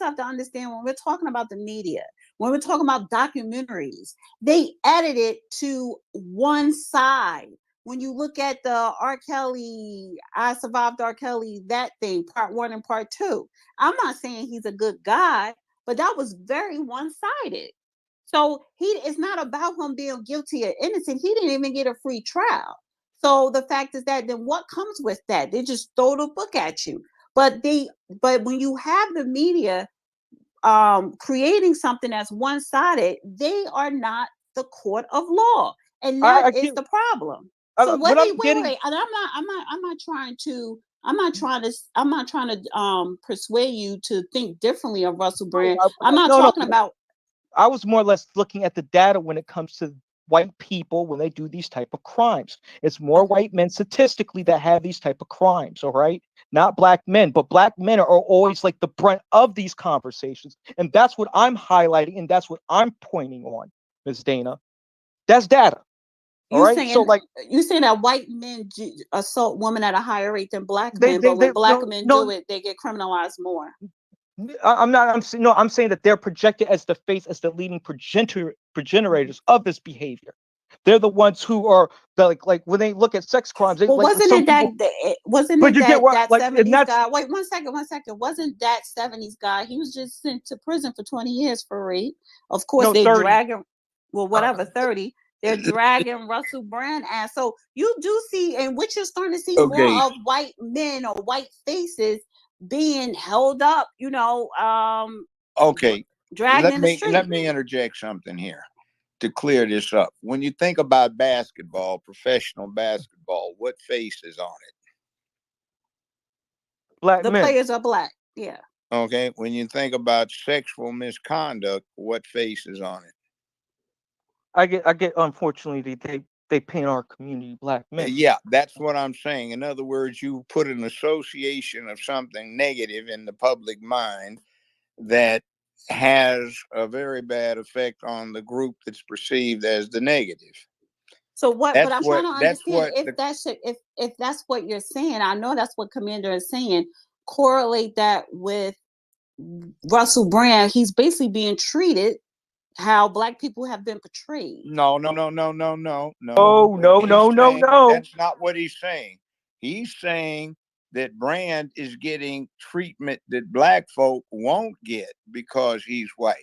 we're talking about the media, when we're talking about documentaries, they edit it to one side. When you look at the R. Kelly, I Survived R. Kelly, that thing, part 1 and part 2, I'm not saying he's a good guy, but that was very one-sided. So it's not about him being guilty or innocent. He didn't even get a free trial. So the fact is that then what comes with that? They just throw the book at you. But when you have the media creating something that's one-sided, they are not the court of law. And that is the problem. So What I'm getting. wait, and I'm not trying to persuade you to think differently of Russell Brand. I'm not talking about. I was more or less looking at the data when it comes to white people when they do these type of crimes. It's more white men statistically that have these type of crimes, all right? Not black men, but black men are always like the brunt of these conversations. And that's what I'm highlighting, and that's what I'm pointing on, Ms. Dana. That's data. All right. So like you saying that white men assault women at a higher rate than black men, they but when black no, men no, do it, they get criminalized more. I'm saying that they're projected as the face, as the leading progenitors of this behavior. They're the ones who are like when they look at sex crimes. They, Well, like wasn't some it that people, wasn't but it you get that what that like, and 70s that's guy? Wait, 1 second. Wasn't that 70s guy? He was just sent to prison for 20 years for rape. Of course, no they 30. dragging, well, whatever, 30. They're dragging Russell Brand ass. So you do see, and what you're starting to see more Okay. of white men or white faces being held up, Okay. dragged in the street. Let me interject something here to clear this up. When you think about basketball, professional basketball, what face is on it? Black The men. players are black. Yeah. Okay. When you think about sexual misconduct, what face is on it? I get unfortunately they paint our community black men. Yeah, that's what I'm saying. In other words, you put an association of something negative in the public mind that has a very bad effect on the group that's perceived as the negative. So what? But I'm trying to understand if that's what you're saying. I know that's what Commander is saying. Correlate that with Russell Brand. He's basically being treated how black people have been portrayed. No. Oh no. That's not what he's saying. He's saying that Brand is getting treatment that black folk won't get because he's white.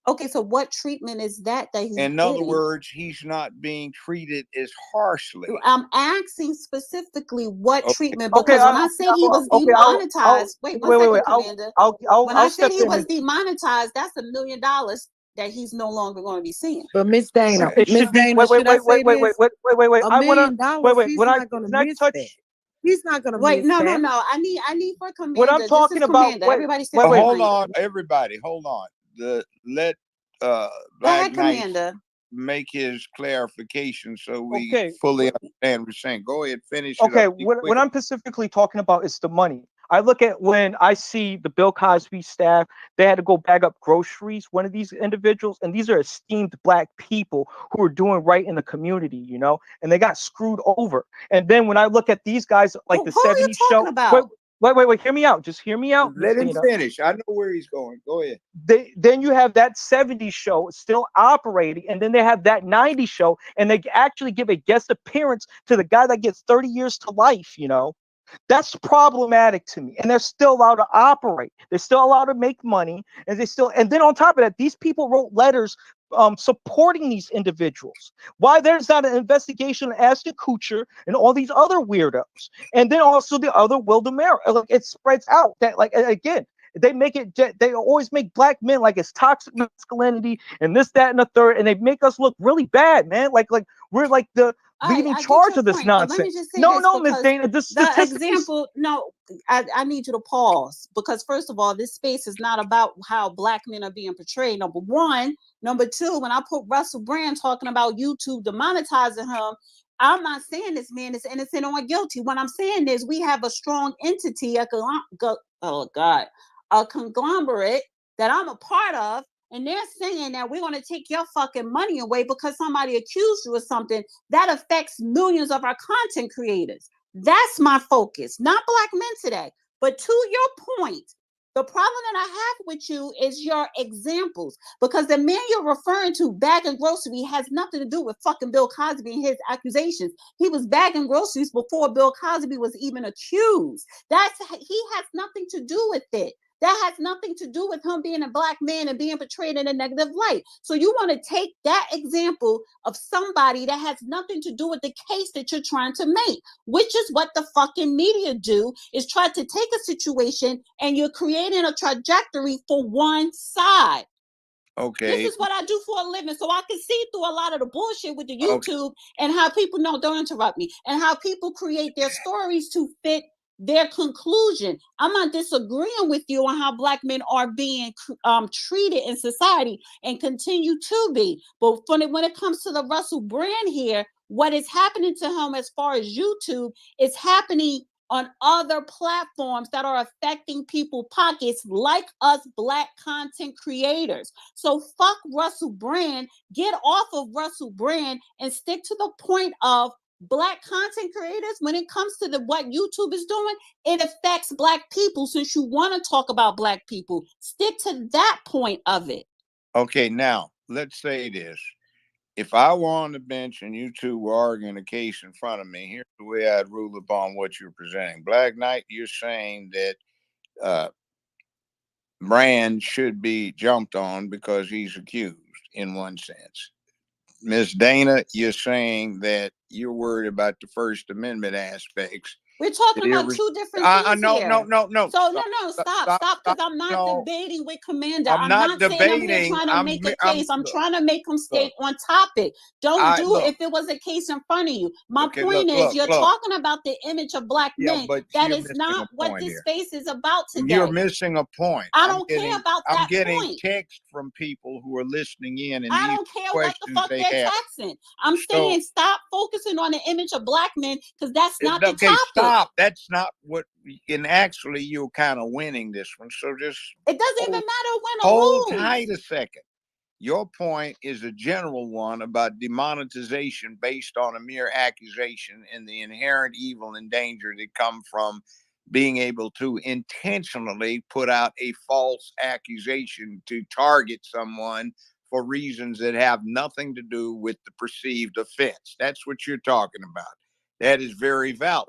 Okay, so what treatment is that he's In other getting? words, he's not being treated as harshly. I'm asking specifically what Okay. treatment, Okay, because when I said he was demonetized, wait one second, Commander. When I I'll said step he in. was demonetized, that's $1 million that he's no longer going to be seeing. But Miss Dana, It Miss should be. Dana, should I say this? Wait. $1 I wanna million, wait. he's When not gonna I miss touch that. He's not gonna Wait, miss no. that. I need for what I'm Commander. This talking is about. Commander. Everybody sit wait. Hold behind. on, everybody, hold on. Let Go Black ahead, Knight Commander. make his clarification so we Okay. fully understand what we're saying. Go ahead, finish it Okay, up. Be what quick. I'm specifically talking about is the money. I look at when I see the Bill Cosby staff, they had to go bag up groceries, one of these individuals, and these are esteemed black people who are doing right in the community, you know, and they got screwed over. And then when I look at these guys, like the Who are you 70s talking show, about? wait, hear me out. Just hear me out, Miss Let him Dana. finish. I know where he's going. Go ahead. Then you have that 70s show still operating, and then they have that 90s show, and they actually give a guest appearance to the guy that gets 30 years to life, you know. That's problematic to me. And they're still allowed to operate. They're still allowed to make money. And then on top of that, these people wrote letters supporting these individuals. Why there's not an investigation on Ashton Kutcher and all these other weirdos. And then also the other Will DeMero. Like, it spreads out that, like, again, they always make black men like it's toxic masculinity and this, that, and the third, and they make us look really bad, man. Like we're like the leading I get charge your of this point, but let me nonsense. just say No, this, Miss because Dana, the the statistics. example, no, I need you to pause, because first of all, this space is not about how black men are being portrayed, number one. Number two, when I put Russell Brand talking about YouTube demonetizing him, I'm not saying this man is innocent or guilty. What I'm saying is we have a strong entity, a conglomerate that I'm a part of, and they're saying that we're going to take your fucking money away because somebody accused you of something that affects millions of our content creators. That's my focus, not black men today. But to your point, the problem that I have with you is your examples, because the man you're referring to bagging grocery has nothing to do with fucking Bill Cosby and his accusations. He was bagging groceries before Bill Cosby was even accused. He has nothing to do with it. That has nothing to do with him being a black man and being portrayed in a negative light. So you want to take that example of somebody that has nothing to do with the case that you're trying to make, which is what the fucking media do, is try to take a situation and you're creating a trajectory for one side. Okay. This is what I do for a living, so I can see through a lot of the bullshit with the YouTube, and how people, no, don't interrupt me, and how people create their stories to fit their conclusion. I'm not disagreeing with you on how black men are being treated in society and continue to be. But when it comes to the Russell Brand here, what is happening to him as far as YouTube is happening on other platforms that are affecting people's pockets, like us black content creators. So fuck Russell Brand, get off of Russell Brand and stick to the point of black content creators. When it comes to what YouTube is doing, it affects black people. Since you want to talk about black people, stick to that point of it. Okay, now let's say this. If I were on the bench and you two were arguing a case in front of me, here's the way I'd rule upon what you're presenting. Black Knight, you're saying that Brand should be jumped on because he's accused in one sense. Miss Dana, you're saying that you're worried about the First Amendment aspects. We're talking about two different things no, here. No. So stop, because I'm not debating with Commander. I'm not saying I'm here debating. trying to make a case. I'm trying to make him stay on topic. If it was a case in front of you. My point is, you're talking about the image of black men. But that is not what this space is about today. You're missing a point. I don't care about that I'm getting point. text from people who are listening in, and I don't care what the fuck they're texting. I'm saying stop focusing on the image of black men, because that's not the topic. Stop. That's not what. And actually, you're kind of winning this one. So just it doesn't even matter win or hold lose. tight a second. Your point is a general one about demonetization based on a mere accusation and the inherent evil and danger that come from being able to intentionally put out a false accusation to target someone for reasons that have nothing to do with the perceived offense. That's what you're talking about. That is very valid.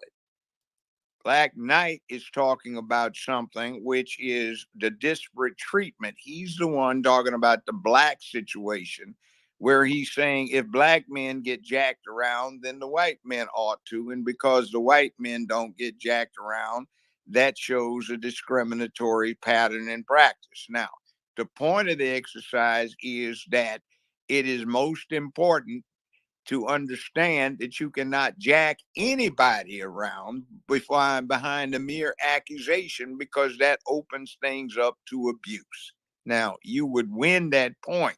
Black Knight is talking about something which is the disparate treatment. He's the one talking about the black situation, where he's saying if black men get jacked around, then the white men ought to. And because the white men don't get jacked around, that shows a discriminatory pattern in practice. Now, the point of the exercise is that it is most important to understand that you cannot jack anybody around behind a mere accusation, because that opens things up to abuse. Now, you would win that point.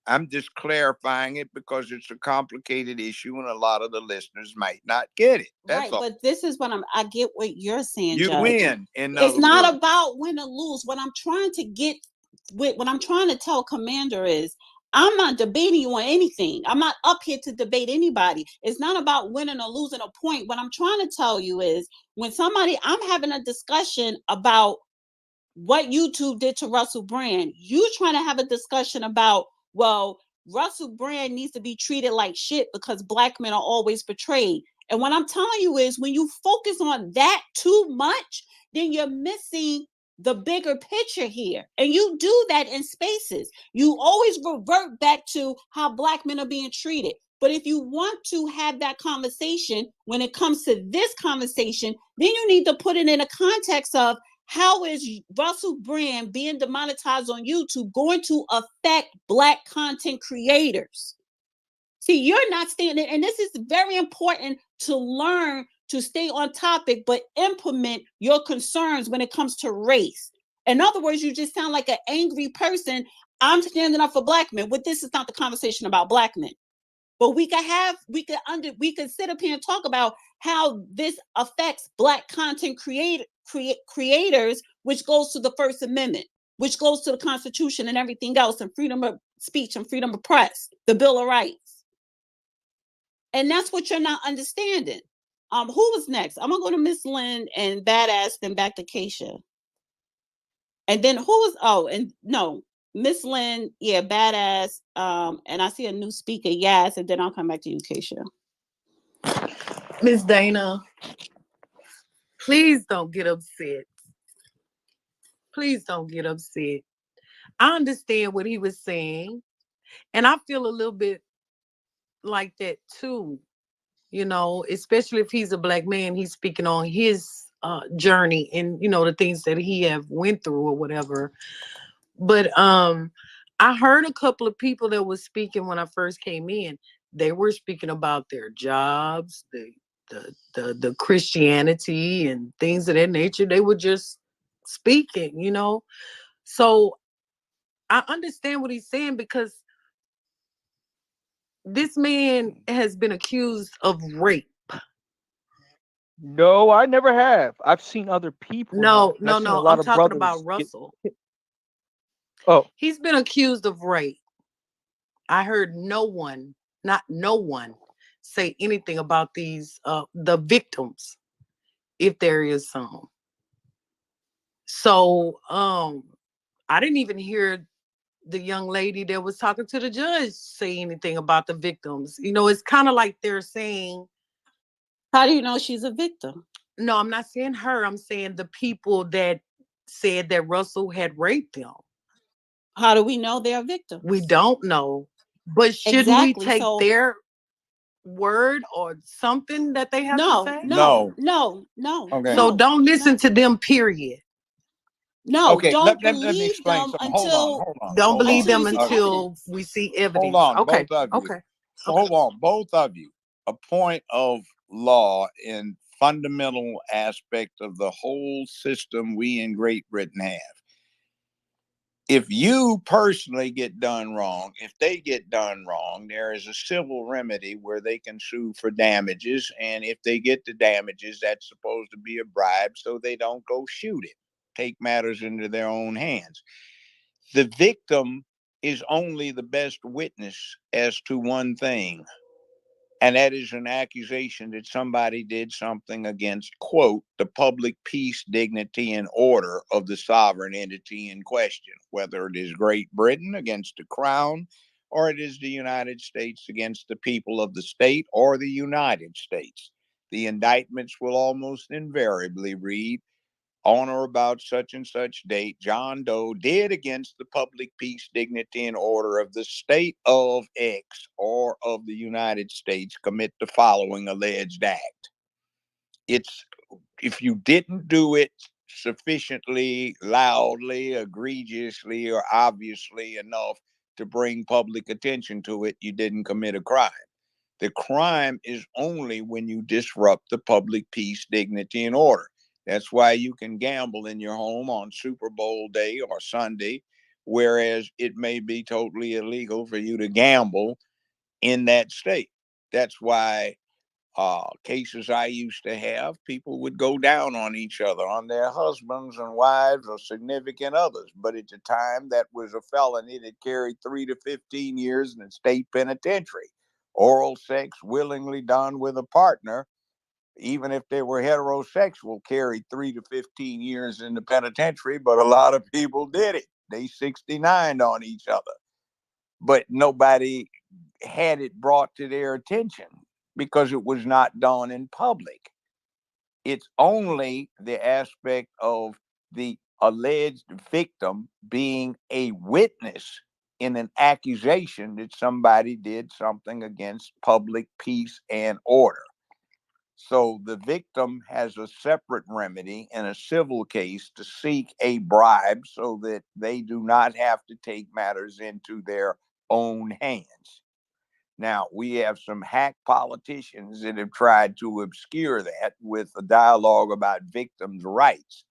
I'm just clarifying it because it's a complicated issue and a lot of the listeners might not get it. That's Right, all. but this is what I get what you're saying, You Judge. win. It's not about win or lose. What I'm trying to tell Commander is I'm not debating you on anything. I'm not up here to debate anybody. It's not about winning or losing a point. What I'm trying to tell you is I'm having a discussion about what YouTube did to Russell Brand. You trying to have a discussion about, well, Russell Brand needs to be treated like shit because black men are always betrayed. And what I'm telling you is when you focus on that too much, then you're missing the bigger picture here. And you do that in spaces. You always revert back to how black men are being treated. But if you want to have that conversation, when it comes to this conversation, then you need to put it in a context of how is Russell Brand being demonetized on YouTube going to affect black content creators? See, you're not standing, and this is very important to learn to stay on topic, but implement your concerns when it comes to race. In other words, you just sound like an angry person. I'm standing up for black men. But this is not the conversation about black men. But we could sit up here and talk about how this affects black content creators, which goes to the First Amendment, which goes to the Constitution and everything else, and freedom of speech and freedom of press, the Bill of Rights. And that's what you're not understanding. Who was next? I'm gonna go to Miss Lynn and Badass, then back to Keisha. And then Miss Lynn, yeah, Badass. And I see a new speaker, Yas, and then I'll come back to you, Keisha. Miss Dana, please don't get upset. Please don't get upset. I understand what he was saying, and I feel a little bit like that too. Especially if he's a black man, he's speaking on his journey and the things that he have went through or whatever. But I heard a couple of people that was speaking when I first came in. They were speaking about their jobs, the Christianity and things of that nature. They were just speaking, So I understand what he's saying, because this man has been accused of rape. No, I never have. I've seen other people. No. A lot I'm of talking brothers about Russell. Oh, He's been accused of rape. I heard not no one, say anything about these the victims, if there is some. So I didn't even hear the young lady that was talking to the judge say anything about the victims. It's kind of like they're saying, how do you know she's a victim? No, I'm not saying her. I'm saying the people that said that Russell had raped them. How do we know they're victims? We don't know. But shouldn't we take their word or something that they have to say? No. Okay. So don't listen to them, period. No, okay, don't let me believe explain them something. until Don't believe them we see until evidence. we see evidence. Hold on, Okay. both of you. Okay. Hold on, both of you. A point of law and fundamental aspect of the whole system we in Great Britain have. If you personally get done wrong, if they get done wrong, there is a civil remedy where they can sue for damages. And if they get the damages, that's supposed to be a bribe so they don't go shoot it, take matters into their own hands. The victim is only the best witness as to one thing, and that is an accusation that somebody did something against, quote, the public peace, dignity, and order of the sovereign entity in question, whether it is Great Britain against the crown, or it is the United States against the people of the state, or the United States. The indictments will almost invariably read, on or about such and such date, John Doe did against the public peace, dignity, and order of the state of X or of the United States commit the following alleged act. It's, if you didn't do it sufficiently loudly, egregiously, or obviously enough to bring public attention to it, you didn't commit a crime. The crime is only when you disrupt the public peace, dignity, and order. That's why you can gamble in your home on Super Bowl day or Sunday, whereas it may be totally illegal for you to gamble in that state. That's why cases I used to have, people would go down on each other, on their husbands and wives or significant others. But at the time, that was a felony that carried 3 to 15 years in a state penitentiary. Oral sex willingly done with a partner, even if they were heterosexual, carried 3 to 15 years in the penitentiary. But a lot of people did it. They 69'd on each other. But nobody had it brought to their attention because it was not done in public. It's only the aspect of the alleged victim being a witness in an accusation that somebody did something against public peace and order. So the victim has a separate remedy in a civil case to seek a bribe so that they do not have to take matters into their own hands. Now, we have some hack politicians that have tried to obscure that with a dialogue about victims' rights,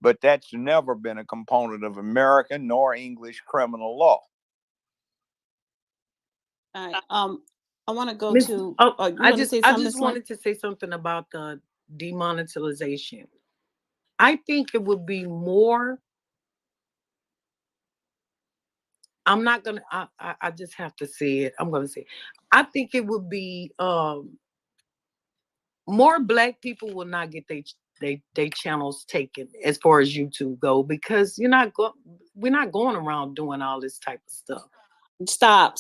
but that's never been a component of American nor English criminal law. All right. I want to go Miss, to. you I want to say something? I just wanted to say something about the demonetization. I think it would be more. I'm not gonna. I just have to say it. I'm gonna say it. I think it would be more Black people will not get they channels taken as far as YouTube go, because we're not going around doing all this type of stuff. Stop.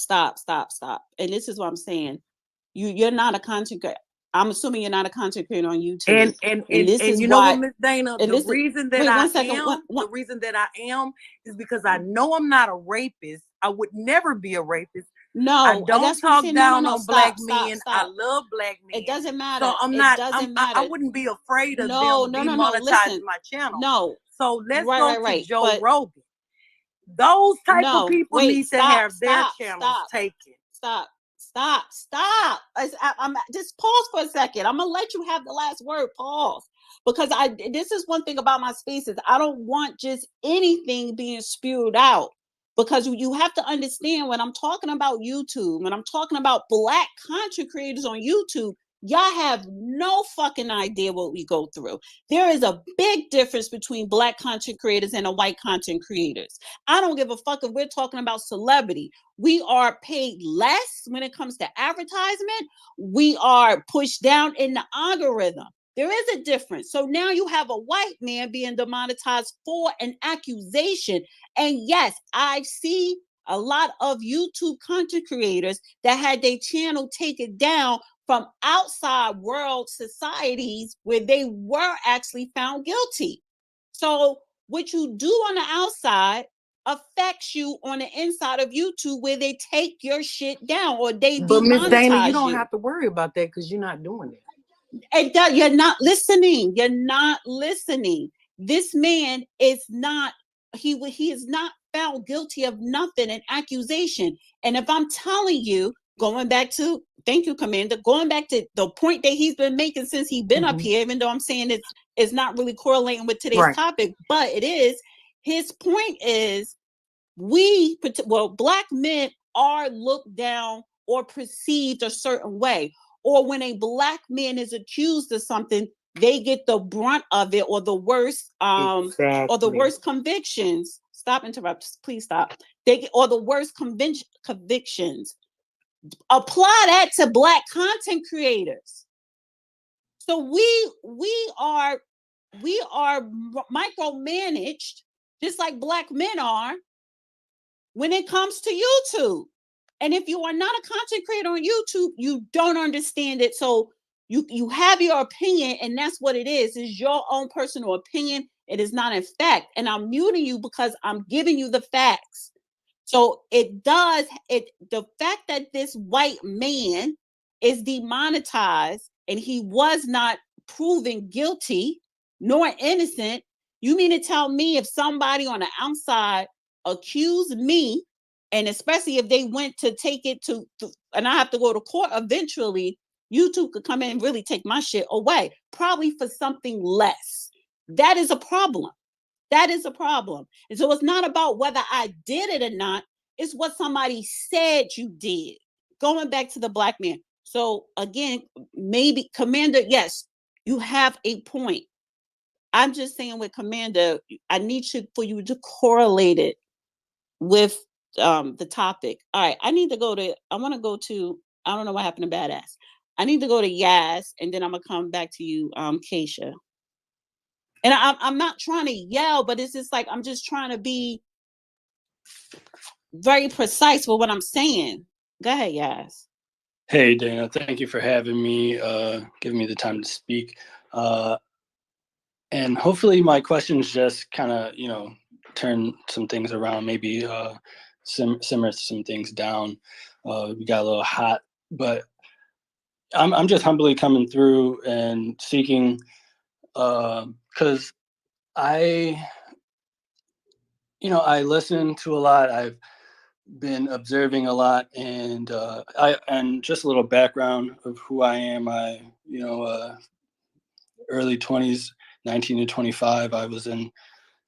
And this is what I'm saying. You're not a content creator. I'm assuming you're not a content creator on YouTube. And this is you know why, what, Miss Dana, and the this is, reason that wait I one second. am, the reason that I am is because I know I'm not a rapist. I would never be a rapist. No, I don't that's what I'm talk saying. down No, on Black stop. men. I love Black men. It doesn't matter. So I'm It not. doesn't matter. I wouldn't be afraid of No, them no. demonetizing Listen, my channel. no. So let's Right, go to Joe but Rogan. Those type of people wait, need to have their channels taken. Stop. I'm just pause for a second. I'm gonna let you have the last word. Pause, because this is one thing about my spaces. I don't want just anything being spewed out, because you have to understand, when I'm talking about YouTube, when I'm talking about Black content creators on YouTube, y'all have no fucking idea what we go through. There is a big difference between Black content creators and white content creators. I don't give a fuck if we're talking about celebrity. We are paid less when it comes to advertisement. We are pushed down in the algorithm. There is a difference. So now you have a white man being demonetized for an accusation. And yes, I see a lot of YouTube content creators that had their channel taken down from outside world societies where they were actually found guilty. So what you do on the outside affects you on the inside of YouTube, where they take your shit down or they demonetize. But Miss Dana, you don't have to worry about that because you're not doing it. You're not listening. You're not listening. This man is not. He is not found guilty of nothing, an accusation. And if I'm telling you, going back to, thank you, Commander, going back to the point that he's been making since he's been up here, even though I'm saying it's not really correlating with today's topic, but it is. His point is, Black men are looked down or perceived a certain way. Or when a Black man is accused of something, they get the brunt of it, or the worst, or the worst convictions. Stop interrupting, please stop. Or the worst convictions. Apply that to Black content creators. So we are micromanaged, just like Black men are, when it comes to YouTube. And if you are not a content creator on YouTube, you don't understand it. So You have your opinion, and that's what it is. It's your own personal opinion. It is not in fact. And I'm muting you because I'm giving you the facts. So the fact that this white man is demonetized and he was not proven guilty nor innocent, you mean to tell me if somebody on the outside accused me, and especially if they went to take it to and I have to go to court eventually, YouTube could come in and really take my shit away, probably for something less. That is a problem. That is a problem. And so it's not about whether I did it or not. It's what somebody said you did. Going back to the black man. So again, maybe Commander, yes, you have a point. I'm just saying with Commander, I need for you to correlate it with the topic. All right, I want to go to, I don't know what happened to Badass. I need to go to Yaz, and then I'm going to come back to you, Keisha. And I'm not trying to yell, but it's just like I'm just trying to be very precise with what I'm saying. Go ahead, Yaz. Hey, Dana. Thank you for having me, giving me the time to speak. And hopefully my questions just kind of, turn some things around, maybe simmer some things down. We got a little hot, but I'm just humbly coming through and seeking, because I listen to a lot. I've been observing a lot, and and just a little background of who I am. Early 20s, 19 to 25, I was in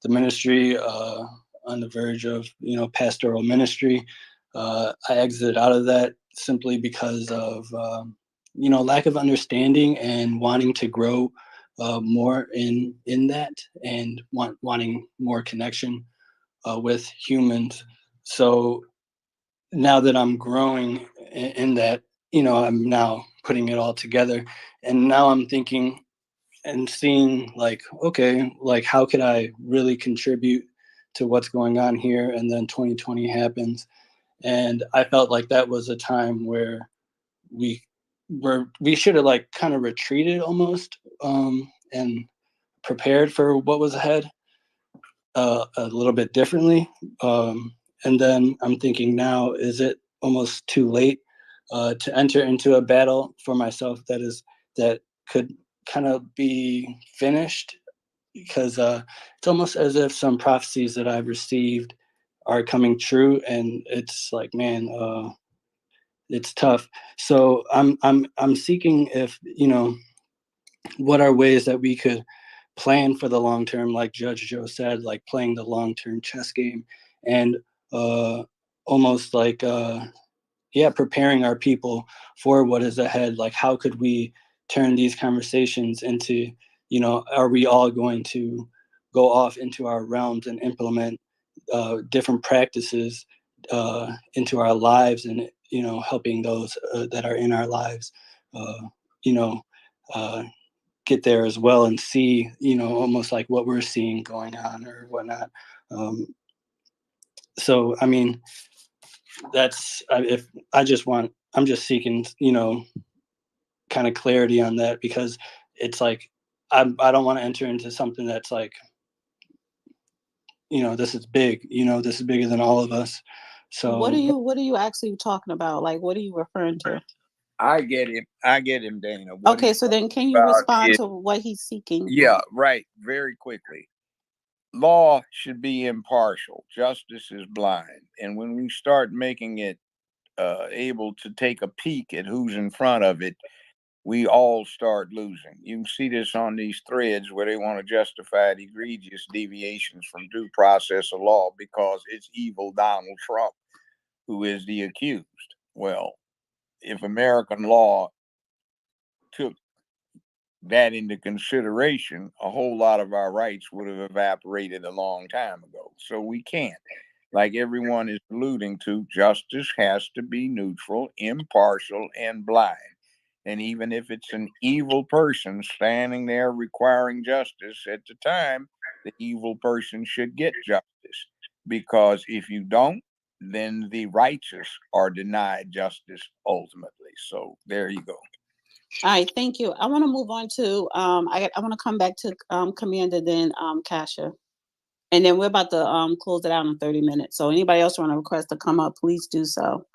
the ministry, on the verge of pastoral ministry. I exited out of that simply because of lack of understanding and wanting to grow more in that, and wanting more connection with humans. So now that I'm growing in that, I'm now putting it all together, and now I'm thinking and seeing like, okay, like how could I really contribute to what's going on here? And then 2020 happens, and I felt like that was a time where we should have like kind of retreated almost, and prepared for what was ahead a little bit differently. And then I'm thinking now, is it almost too late to enter into a battle for myself that could kind of be finished? Because it's almost as if some prophecies that I've received are coming true, and it's like, man, it's tough. So I'm seeking, if what are ways that we could plan for the long term, like Judge Joe said, like playing the long term chess game, and almost like preparing our people for what is ahead. Like, how could we turn these conversations into, are we all going to go off into our realms and implement different practices into our lives, and helping those that are in our lives, you know, get there as well, and see, almost like what we're seeing going on or whatnot. So, I mean, I'm just seeking, kind of clarity on that, because it's like, I don't want to enter into something that's like, this is big, this is bigger than all of us. So what are you actually talking about? Like, what are you referring to? I get him, Dana. Okay, so then can you respond to what he's seeking? Yeah, right. Very quickly. Law should be impartial. Justice is blind. And when we start making it able to take a peek at who's in front of it, we all start losing. You can see this on these threads where they want to justify egregious deviations from due process of law because it's evil Donald Trump who is the accused. Well, if American law took that into consideration, a whole lot of our rights would have evaporated a long time ago. So we can't. Like everyone is alluding to, justice has to be neutral, impartial, and blind. And even if it's an evil person standing there requiring justice at the time, the evil person should get justice. Because if you don't, then the righteous are denied justice ultimately. So there you go. All right, thank you. I want to move on to I want to come back to Commander, then Kasha. And then we're about to close it out in 30 minutes. So anybody else want to request to come up, please do so.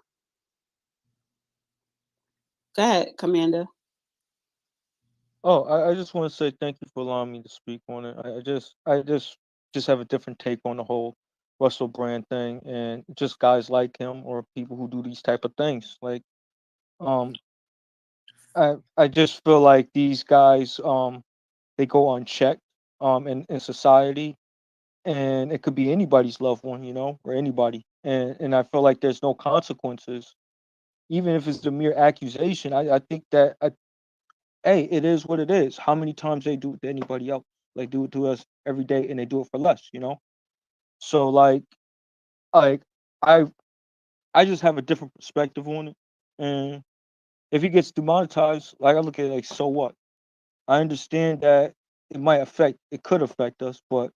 Go ahead, Commander. Oh, I just want to say thank you for allowing me to speak on it. I just have a different take on the whole Russell Brand thing, and just guys like him or people who do these type of things. Like, um, I just feel like these guys they go unchecked in society, and it could be anybody's loved one, or anybody, and I feel like there's no consequences, even if it's the mere accusation. I think that hey, it is what it is. How many times they do it to anybody else? Like do it to us every day, and they do it for less. So like I I just have a different perspective on it, and if he gets demonetized, like I look at it like, so what? I understand that it could affect us, but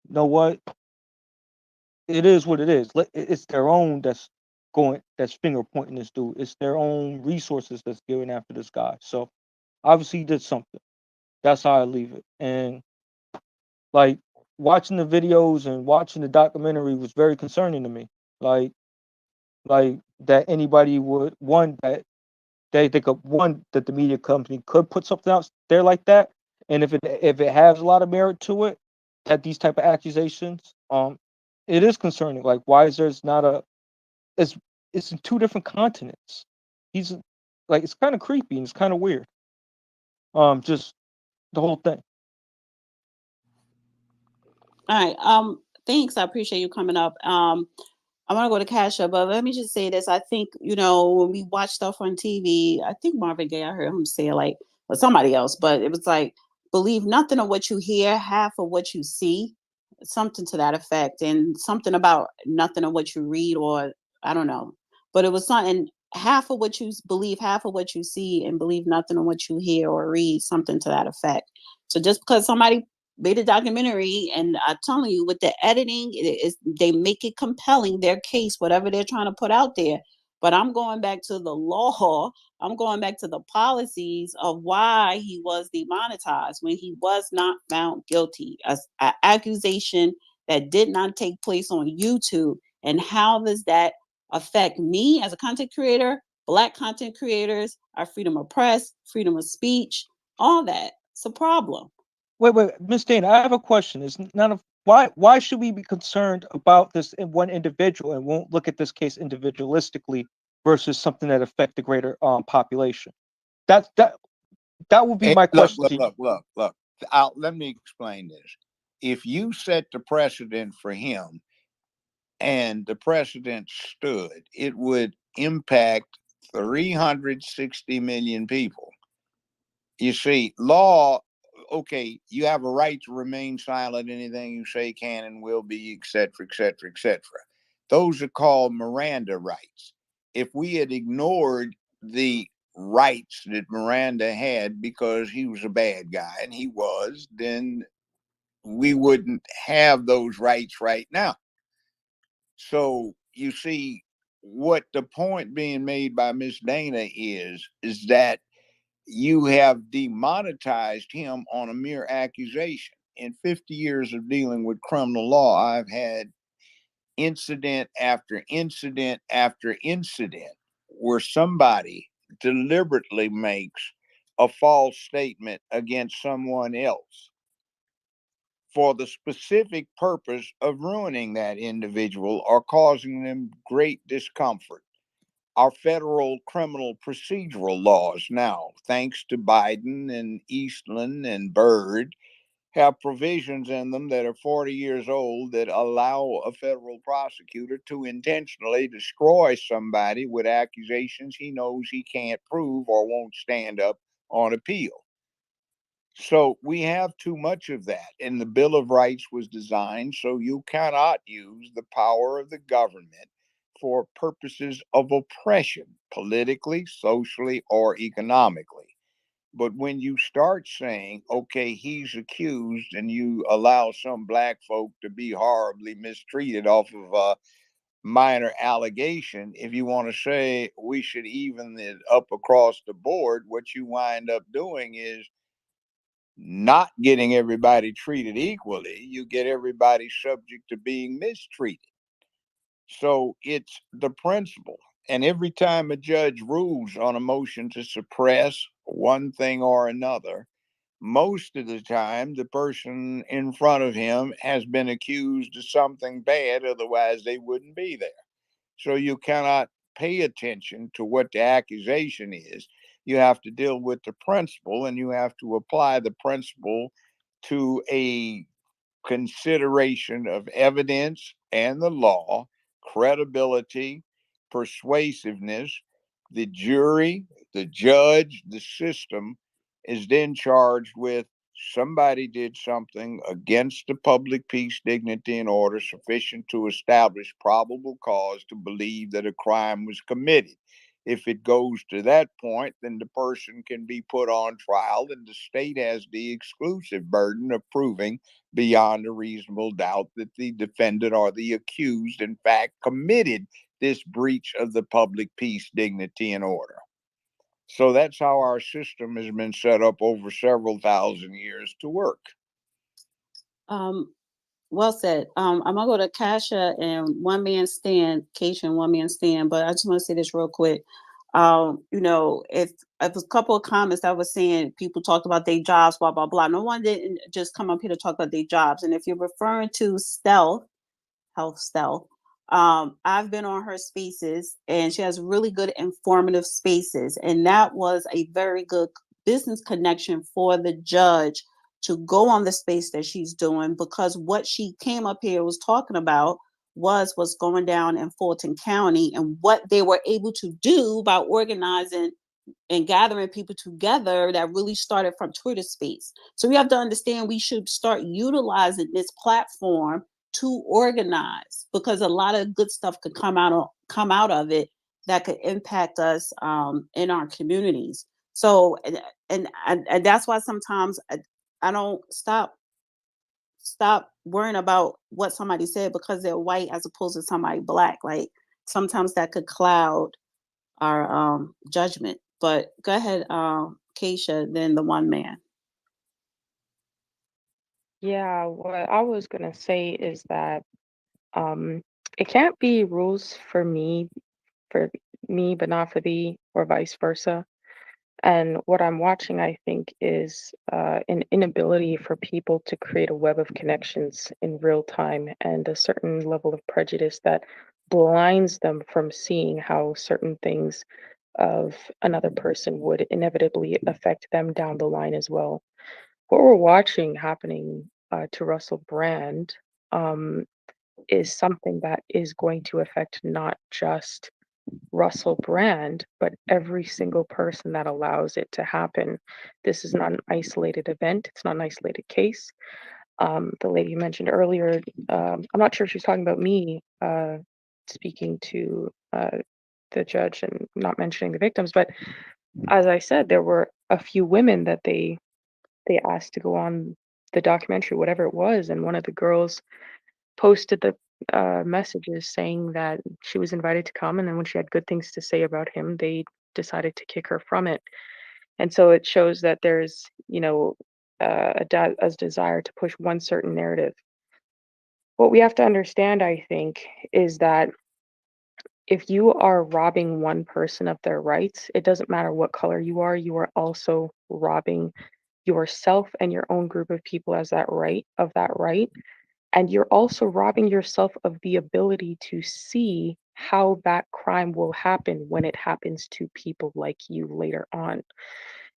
you know what? It is what it is. It's their own that's finger pointing this dude. It's their own resources that's going after this guy. So obviously he did something. That's how I leave it. And like watching the videos and watching the documentary was very concerning to me. Like like that anybody would one that they could one that the media company could put something out there like that, and if it has a lot of merit to it, that these type of accusations, it is concerning. Like why is there's not a it's it's in two different continents. He's like it's kind of creepy and it's kind of weird. Just the whole thing. All right. Thanks. I appreciate you coming up. I want to go to Kasha, but let me just say this. I think, when we watch stuff on TV, I think Marvin Gaye, I heard him say it like, or somebody else, but it was like, believe nothing of what you hear, half of what you see, something to that effect, and something about nothing of what you read, or I don't know. But it was something, half of what you believe, half of what you see, and believe nothing of what you hear or read, something to that effect. So just because somebody made a documentary, and I'm telling you, with the editing, they make it compelling, their case, whatever they're trying to put out there. But I'm going back to the law. I'm going back to the policies of why he was demonetized when he was not found guilty. An accusation that did not take place on YouTube. And how does that affect me as a content creator, Black content creators, our freedom of press, freedom of speech, all that? It's a problem. Wait, Miss Dana, I have a question. Is none of why should we be concerned about this in one individual and won't look at this case individualistically versus something that affect the greater population? That would be Hey, my look, question look, to you. look, look, look. Let me explain this. If you set the precedent for him and the precedent stood, it would impact 360 million people. You see, law, okay, you have a right to remain silent. Anything you say can and will be, et cetera, et cetera, et cetera. Those are called Miranda rights. If we had ignored the rights that Miranda had because he was a bad guy, and he was, then we wouldn't have those rights right now. So you see, what the point being made by Miss Dana is that you have demonetized him on a mere accusation. In 50 years of dealing with criminal law, I've had incident after incident after incident where somebody deliberately makes a false statement against someone else for the specific purpose of ruining that individual or causing them great discomfort. Our federal criminal procedural laws now, thanks to Biden and Eastland and Byrd, have provisions in them that are 40 years old that allow a federal prosecutor to intentionally destroy somebody with accusations he knows he can't prove or won't stand up on appeal. So we have too much of that. And the Bill of Rights was designed so you cannot use the power of the government for purposes of oppression, politically, socially, or economically. But when you start saying, okay, he's accused, and you allow some black folk to be horribly mistreated off of minor allegation. If you want to say we should even it up across the board, what you wind up doing is not getting everybody treated equally. You get everybody subject to being mistreated. So it's the principle. And every time a judge rules on a motion to suppress one thing or another, most of the time the person in front of him has been accused of something bad, otherwise they wouldn't be there. So you cannot pay attention to what the accusation is. You have to deal with the principle, and you have to apply the principle to a consideration of evidence and the law, credibility, persuasiveness. The jury, the judge, the system is then charged with somebody did something against the public peace, dignity, and order sufficient to establish probable cause to believe that a crime was committed. If it goes to that point, then the person can be put on trial, and the state has the exclusive burden of proving beyond a reasonable doubt that the defendant or the accused, in fact, committed this breach of the public peace, dignity, and order. So that's how our system has been set up over several thousand years to work. Well said. I'm gonna go to Kasha and One Man Stand, Keisha and One Man Stand, but I just want to say this real quick. If a couple of comments that was saying people talked about their jobs, blah blah blah. No one didn't just come up here to talk about their jobs. And if you're referring to health stealth, I've been on her spaces, and she has really good informative spaces, and that was a very good business connection for the judge to go on the space that she's doing, because what she came up here was talking about was what's going down in Fulton County and what they were able to do by organizing and gathering people together. That really started from Twitter space. So we have to understand we should start utilizing this platform to organize, because a lot of good stuff could come out of it that could impact us in our communities. So and that's why sometimes I don't stop worrying about what somebody said because they're white as opposed to somebody black. Like sometimes that could cloud our judgment. But go ahead, Keisha, then the one man. Yeah, what I was gonna say is that it can't be rules for me, but not for thee, or vice versa. And what I'm watching, I think, is an inability for people to create a web of connections in real time, and a certain level of prejudice that blinds them from seeing how certain things of another person would inevitably affect them down the line as well. What we're watching happening to Russell Brand um, is something that is going to affect not just Russell Brand, but every single person that allows it to happen. This is not an isolated event, it's not an isolated case. The lady you mentioned earlier, I'm not sure if she's talking about me speaking to the judge and not mentioning the victims, but as I said, there were a few women that they asked to go on the documentary, whatever it was, and one of the girls posted the messages saying that she was invited to come, and then when she had good things to say about him, they decided to kick her from it. And so it shows that there's, a desire to push one certain narrative. What we have to understand, I think, is that if you are robbing one person of their rights, it doesn't matter what color you are also robbing yourself and your own group of people of that right. And you're also robbing yourself of the ability to see how that crime will happen when it happens to people like you later on.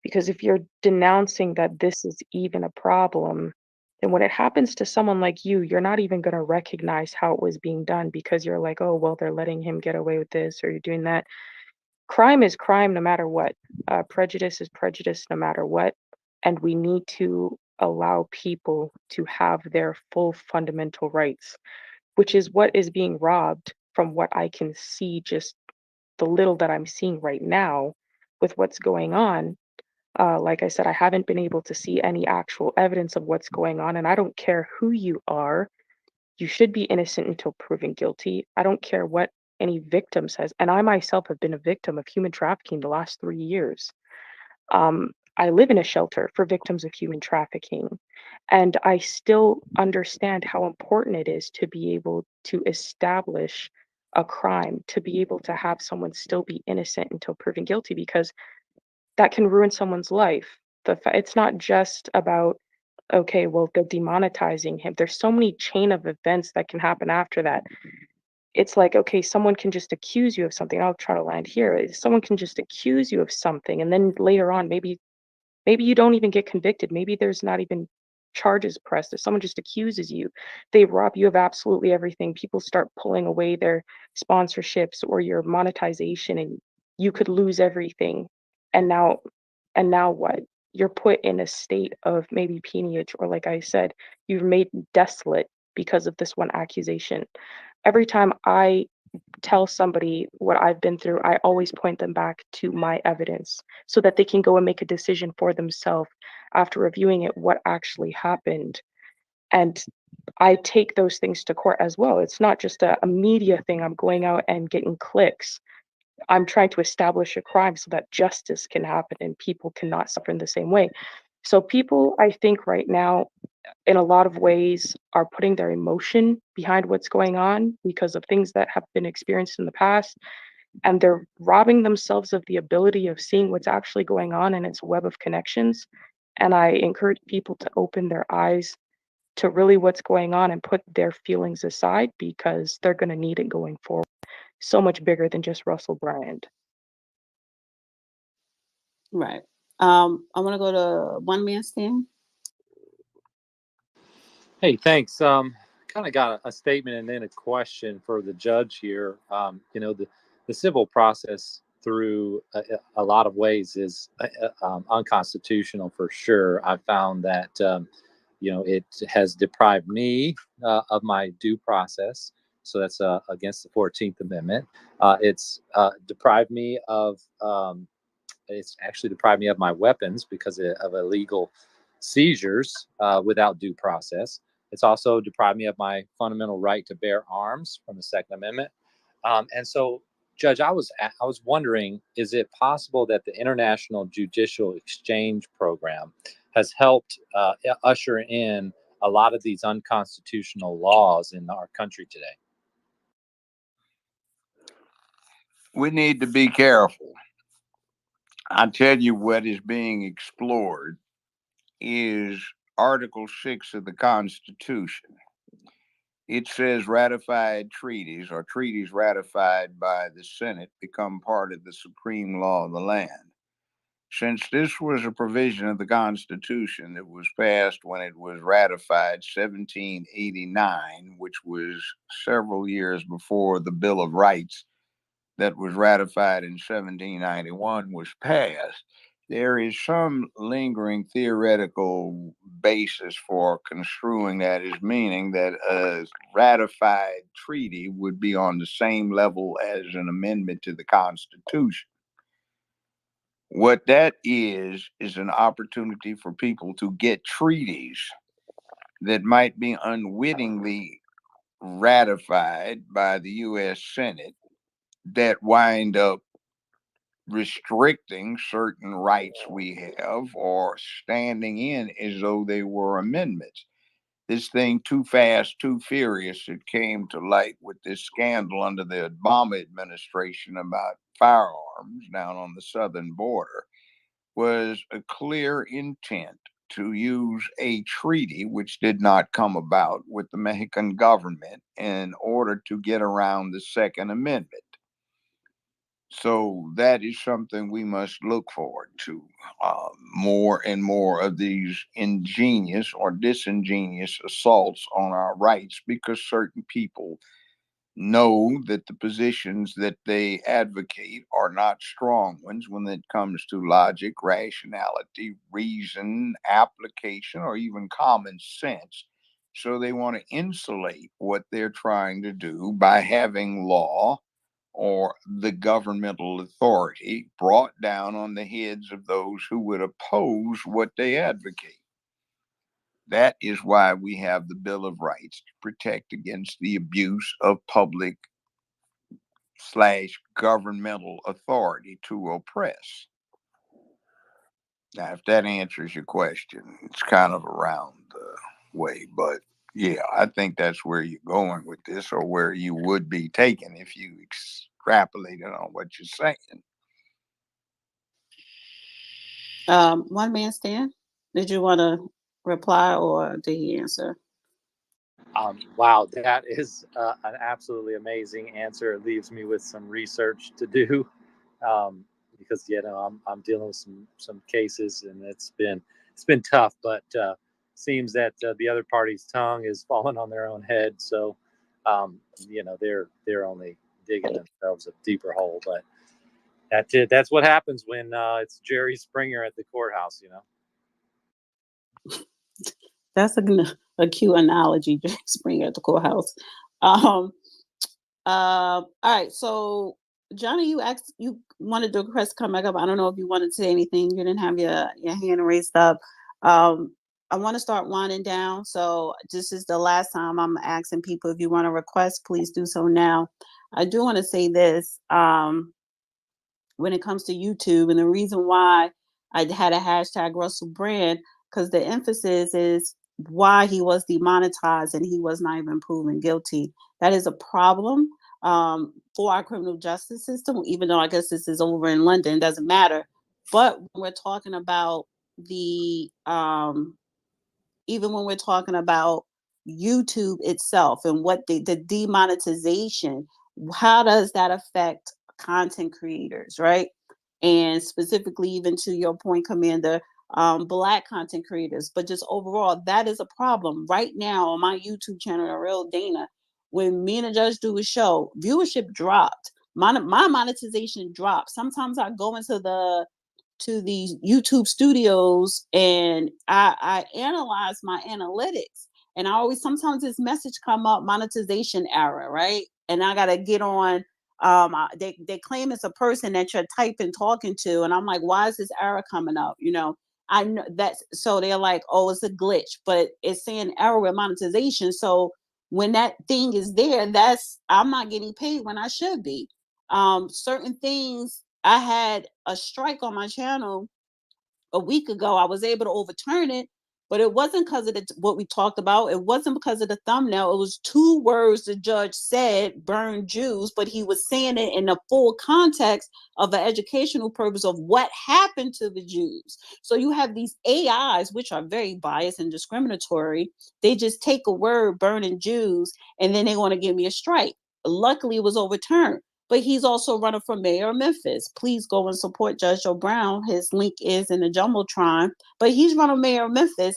Because if you're denouncing that this is even a problem, then when it happens to someone like you're not even going to recognize how it was being done, because you're like, oh, well, they're letting him get away with this, or you're doing that. Crime is crime no matter what. Prejudice is prejudice no matter what. And we need to allow people to have their full fundamental rights, which is what is being robbed from what I can see, just the little that I'm seeing right now with what's going on. Like I said, I haven't been able to see any actual evidence of what's going on, and I don't care who you are. You should be innocent until proven guilty. I don't care what any victim says. And I myself have been a victim of human trafficking the last 3 years. I live in a shelter for victims of human trafficking, and I still understand how important it is to be able to establish a crime, to be able to have someone still be innocent until proven guilty, because that can ruin someone's life. It's not just about, okay, well, they're demonetizing him. There's so many chain of events that can happen after that. It's like, okay, someone can just accuse you of something. I'll try to land here. Someone can just accuse you of something, and then later on, maybe you don't even get convicted. Maybe there's not even charges pressed. If someone just accuses you, they rob you of absolutely everything. People start pulling away their sponsorships or your monetization, and you could lose everything. And now what? You're put in a state of maybe peonage, or like I said, you're made desolate because of this one accusation. Every time I tell somebody what I've been through, I always point them back to my evidence so that they can go and make a decision for themselves after reviewing it, what actually happened. And I take those things to court as well. It's not just a media thing. I'm going out and getting clicks. I'm trying to establish a crime so that justice can happen and people cannot suffer in the same way. So people, I think right now, in a lot of ways, are putting their emotion behind what's going on because of things that have been experienced in the past, and they're robbing themselves of the ability of seeing what's actually going on in its web of connections. And I encourage people to open their eyes to really what's going on and put their feelings aside, because they're going to need it going forward. So much bigger than just Russell Brand. Right. I want to go to one man stand. Hey, thanks. Kind of got a statement and then a question for the judge here. The civil process through a lot of ways is unconstitutional for sure. I found that, it has deprived me of my due process. So that's against the 14th Amendment. Deprived me of it's actually deprived me of my weapons because of illegal seizures without due process. It's also deprived me of my fundamental right to bear arms from the Second Amendment. And so, Judge, I was wondering, is it possible that the International Judicial Exchange Program has helped usher in a lot of these unconstitutional laws in our country today? We need to be careful. I tell you, what is being explored is Article 6 of the Constitution. It says ratified treaties or treaties ratified by the Senate become part of the supreme law of the land. Since this was a provision of the Constitution that was passed when it was ratified 1789, which was several years before the Bill of Rights that was ratified in 1791 was passed, there is some lingering theoretical basis for construing that as meaning that a ratified treaty would be on the same level as an amendment to the Constitution. What that is an opportunity for people to get treaties that might be unwittingly ratified by the U.S. Senate that wind up restricting certain rights we have or standing in as though they were amendments. This thing, Too Fast, Too Furious, it came to light with this scandal under the Obama administration about firearms down on the southern border, was a clear intent to use a treaty which did not come about with the Mexican government in order to get around the Second Amendment. So that is something we must look forward to. More and more of these ingenious or disingenuous assaults on our rights because certain people know that the positions that they advocate are not strong ones when it comes to logic, rationality, reason, application, or even common sense. So they want to insulate what they're trying to do by having law or the governmental authority brought down on the heads of those who would oppose what they advocate. That is why we have the Bill of Rights to protect against the abuse of public / governmental authority to oppress. Now, if that answers your question, it's kind of a round way, but yeah, I think that's where you're going with this, or where you would be taken if you extrapolated on what you're saying. One man stand. Did you want to reply or did he answer? Wow, that is an absolutely amazing answer. It leaves me with some research to do, because I'm dealing with some cases, and it's been tough. But seems that the other party's tongue is falling on their own head. So they're only digging themselves a deeper hole. But that's what happens when it's Jerry Springer at the courthouse. That's a cute analogy, Jerry Springer at the courthouse. All right. So, Johnny, you wanted the request to come back up. I don't know if you wanted to say anything. You didn't have your hand raised up. I want to start winding down. So this is the last time I'm asking people, if you want to request, please do so now. I do want to say this. When it comes to YouTube, and the reason why I had a hashtag Russell Brand, because the emphasis is why he was demonetized and he was not even proven guilty. That is a problem for our criminal justice system, even though I guess this is over in London, it doesn't matter. But when we're talking about even when we're talking about YouTube itself and what the demonetization, how does that affect content creators, right? And specifically, even to your point, Commander, Black content creators, but just overall, that is a problem. Right now on my YouTube channel, The Real Dana, when me and the judge do a show, viewership dropped. My monetization dropped. Sometimes I go into these YouTube studios and I analyze my analytics, and I always, sometimes this message come up, monetization error, right? And I gotta get on. They claim it's a person that you're typing talking to, and I'm like, why is this error coming up? I know that's, so they're like, oh, it's a glitch, but it's saying error with monetization. So when that thing is there, I'm not getting paid when I should be. Certain things, I had a strike on my channel a week ago. I was able to overturn it, but it wasn't because of what we talked about. It wasn't because of the thumbnail. It was two words the judge said, burn Jews, but he was saying it in the full context of an educational purpose of what happened to the Jews. So you have these AIs, which are very biased and discriminatory. They just take a word, burning Jews, and then they want to give me a strike. Luckily, it was overturned. But he's also running for mayor of Memphis. Please go and support Judge Joe Brown. His link is in the Jumbotron. But he's running mayor of Memphis.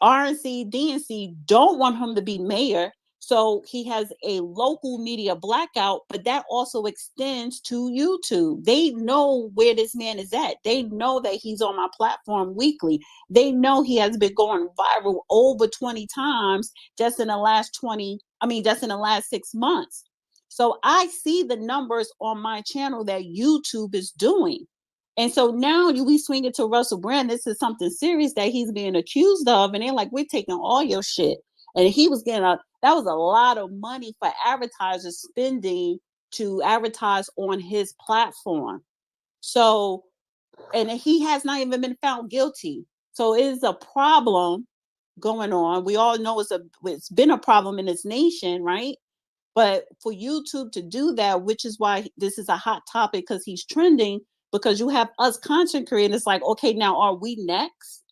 RNC, DNC don't want him to be mayor. So he has a local media blackout, but that also extends to YouTube. They know where this man is at. They know that he's on my platform weekly. They know he has been going viral over 20 times just in the last 6 months. So I see the numbers on my channel that YouTube is doing. And so now we swing it to Russell Brand. This is something serious that he's being accused of. And they're like, we're taking all your shit. And he was getting that was a lot of money for advertisers spending to advertise on his platform. So, and he has not even been found guilty. So it is a problem going on. We all know it's been a problem in this nation, right? But for YouTube to do that, which is why this is a hot topic, because he's trending, because you have us content creators like, okay, now are we next?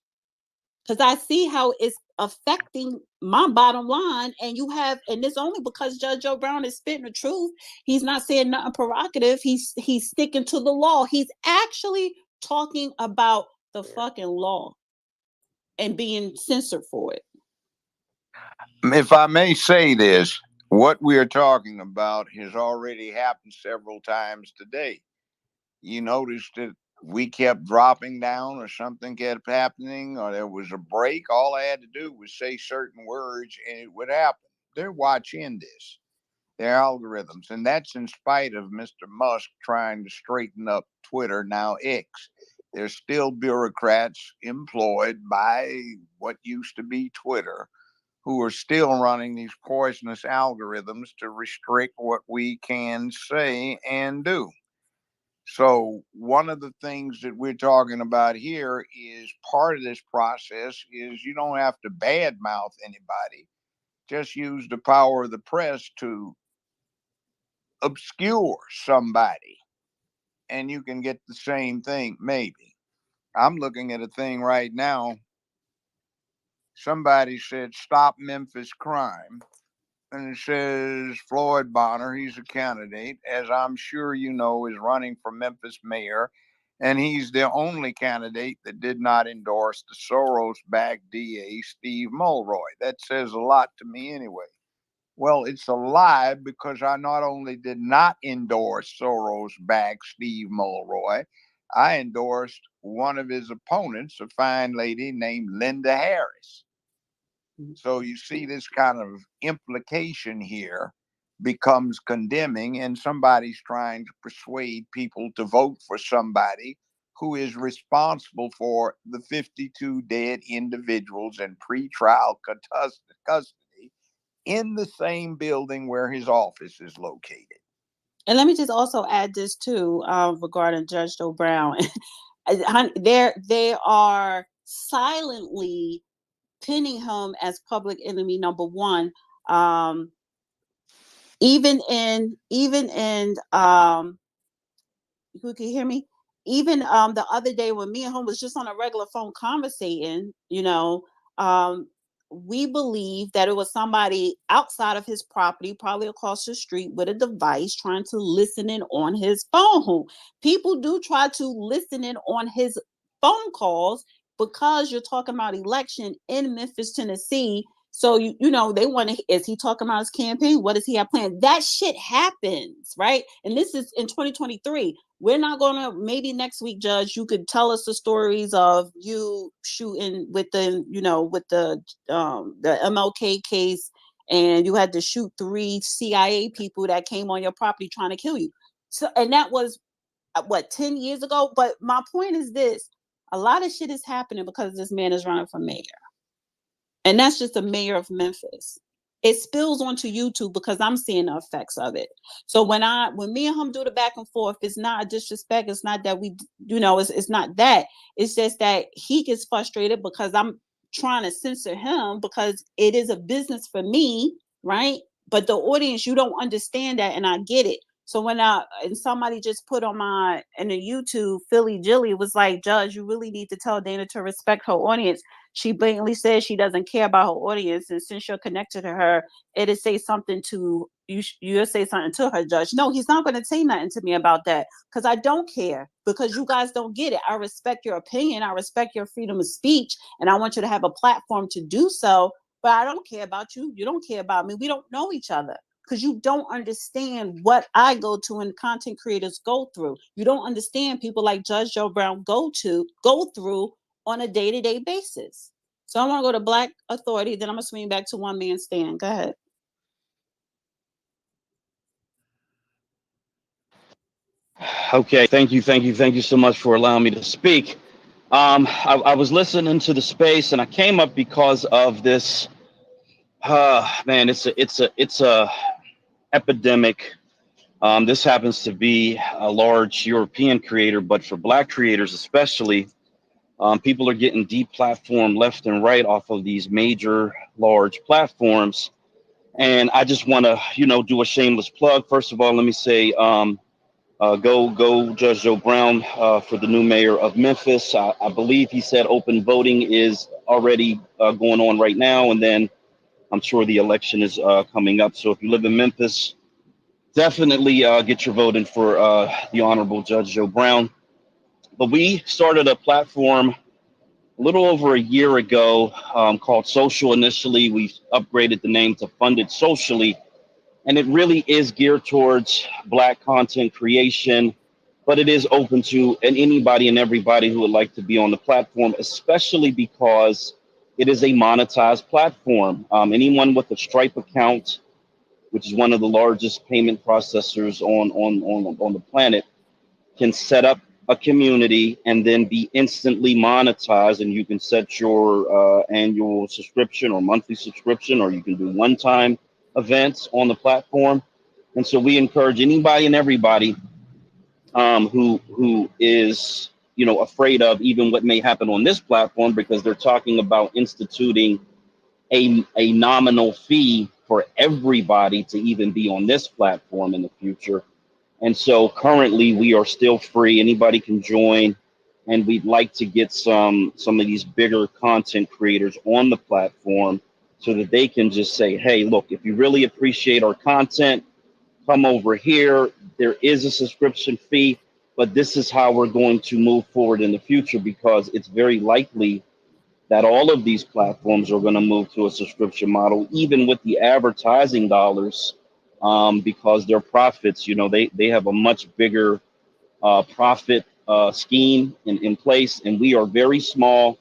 Because I see how it's affecting my bottom line. And it's only because Judge Joe Brown is spitting the truth. He's not saying nothing provocative. He's sticking to the law. He's actually talking about the fucking law and being censored for it. If I may say this, what we are talking about has already happened several times today. You noticed that we kept dropping down, or something kept happening, or there was a break. All I had to do was say certain words and it would happen. They're watching this, their algorithms. And that's in spite of Mr. Musk trying to straighten up Twitter, now X. There's still bureaucrats employed by what used to be Twitter who are still running these poisonous algorithms to restrict what we can say and do. So one of the things that we're talking about here is part of this process is you don't have to badmouth anybody. Just use the power of the press to obscure somebody, and you can get the same thing, maybe. I'm looking at a thing right now. Somebody said, "Stop Memphis crime." And it says Floyd Bonner, he's a candidate, as I'm sure you know, is running for Memphis mayor. And he's the only candidate that did not endorse the Soros-backed DA, Steve Mulroy. That says a lot to me anyway. Well, it's a lie, because I not only did not endorse Soros-backed Steve Mulroy, I endorsed one of his opponents, a fine lady named Linda Harris. So you see, this kind of implication here becomes condemning, and somebody's trying to persuade people to vote for somebody who is responsible for the 52 dead individuals in pretrial custody in the same building where his office is located. And let me just also add this too, regarding Judge Joe Brown. They are silently pinning him as public enemy number one. Even in who can hear me? Even the other day when me and him was just on a regular phone conversating, we believe that it was somebody outside of his property, probably across the street, with a device trying to listen in on his phone. People do try to listen in on his phone calls because you're talking about election in Memphis, Tennessee. So they want to. Is he talking about his campaign? What does he have planned? That shit happens, right? And this is in 2023. We're not gonna. Maybe next week, Judge, you could tell us the stories of you shooting with the MLK case, and you had to shoot 3 CIA people that came on your property trying to kill you. So, and that was what, 10 years ago. But my point is this: a lot of shit is happening because this man is running for mayor. And that's just the mayor of Memphis. It spills onto YouTube because I'm seeing the effects of it. So when me and him do the back and forth, it's not a disrespect. It's not that it's not that. It's just that he gets frustrated because I'm trying to censor him because it is a business for me, right? But the audience, you don't understand that, and I get it. So when and somebody just put on in the YouTube, Philly Jilly was like, "Judge, you really need to tell Dana to respect her audience. She blatantly says she doesn't care about her audience, and since you're connected to her, it'll say something to you. You'll say something to her, Judge." No, he's not going to say nothing to me about that because I don't care, because you guys don't get it. I respect your opinion. I respect your freedom of speech, and I want you to have a platform to do so. But I don't care about you. You don't care about me. We don't know each other, because you don't understand what I go to and content creators go through. You don't understand people like Judge Joe Brown go through on a day-to-day basis. So I want to go to Black Authority, then I'm going to swing back to One Man Stand. Go ahead. Okay, thank you so much for allowing me to speak. I was listening to the space, and I came up because of this. Man, it's a epidemic. This happens to be a large European creator, but for Black creators especially, people are getting deplatformed left and right off of these major, large platforms. And I just want to, do a shameless plug. First of all, let me say, go Judge Joe Brown for the new mayor of Memphis. I believe he said open voting is already going on right now, and then I'm sure the election is coming up. So if you live in Memphis, definitely get your vote in for the Honorable Judge Joe Brown. But we started a platform a little over a year ago called Social. Initially, we upgraded the name to Funded Socially, and it really is geared towards Black content creation, but it is open to anybody and everybody who would like to be on the platform, especially because it is a monetized platform. Anyone with a Stripe account, which is one of the largest payment processors on the planet, can set up a community and then be instantly monetized, and you can set your annual subscription or monthly subscription, or you can do one-time events on the platform. And so we encourage anybody and everybody who is afraid of even what may happen on this platform, because they're talking about instituting a nominal fee for everybody to even be on this platform in the future. And so currently we are still free. Anybody can join, and we'd like to get some of these bigger content creators on the platform so that they can just say, hey, look, if you really appreciate our content, come over here. There is a subscription fee, but this is how we're going to move forward in the future, because it's very likely that all of these platforms are going to move to a subscription model, even with the advertising dollars, because their profits, they have a much bigger profit scheme in place, and we are very small,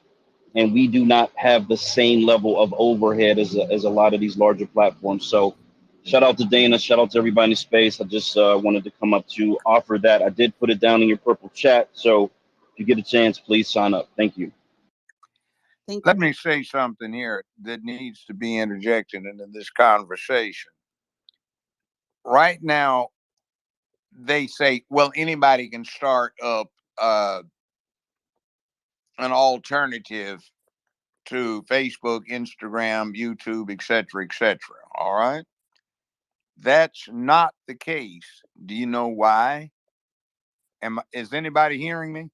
and we do not have the same level of overhead as a lot of these larger platforms. So shout out to Dana, shout out to everybody in space. I just wanted to come up to offer that. I did put it down in your purple chat, so if you get a chance, please sign up. Thank you. Let me say something here that needs to be interjected into this conversation. Right now, they say, well, anybody can start up an alternative to Facebook, Instagram, YouTube, etc., etc. All right. That's not the case. Do you know why? Is anybody hearing me?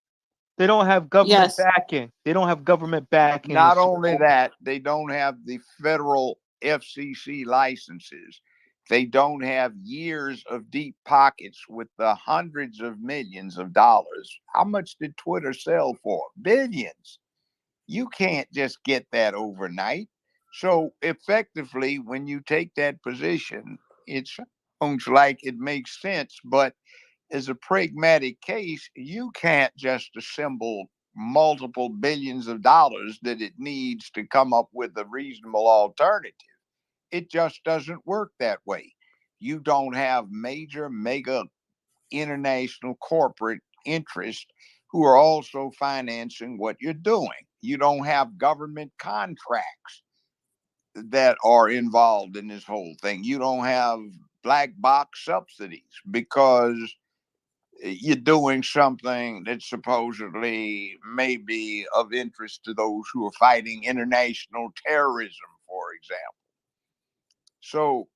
They don't have government Yes. backing. They don't have government backing. Not only that, they don't have the federal FCC licenses. They don't have years of deep pockets with the hundreds of millions of dollars. How much did Twitter sell for? Billions. You can't just get that overnight. So effectively, when you take that position, it sounds like it makes sense, but as a pragmatic case, you can't just assemble multiple billions of dollars that it needs to come up with a reasonable alternative. It just doesn't work that way. You don't have major, mega international corporate interests who are also financing what you're doing. You don't have government contracts that are involved in this whole thing. You don't have black box subsidies because you're doing something that supposedly may be of interest to those who are fighting international terrorism, for example. So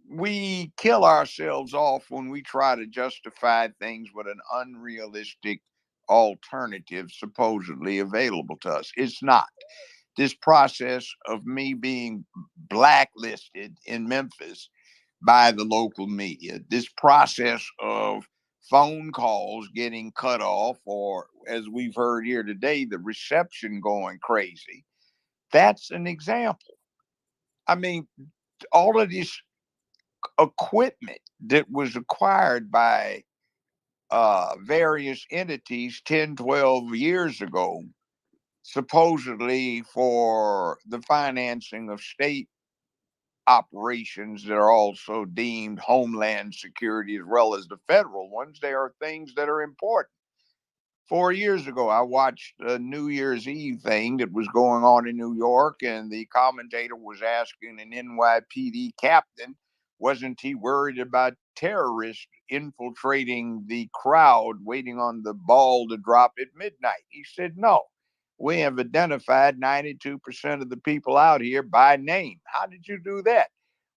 we kill ourselves off when we try to justify things with an unrealistic alternative supposedly available to us. It's not. This process of me being blacklisted in Memphis by the local media, this process of phone calls getting cut off, or as we've heard here today, the reception going crazy, that's an example. I mean, all of this equipment that was acquired by various entities 10, 12 years ago, supposedly for the financing of state operations that are also deemed homeland security as well as the federal ones, they are things that are important. 4 years ago, I watched a New Year's Eve thing that was going on in New York, and the commentator was asking an NYPD captain, wasn't he worried about terrorists infiltrating the crowd waiting on the ball to drop at midnight? He said, no. We have identified 92% of the people out here by name. How did you do that?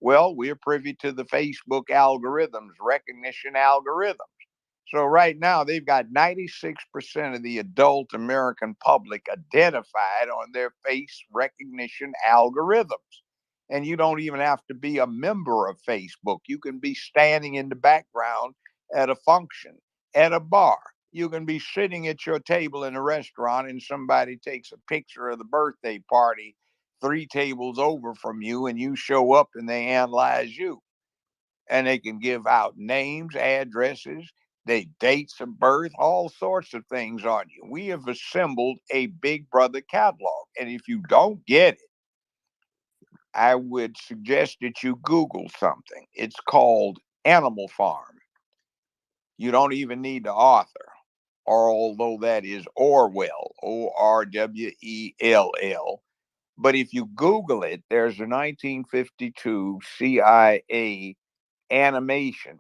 Well, we're privy to the Facebook algorithms, recognition algorithms. So right now they've got 96% of the adult American public identified on their face recognition algorithms. And you don't even have to be a member of Facebook. You can be standing in the background at a function, at a bar. You can be sitting at your table in a restaurant and somebody takes a picture of the birthday party 3 tables over from you, and you show up and they analyze you. And they can give out names, addresses, they dates of birth, all sorts of things on you. We have assembled a Big Brother catalog. And if you don't get it, I would suggest that you Google something. It's called Animal Farm. You don't even need the author. although that is Orwell, Orwell. But if you Google it, there's a 1952 CIA animation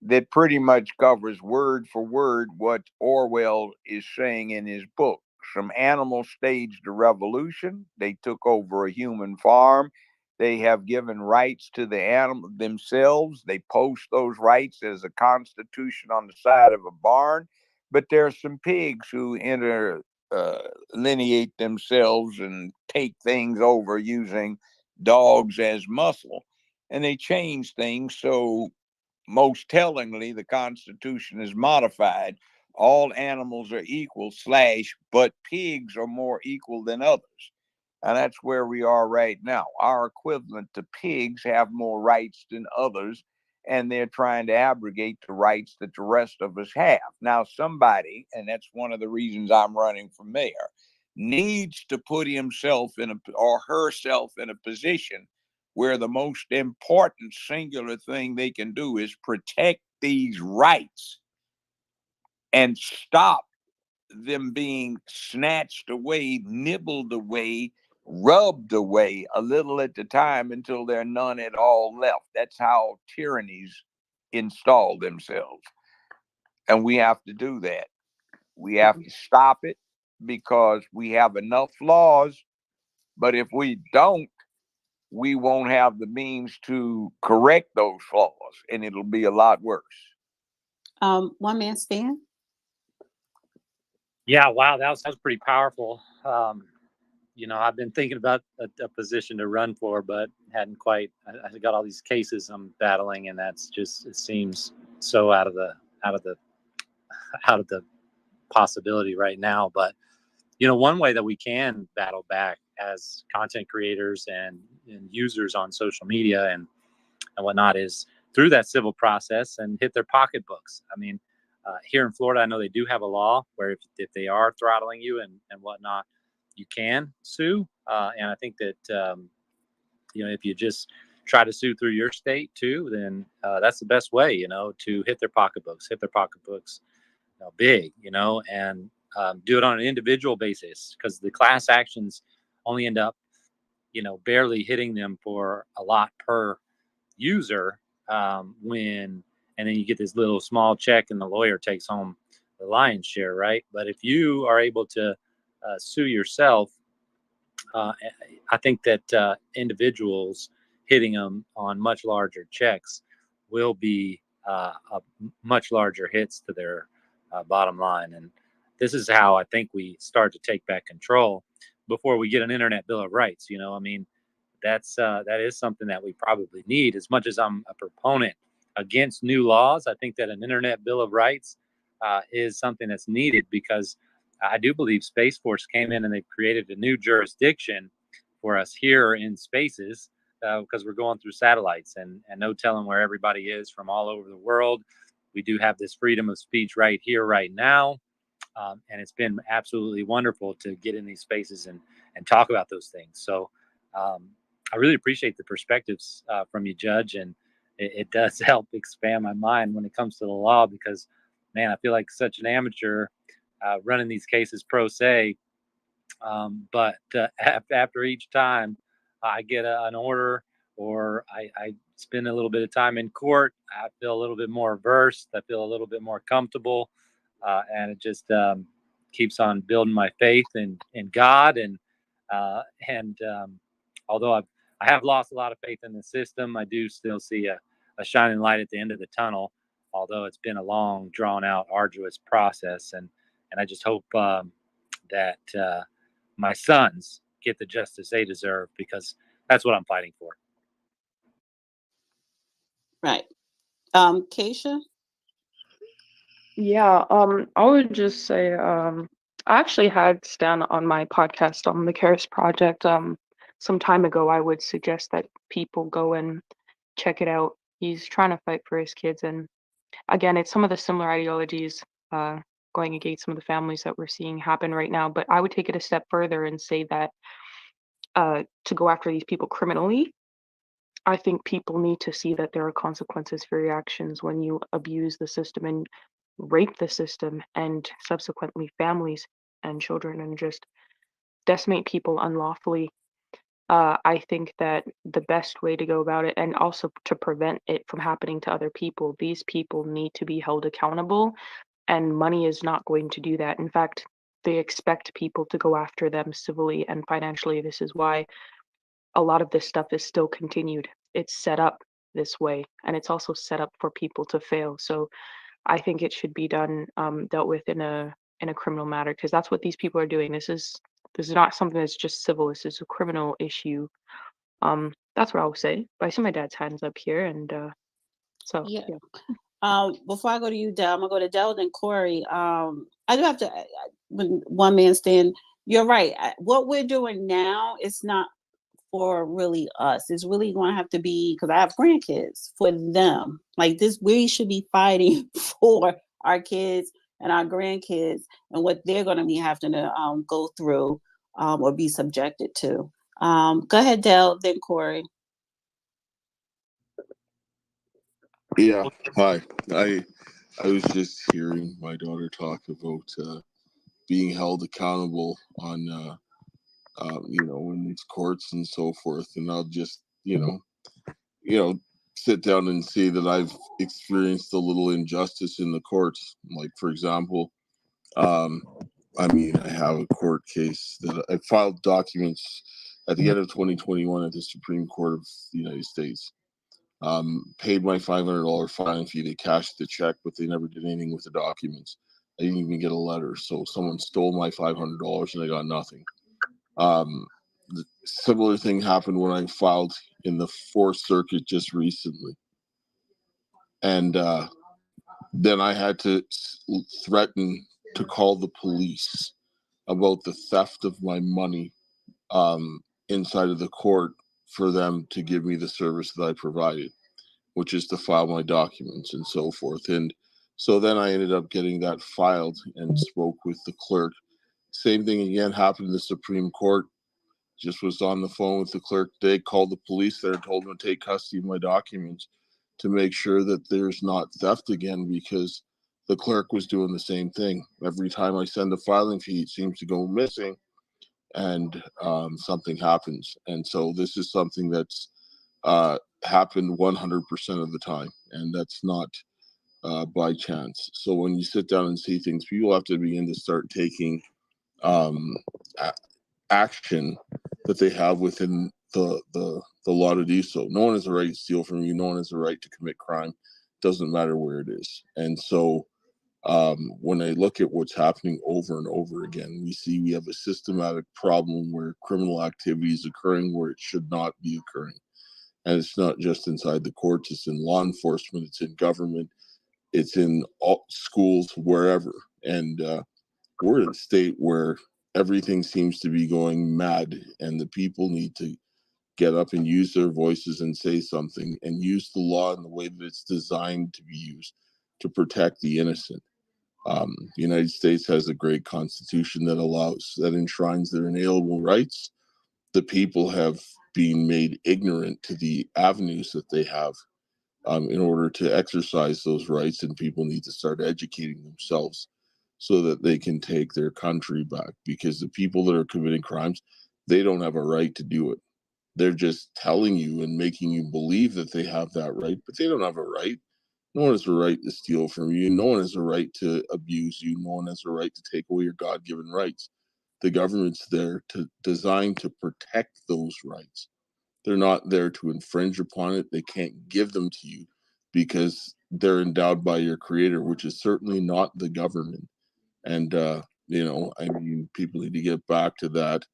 that pretty much covers word for word what Orwell is saying in his book. Some animals staged a revolution. They took over a human farm. They have given rights to the animal themselves. They post those rights as a constitution on the side of a barn. But there are some pigs who lineate themselves and take things over using dogs as muscle. And they change things so most tellingly, the Constitution is modified. All animals are equal, but pigs are more equal than others. And that's where we are right now. Our equivalent to pigs have more rights than others, and they're trying to abrogate the rights that the rest of us have. Now, somebody, and that's one of the reasons I'm running for mayor, needs to put himself or herself in a position where the most important singular thing they can do is protect these rights and stop them being snatched away, nibbled away, rubbed away a little at a time until there are none at all left. That's how tyrannies install themselves. And we have to do that. We have to stop it because we have enough laws. But if we don't, we won't have the means to correct those flaws, and it'll be a lot worse. One man stand. Yeah, wow, that was pretty powerful. I've been thinking about a position to run for, but hadn't quite. I got all these cases I'm battling, and that's just, it seems so out of the possibility right now. But one way that we can battle back as content creators and users on social media and whatnot is through that civil process and hit their pocketbooks. I mean, here in Florida, I know they do have a law where if they are throttling you and whatnot, you can sue. And I think that, if you just try to sue through your state too, then that's the best way, to hit their pocketbooks big, and do it on an individual basis, because the class actions only end up, barely hitting them for a lot per user, and then you get this little small check and the lawyer takes home the lion's share, right? But if you are able to sue yourself, I think that individuals hitting them on much larger checks will be much larger hits to their bottom line. And this is how I think we start to take back control before we get an internet bill of rights. I mean, that is something that we probably need. As much as I'm a proponent against new laws, I think that an internet bill of rights is something that's needed, because I do believe Space Force came in and they've created a new jurisdiction for us here in spaces, because we're going through satellites and no telling where everybody is from all over the world. We do have this freedom of speech right here, right now. And it's been absolutely wonderful to get in these spaces and talk about those things. So I really appreciate the perspectives from you, Judge, and it does help expand my mind when it comes to the law, because, man, I feel like such an amateur running these cases pro se. But after each time I get an order, or I spend a little bit of time in court, I feel a little bit more versed. I feel a little bit more comfortable, and it just keeps on building my faith in God. And although I have lost a lot of faith in the system, I do still see a shining light at the end of the tunnel. Although it's been a long, drawn out, arduous process, and I just hope that my sons get the justice they deserve, because that's what I'm fighting for. Right. Keisha? Yeah, I would just say, I actually had Stan on my podcast on the CARES Project some time ago. I would suggest that people go and check it out. He's trying to fight for his kids, and again, it's some of the similar ideologies going against some of the families that we're seeing happen right now. But I would take it a step further and say that to go after these people criminally, I think people need to see that there are consequences for your actions when you abuse the system and rape the system and subsequently families and children and just decimate people unlawfully. I think that the best way to go about it, and also to prevent it from happening to other people, these people need to be held accountable, and money is not going to do that. In fact, they expect people to go after them civilly and financially. This is why a lot of this stuff is still continued. It's set up this way, and it's also set up for people to fail. So I think it should be done, dealt with in a criminal matter, because that's what these people are doing. This is not something that's just civil. This is a criminal issue. That's what I would say. But I see my dad's hands up here, and so Yeah. yeah. Before I go to you, Del, I'm gonna go to Del and Corey. I do have to, when one man stand, you're right. What we're doing now is not for really us. It's really going to have to be, because I have grandkids, for them. Like this, we should be fighting for our kids and our grandkids and what they're going to be having to go through or be subjected to. Go ahead, Del, then Corey. Yeah, hi. I was just hearing my daughter talk about being held accountable on in these courts and so forth, and I'll just you know sit down and see that I've experienced a little injustice in the courts. Like for example, um, I have a court case that I filed documents at the end of 2021 at the Supreme Court of the United States. Paid my $500 filing fee. They cashed the check, but they never did anything with the documents. I didn't even get a letter. So someone stole my $500 and I got nothing. The similar thing happened when I filed in the Fourth Circuit just recently. And then I had to threaten to call the police about the theft of my money inside of the court for them to give me the service that I provided, which is to file my documents and so forth. And so then I ended up getting that filed and spoke with the clerk. Same thing again happened in the Supreme Court. Just was on the phone with the clerk today, called the police there and told them to take custody of my documents to make sure that there's not theft again, because the clerk was doing the same thing. Every time I send a filing fee, it seems to go missing and something happens. And so this is something that's happened 100% of the time, and that's not by chance. So when you sit down and see things, people have to begin to start taking um, action that they have within the law to do so. No one has a right to steal from you. No one has a right to commit crime. Doesn't matter where it is. And so when I look at what's happening over and over again, we have a systematic problem where criminal activity is occurring where it should not be occurring. And it's not just inside the courts, it's in law enforcement, it's in government, it's in all schools, wherever. And we're in a state where everything seems to be going mad, and the people need to get up and use their voices and say something and use the law in the way that it's designed to be used to protect the innocent. The United States has a great constitution that enshrines their inalienable rights. The people have been made ignorant to the avenues that they have in order to exercise those rights, and people need to start educating themselves so that they can take their country back, because the people that are committing crimes, they don't have a right to do it. They're just telling you and making you believe that they have that right, but they don't have a right. No one has a right to steal from you. No one has a right to abuse you. No one has a right to take away your God-given rights. The government's there to design to protect those rights. They're not there to infringe upon it. They can't give them to you because they're endowed by your creator, which is certainly not the government. And people need to get back to that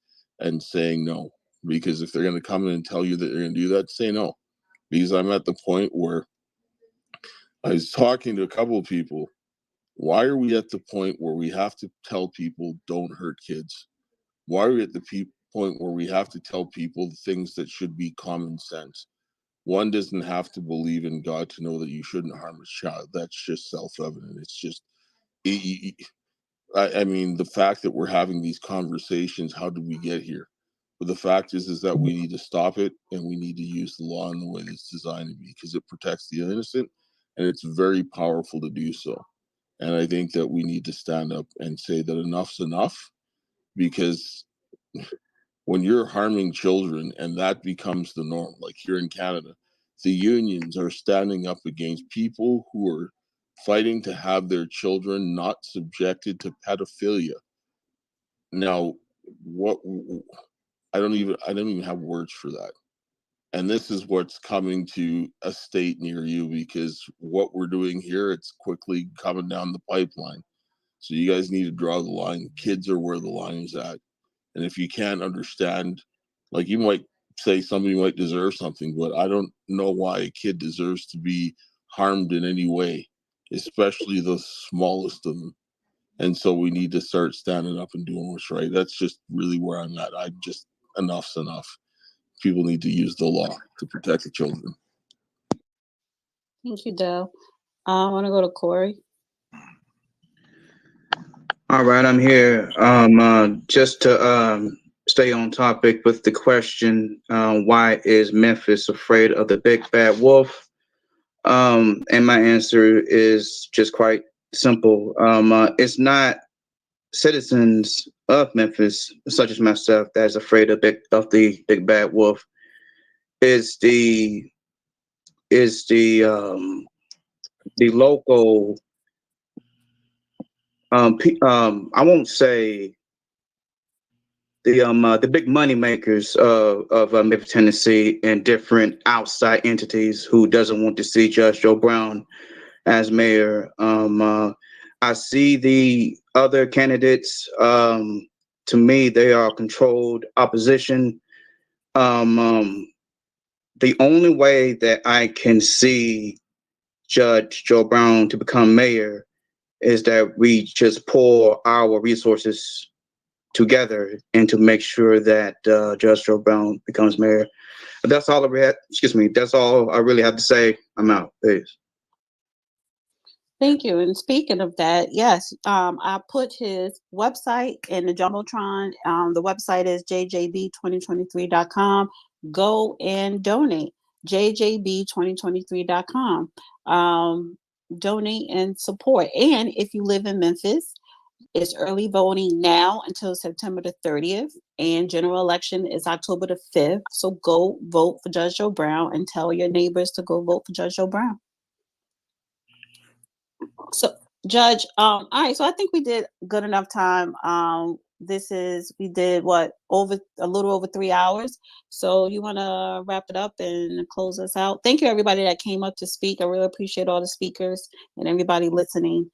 and saying no. Because if they're going to come in and tell you that they're going to do that, say no. Because I'm at the point where I was talking to a couple of people. Why are we at the point where we have to tell people don't hurt kids? Why are we at the point where we have to tell people things that should be common sense? One doesn't have to believe in God to know that you shouldn't harm a child. That's just self-evident. It's just, I mean, the fact that we're having these conversations, how did we get here? But the fact is that we need to stop it, and we need to use the law in the way that it's designed to be, because it protects the innocent, and it's very powerful to do so. And I think that we need to stand up and say that enough's enough, because when you're harming children and that becomes the norm, like here in Canada, the unions are standing up against people who are fighting to have their children not subjected to pedophilia. Now, what I don't even have words for that. And this is what's coming to a state near you, because what we're doing here, it's quickly coming down the pipeline. So you guys need to draw the line. Kids are where the line is at. And if you can't understand, like, you might say somebody might deserve something, but I don't know why a kid deserves to be harmed in any way, especially the smallest of them. And so we need to start standing up and doing what's right. That's just really where I'm at. Enough's enough. People need to use the law to protect the children. Thank you, Dale. I want to go to Corey. All right, I'm here. Just to stay on topic with the question, why is Memphis afraid of the big bad wolf? And my answer is just quite simple. It's not citizens of Memphis, such as myself, that is afraid of the big bad wolf. It's the local I won't say the big money makers of Memphis, Tennessee, and different outside entities who doesn't want to see Judge Joe Brown as mayor. I see the other candidates. To me, they are controlled opposition. The only way that I can see Judge Joe Brown to become mayor is that we just pour our resources together and to make sure that Judge Joe Brown becomes mayor. But that's all that's all I really have to say. I'm out. Peace. Thank you. And speaking of that, yes, I put his website in the Jumbotron. The website is jjb2023.com. Go and donate. jjb2023.com. Donate and support. And if you live in Memphis, it's early voting now until September the 30th, and general election is October the 5th. So go vote for Judge Joe Brown and tell your neighbors to go vote for Judge Joe Brown. So, Judge, all right, so I think we did good enough time. We did a little over 3 hours. So you want to wrap it up and close us out? Thank you, everybody that came up to speak. I really appreciate all the speakers and everybody listening.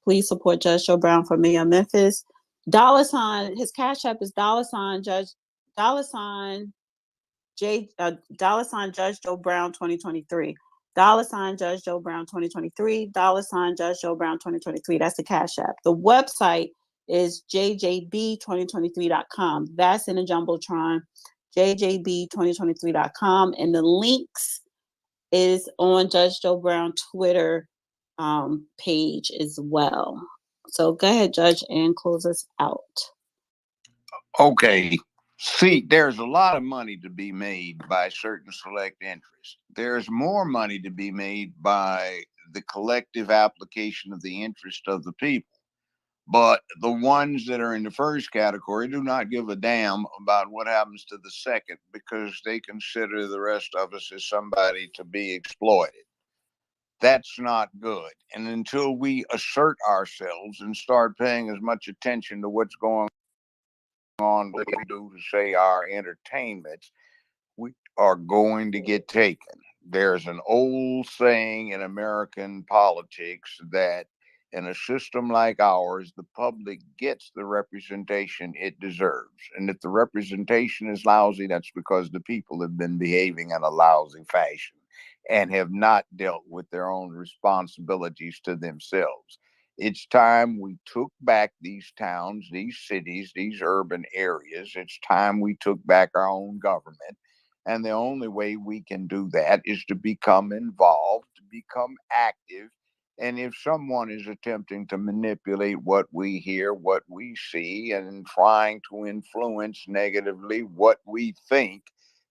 Please support Judge Joe Brown for mayor of Memphis. $, his cash app is $Judge Joe Brown 2023. $Judge Joe Brown 2023. $Judge Joe Brown 2023. That's the cash app. The website is jjb2023.com. That's in the Jumbotron. jjb2023.com. And the links is on Judge Joe Brown Twitter page as well. So go ahead, Judge, and close us out. Okay. See, there's a lot of money to be made by certain select interests. There's more money to be made by the collective application of the interest of the people. But the ones that are in the first category do not give a damn about what happens to the second, because they consider the rest of us as somebody to be exploited. That's not good. And until we assert ourselves and start paying as much attention to what's going on, what we do to say our entertainment, we are going to get taken. There's an old saying in American politics that in a system like ours, the public gets the representation it deserves. And if the representation is lousy, that's because the people have been behaving in a lousy fashion and have not dealt with their own responsibilities to themselves. It's time we took back these towns, these cities, these urban areas. It's time we took back our own government. And the only way we can do that is to become involved, to become active. And if someone is attempting to manipulate what we hear, what we see, and trying to influence negatively what we think,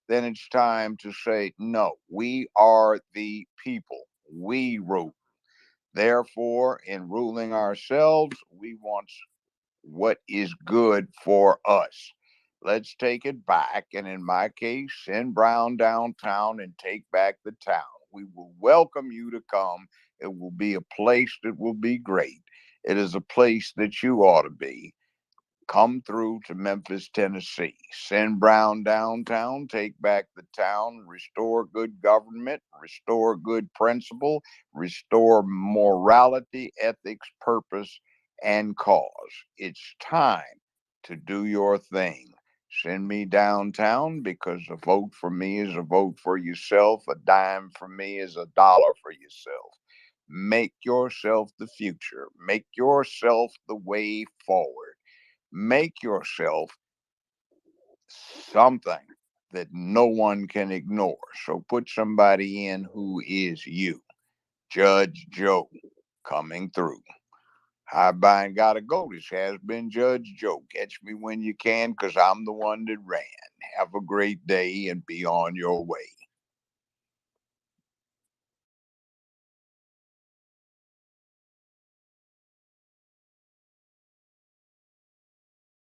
then it's time to say, no, we are the people. We rule. Therefore, in ruling ourselves, we want what is good for us. Let's take it back, and in my case, send Brown downtown and take back the town. We will welcome you to come. It will be a place that will be great. It is a place that you ought to be. Come through to Memphis, Tennessee. Send Brown downtown, take back the town, restore good government, restore good principle, restore morality, ethics, purpose, and cause. It's time to do your thing. Send me downtown, because a vote for me is a vote for yourself. A dime for me is a dollar for yourself. Make yourself the future. Make yourself the way forward. Make yourself something that no one can ignore. So put somebody in who is you. Judge Joe coming through. Hi, bye, and gotta go. This has been Judge Joe. Catch me when you can, because I'm the one that ran. Have a great day and be on your way.